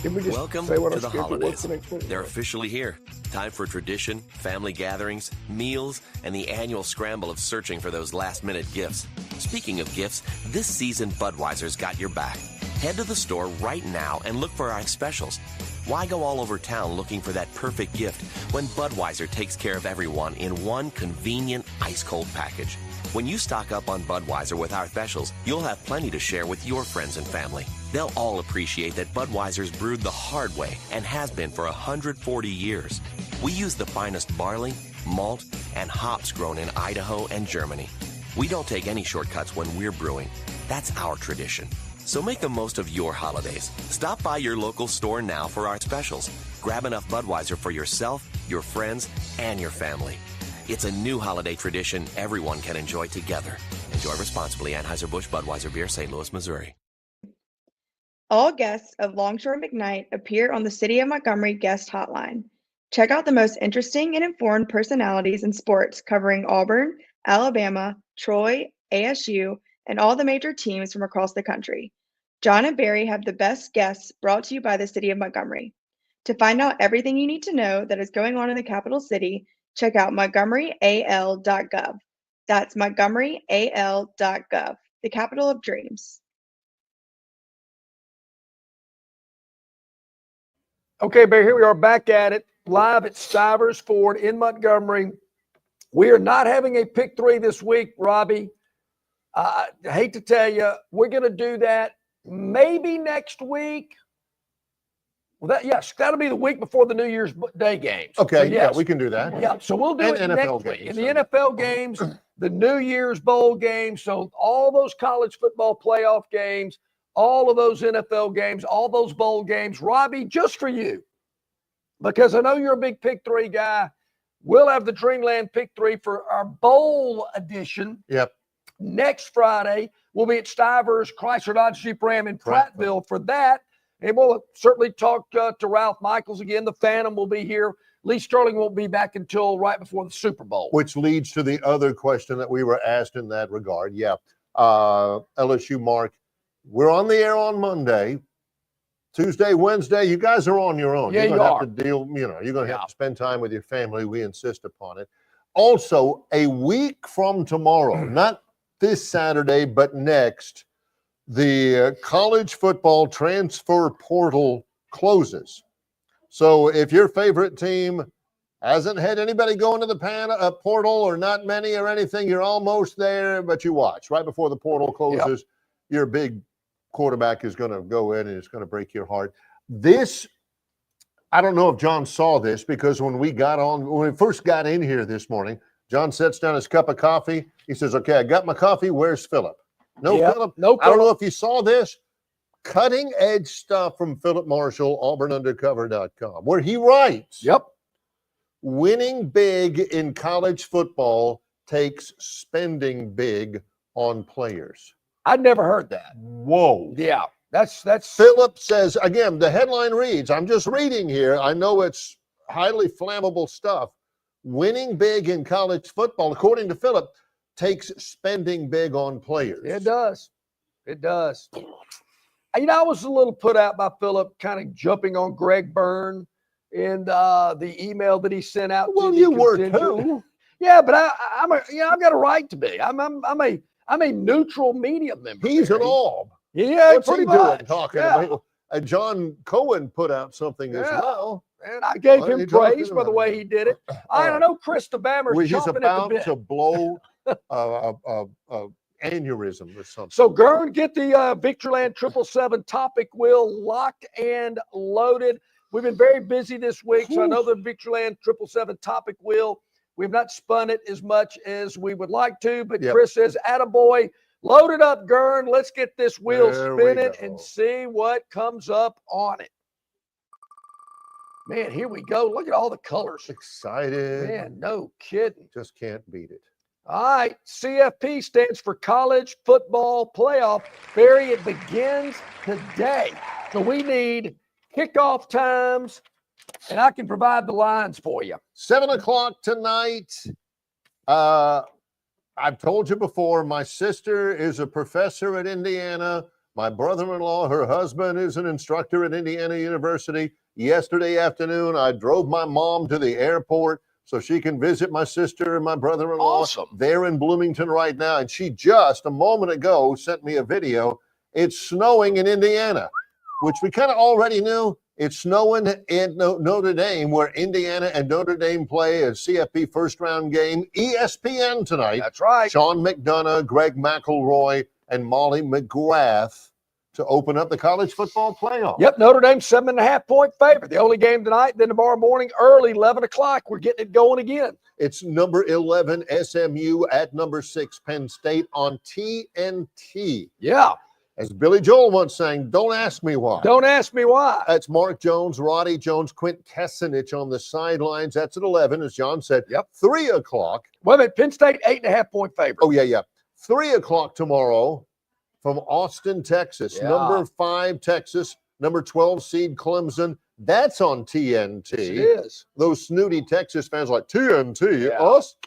D: Welcome to the holidays. They're officially here. Time for tradition, family gatherings, meals, and the annual scramble of searching for those last-minute gifts. Speaking of gifts, this season Budweiser's got your back. Head to the store right now and look for our specials. Why go all over town looking for that perfect gift when Budweiser takes care of everyone in one convenient ice-cold package? When you stock up on Budweiser with our specials, you'll have plenty to share with your friends and family. They'll all appreciate that Budweiser's brewed the hard way and has been for 140 years. We use the finest barley, malt, and hops grown in Idaho and Germany. We don't take any shortcuts when we're brewing. That's our tradition. So make the most of your holidays. Stop by your local store now for our specials. Grab enough Budweiser for yourself, your friends, and your family. It's a new holiday tradition everyone can enjoy together. Enjoy responsibly. Anheuser-Busch Budweiser Beer, St. Louis, Missouri.
G: All guests of Longshore McKnight appear on the City of Montgomery guest hotline. Check out the most interesting and informed personalities in sports covering Auburn, Alabama, Troy, ASU, and all the major teams from across the country. John and Barry have the best guests brought to you by the City of Montgomery. To find out everything you need to know that is going on in the capital city, check out montgomeryal.gov. That's montgomeryal.gov, the capital of dreams.
B: Okay, Barry, here we are back at it, live at Stivers Ford in Montgomery. We are not having a pick three this week, Robbie. I hate to tell you, we're going to do that maybe next week. Well, that'll be the week before the New Year's Day games.
A: Okay,
B: so yes.
A: Yeah, we can do that.
B: Yeah, so we'll do it
A: NFL
B: next week.
A: games.
B: And the NFL games, the New Year's Bowl games, so all those college football playoff games, all of those NFL games, all those bowl games. Robbie, just for you, because I know you're a big pick three guy, we'll have the Dreamland pick three for our bowl edition.
A: Yep.
B: Next Friday, we'll be at Stivers Chrysler Dodge Jeep Ram in Prattville for that. And we'll certainly talk to Ralph Michaels again. The Phantom will be here. Lee Sterling won't be back until right before the Super Bowl.
A: Which leads to the other question that we were asked in that regard. Yeah. LSU Mark, we're on the air on Monday. Tuesday, Wednesday, you guys are on your own.
B: Yeah,
A: you're going to
B: you
A: have to deal, you're going to have to spend time with your family. We insist upon it. Also, a week from tomorrow, not this Saturday, but next, the college football transfer portal closes. So if your favorite team hasn't had anybody go into the portal or not many or anything, you're almost there, but you watch. Right before the portal closes, your big quarterback is going to go in and it's going to break your heart. This, I don't know if John saw this, because when we first got in here this morning, John sets down his cup of coffee. He says, okay, I got my coffee. Where's Philip? Philip.
B: No,
A: I don't know if you saw this. Cutting edge stuff from Philip Marshall, auburnundercover.com, where he writes, winning big in college football takes spending big on players.
B: I'd never heard that.
A: Whoa.
B: Yeah, that's
A: Philip says, again, the headline reads, I'm just reading here. I know it's highly flammable stuff. Winning big in college football, according to Philip, takes spending big on players.
B: It does. It does. I was a little put out by Philip kind of jumping on Greg Byrne and the email that he sent out.
A: Well, you were too.
B: Yeah, but I've got a right to be. I'm a neutral media member.
A: He's an Aub.
B: Yeah,
A: what's
B: pretty
A: he doing
B: much.
A: talking about? John Cohen put out something as well.
B: And I gave him praise for the way he did it. I don't know, Chris DeBammer's
A: he's
B: chomping
A: about
B: at the bit.
A: to blow aneurysm or something.
B: So, Gern, get the Victorland 777 topic wheel locked and loaded. We've been very busy this week, so I know the Victorland 777 topic wheel, we've not spun it as much as we would like to, but Chris says, attaboy, Load it up, Gern. Let's get this wheel
A: There we
B: spinning
A: go.
B: and see what comes up on it. Man, here we go. Look at all the colors.
A: Excited.
B: Man, no kidding.
A: Just can't beat it.
B: All right. CFP stands for College Football Playoff. Barry, it begins today. So we need kickoff times, and I can provide the lines for you.
A: 7 o'clock tonight. I've told you before, my sister is a professor at Indiana. My brother-in-law, her husband, is an instructor at Indiana University. Yesterday afternoon, I drove my mom to the airport so she can visit my sister and my brother-in-law.
B: Awesome.
A: They're in Bloomington right now, and she just a moment ago sent me a video. It's snowing in Indiana, which we kind of already knew. It's snowing in Notre Dame, where Indiana and Notre Dame play a CFP first-round game. ESPN tonight.
B: That's right.
A: Sean McDonough, Greg McElroy, and Molly McGrath to open up the college football playoff.
B: Yep, Notre Dame 7.5-point favorite. The only game tonight, then tomorrow morning, early, 11 o'clock. We're getting it going again.
A: It's number 11 SMU at number 6 Penn State on TNT.
B: Yeah.
A: As Billy Joel once sang, don't ask me why.
B: Don't ask me why.
A: That's Mark Jones, Roddy Jones, Quint Kessenich on the sidelines. That's at 11, as John said.
B: Yep.
A: 3 o'clock.
B: Wait a minute, Penn State 8.5-point favorite.
A: Oh, yeah. 3 o'clock tomorrow from Austin, Texas.
B: Yeah.
A: Number 5 Texas, number 12 seed Clemson. That's on TNT.
B: Yes, it is.
A: Those snooty Texas fans like, TNT,
B: Yeah.
A: us?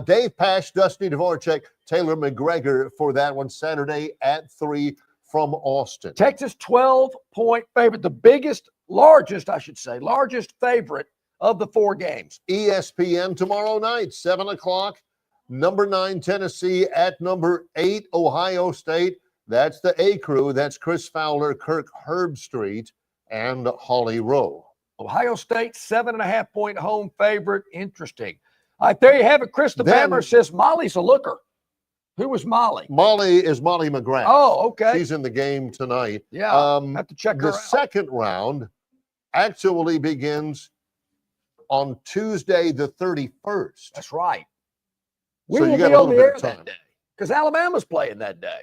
A: Dave Pash, Dusty Dvorak, Taylor McGregor for that one Saturday at 3 from Austin.
B: Texas 12-point favorite, the largest favorite of the 4 games.
A: ESPN tomorrow night, 7 o'clock. Number 9 Tennessee at number 8 Ohio State. That's the A crew. That's Chris Fowler, Kirk Herbstreit, and Holly Rowe.
B: Ohio State 7.5-point home favorite. Interesting. All right, there you have it. Chris the
A: Then-
B: Bammer says Molly's a looker. Who was Molly?
A: Molly is Molly McGrath.
B: Oh, okay.
A: She's in the game tonight.
B: Yeah, have to check her
A: The
B: out.
A: second round actually begins on Tuesday the 31st.
B: That's right. We
A: So you
B: will
A: got
B: be
A: a
B: on the
A: little bit
B: air
A: of
B: that
A: time.
B: day because Alabama's playing that day.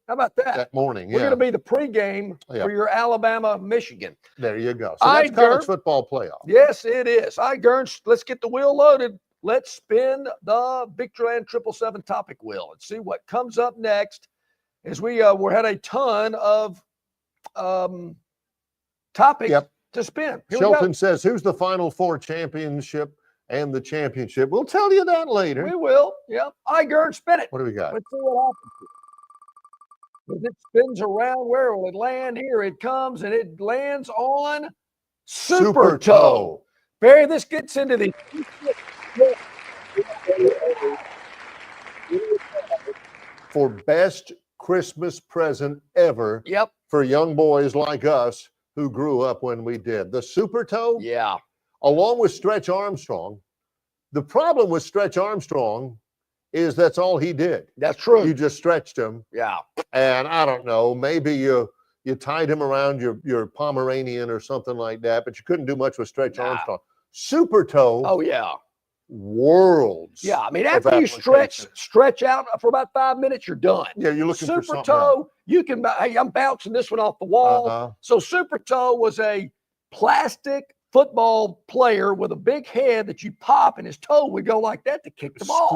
B: How about that?
A: That morning,
B: We're
A: yeah.
B: going to be the pregame
A: Yeah.
B: for your Alabama-Michigan.
A: There you go. So
B: All
A: that's
B: right,
A: college
B: Gert.
A: football playoff.
B: Yes, it is. All right, Gurns, let's get the wheel loaded. Let's spin the Victorland 777 topic wheel and see what comes up next. As we had a ton of topics to spin. Here we
A: Shelton
B: go.
A: says, who's the Final Four championship and the championship? We'll tell you that later.
B: We will. Yep. All right, Gurns, spin it.
A: What do we got?
B: Let's see what happens here. As it spins around, where will it land? Here it comes, and it lands on Super Toe. Barry, this gets into the
A: For best Christmas present ever.
B: Yep.
A: For young boys like us who grew up when we did. The Super Toe.
B: Yeah.
A: Along with Stretch Armstrong. The problem with Stretch Armstrong is that's all he did.
B: That's true.
A: You just stretched him.
B: Yeah.
A: And I don't know, maybe you tied him around your Pomeranian or something like that, but you couldn't do much with Stretch Armstrong. Super Toe.
B: Oh, yeah.
A: Worlds.
B: Yeah, I mean,
A: of
B: after you
A: application.
B: stretch out for about 5 minutes, you're done.
A: Yeah, you're looking for
B: Super
A: something
B: Toe, you can, hey, I'm bouncing this one off the wall.
A: Uh-huh.
B: So Super Toe was a plastic football player with a big head that you pop, and his toe would go like that to kick the ball.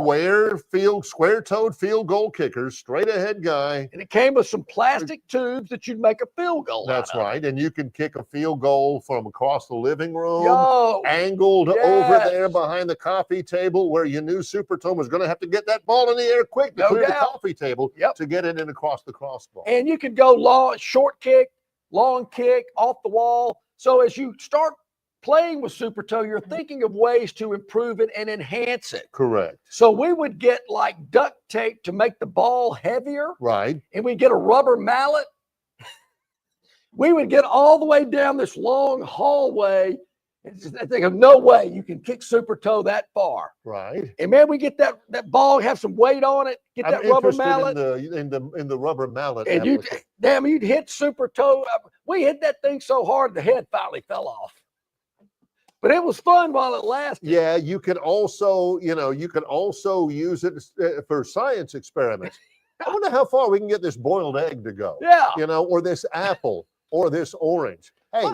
A: Square-toed field goal kickers, straight ahead guy.
B: And it came with some plastic tubes that you'd make a field goal
A: That's
B: out of.
A: right. And you can kick a field goal from across the living room,
B: Yo,
A: angled over
B: yes.
A: there behind the coffee table where you knew Super Toe was going to have to get that ball in the air quick to
B: No
A: clear the
B: doubt.
A: coffee table to get it in across the crossbar.
B: And you could go long, short kick, long kick, off the wall. So as you start playing with Super Toe, you're thinking of ways to improve it and enhance it.
A: Correct.
B: So we would get like duct tape to make the ball heavier,
A: Right.
B: and we'd get a rubber mallet. We would get all the way down this long hallway. And I think of no way you can kick Super Toe that far.
A: Right.
B: And man, we get that ball, have some weight on it, get that
A: I'm
B: rubber
A: interested
B: mallet.
A: in the rubber mallet.
B: And you'd hit Super Toe. We hit that thing so hard the head finally fell off. But it was fun while it lasted.
A: Yeah, you can also, use it for science experiments. I wonder how far we can get this boiled egg to go.
B: Yeah.
A: Or this apple or this orange. Hey,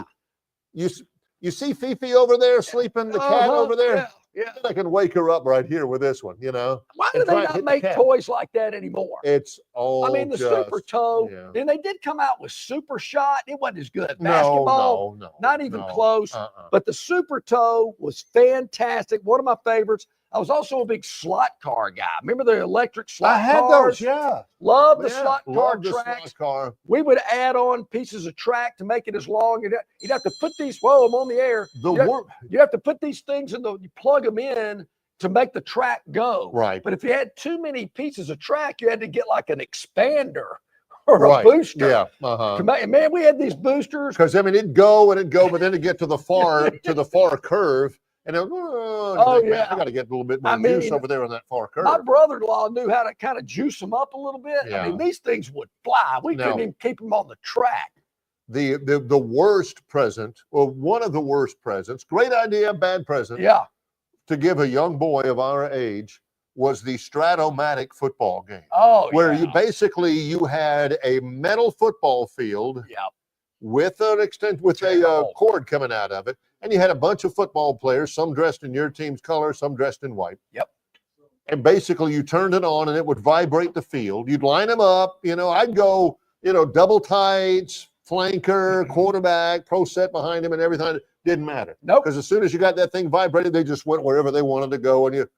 A: you see Fifi over there sleeping, the cat over there?
B: Yeah.
A: I can wake her up right here with this one,
B: Why do they not make toys like that anymore?
A: It's all
B: the Super Toe. And they did come out with Super Shot. It wasn't as good.
A: No,
B: Basketball,
A: no,
B: not even close.
A: Uh-uh.
B: But the Super Toe was fantastic. One of my favorites. I was also a big slot car guy. Remember the electric slot
A: I had
B: cars?
A: those, yeah.
B: Love the slot car
A: Love the
B: tracks.
A: slot car.
B: We would add on pieces of track to make it as long. You'd have to put these, I'm on the air. You have to put these things you plug them in to make the track go.
A: Right.
B: But if you had too many pieces of track, you had to get like an expander or a booster.
A: Yeah. Uh-huh.
B: Man, we had these boosters.
A: Because it'd go, but then it'd get to the far curve. And I got to get a little bit more juice over there on that far curve.
B: My brother-in-law knew how to kind of juice them up a little bit.
A: Yeah.
B: These things would fly. We couldn't even keep them on the track.
A: The worst present, or one of the worst presents, great idea, bad present.
B: Yeah.
A: To give a young boy of our age was the Stratomatic football game.
B: Oh,
A: where you had a metal football field.
B: Yeah.
A: With a cord coming out of it. And you had a bunch of football players, some dressed in your team's color, some dressed in white.
B: Yep.
A: And basically you turned it on and it would vibrate the field. You'd line them up. I'd go, double tights, flanker, quarterback, pro set behind him and everything. It didn't matter.
B: Nope.
A: Because as soon as you got that thing vibrated, they just went wherever they wanted to go. And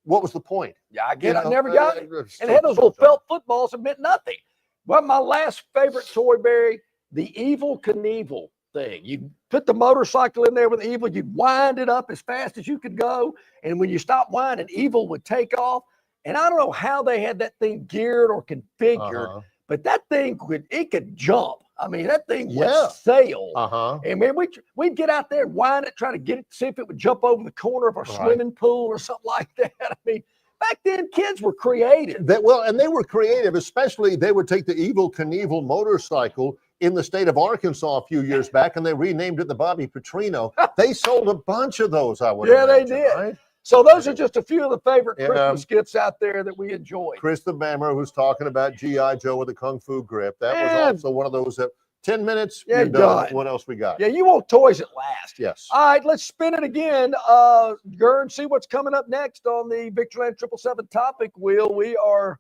A: what was the point?
B: Yeah, I get it. I never got it. And it had those little felt footballs that meant nothing. Well, my last favorite toy, Barry, the Evel Knievel thing. You put the motorcycle in there with Evel, you'd wind it up as fast as you could go. And when you stopped winding, Evel would take off. And I don't know how they had that thing geared or configured, but that thing could jump. That thing would sail. And man, we'd get out there and wind it, try to get it, see if it would jump over the corner of our swimming pool or something like that. Back then, kids were creative.
A: They were creative, especially they would take the Evel Knievel motorcycle in the state of Arkansas a few years back, and they renamed it the Bobby Petrino. They sold a bunch of those, I would imagine,
B: they did.
A: Right?
B: So those are just a few of the favorite Christmas gifts out there that we enjoy.
A: Chris the Bammer, who's talking about G.I. Joe with a Kung Fu grip. That was also one of those that 10 minutes, you're done. What else we got?
B: Yeah, you want toys that last.
A: Yes.
B: All right, let's spin it again. Gern, see what's coming up next on the Victorland 777 topic wheel. We are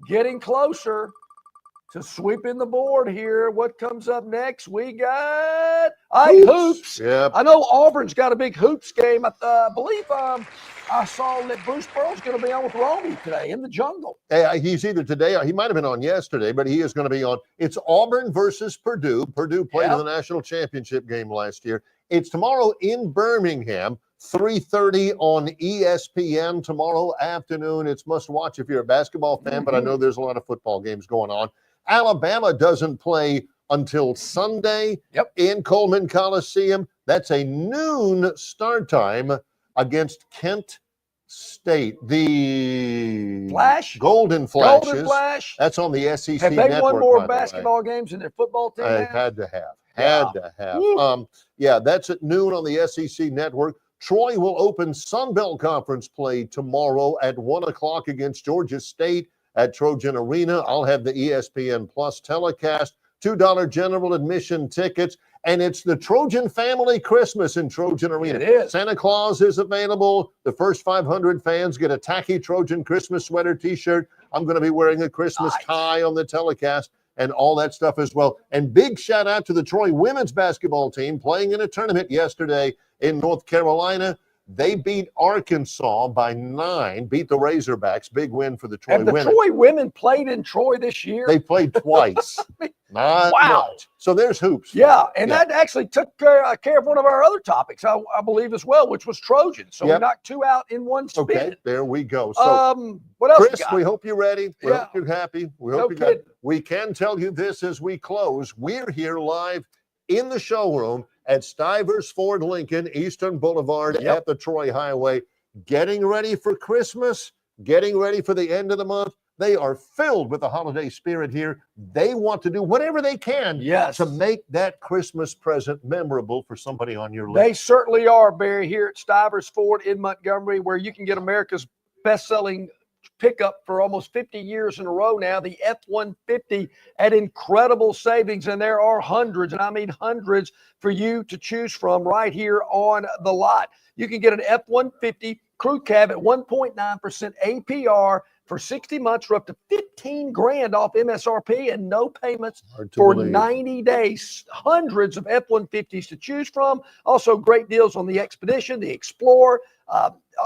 B: getting closer to sweeping the board here. What comes up next? We got hoops.
A: Yep.
B: I know Auburn's got a big hoops game. I believe I saw that Bruce Pearl's going to be on with Romy today in the jungle.
A: He's either today or he might have been on yesterday, but he is going to be on. It's Auburn versus Purdue. Purdue played in the national championship game last year. It's tomorrow in Birmingham, 3:30 on ESPN tomorrow afternoon. It's must watch if you're a basketball fan, but I know there's a lot of football games going on. Alabama doesn't play until Sunday in Coleman Coliseum. That's a noon start time against Kent State. The Golden Flashes.
B: Golden Flash.
A: That's on the SEC
B: Have they
A: network.
B: won more basketball games than their football team?
A: They had to have. That's at noon on the SEC network. Troy will open Sun Belt Conference play tomorrow at 1 o'clock against Georgia State at Trojan Arena. I'll have the ESPN Plus telecast, $2 general admission tickets, and it's the Trojan family Christmas in Trojan Arena.
B: It is.
A: Santa Claus is available. The first 500 fans get a tacky Trojan Christmas sweater t-shirt. I'm going to be wearing a Christmas tie on the telecast and all that stuff as well. And big shout out to the Troy women's basketball team playing in a tournament yesterday in North Carolina. They beat Arkansas by 9, beat the Razorbacks. Big win for the Troy women.
B: Have the Troy women played in Troy this year?
A: They played twice. Not much. So there's hoops.
B: Yeah, and that actually took care of one of our other topics, I believe, as well, which was Trojan. So we knocked 2 out in one spin.
A: Okay, there we go. So,
B: what else,
A: Chris, we hope you're ready. We hope you're happy. We hope you're good. We can tell you this as we close. We're here live in the showroom at Stivers Ford Lincoln, Eastern Boulevard at the Troy Highway, getting ready for Christmas, getting ready for the end of the month. They are filled with the holiday spirit here. They want to do whatever they can to make that Christmas present memorable for somebody on your list.
B: They certainly are, Barry, here at Stivers Ford in Montgomery, where you can get America's best-selling pickup for almost 50 years in a row now, the F-150 at incredible savings. And there are hundreds, and I mean hundreds, for you to choose from right here on the lot. You can get an F-150 crew cab at 1.9% APR for 60 months for up to $15,000 off MSRP and no payments for 90 days. Hundreds of F-150s to choose from. Also great deals on the Expedition, the Explorer,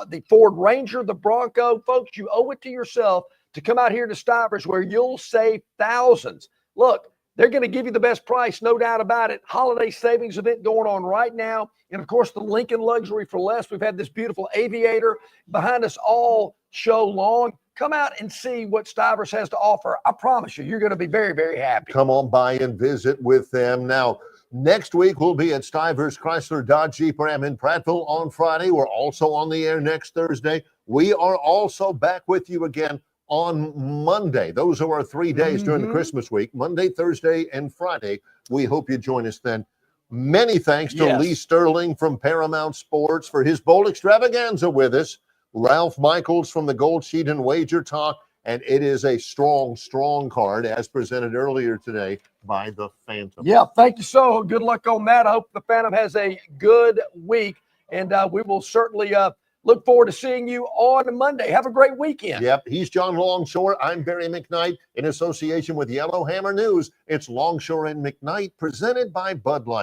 B: the Ford Ranger, the Bronco. Folks, you owe it to yourself to come out here to Stivers where you'll save thousands. Look, they're going to give you the best price, no doubt about it. Holiday savings event going on right now. And, of course, the Lincoln Luxury for Less. We've had this beautiful Aviator behind us all show long. Come out and see what Stivers has to offer. I promise you, you're going to be very, very happy.
A: Come on by and visit with them. Now, next week, we'll be at Stivers Chrysler Dodge Jeep Ram in Prattville on Friday. We're also on the air next Thursday. We are also back with you again on Monday. Those are our 3 days during the Christmas week, Monday, Thursday, and Friday. We hope you join us then. Many thanks to Lee Sterling from Paramount Sports for his bowl extravaganza with us. Ralph Michaels from the Gold Sheet and Wager Talk. And it is a strong, strong card as presented earlier today by the Phantom.
B: Yeah, thank you so. Good luck on that. I hope the Phantom has a good week. And we will certainly look forward to seeing you on Monday. Have a great weekend.
A: Yep. He's John Longshore. I'm Barry McKnight in association with Yellowhammer News. It's Longshore and McKnight presented by Bud Light.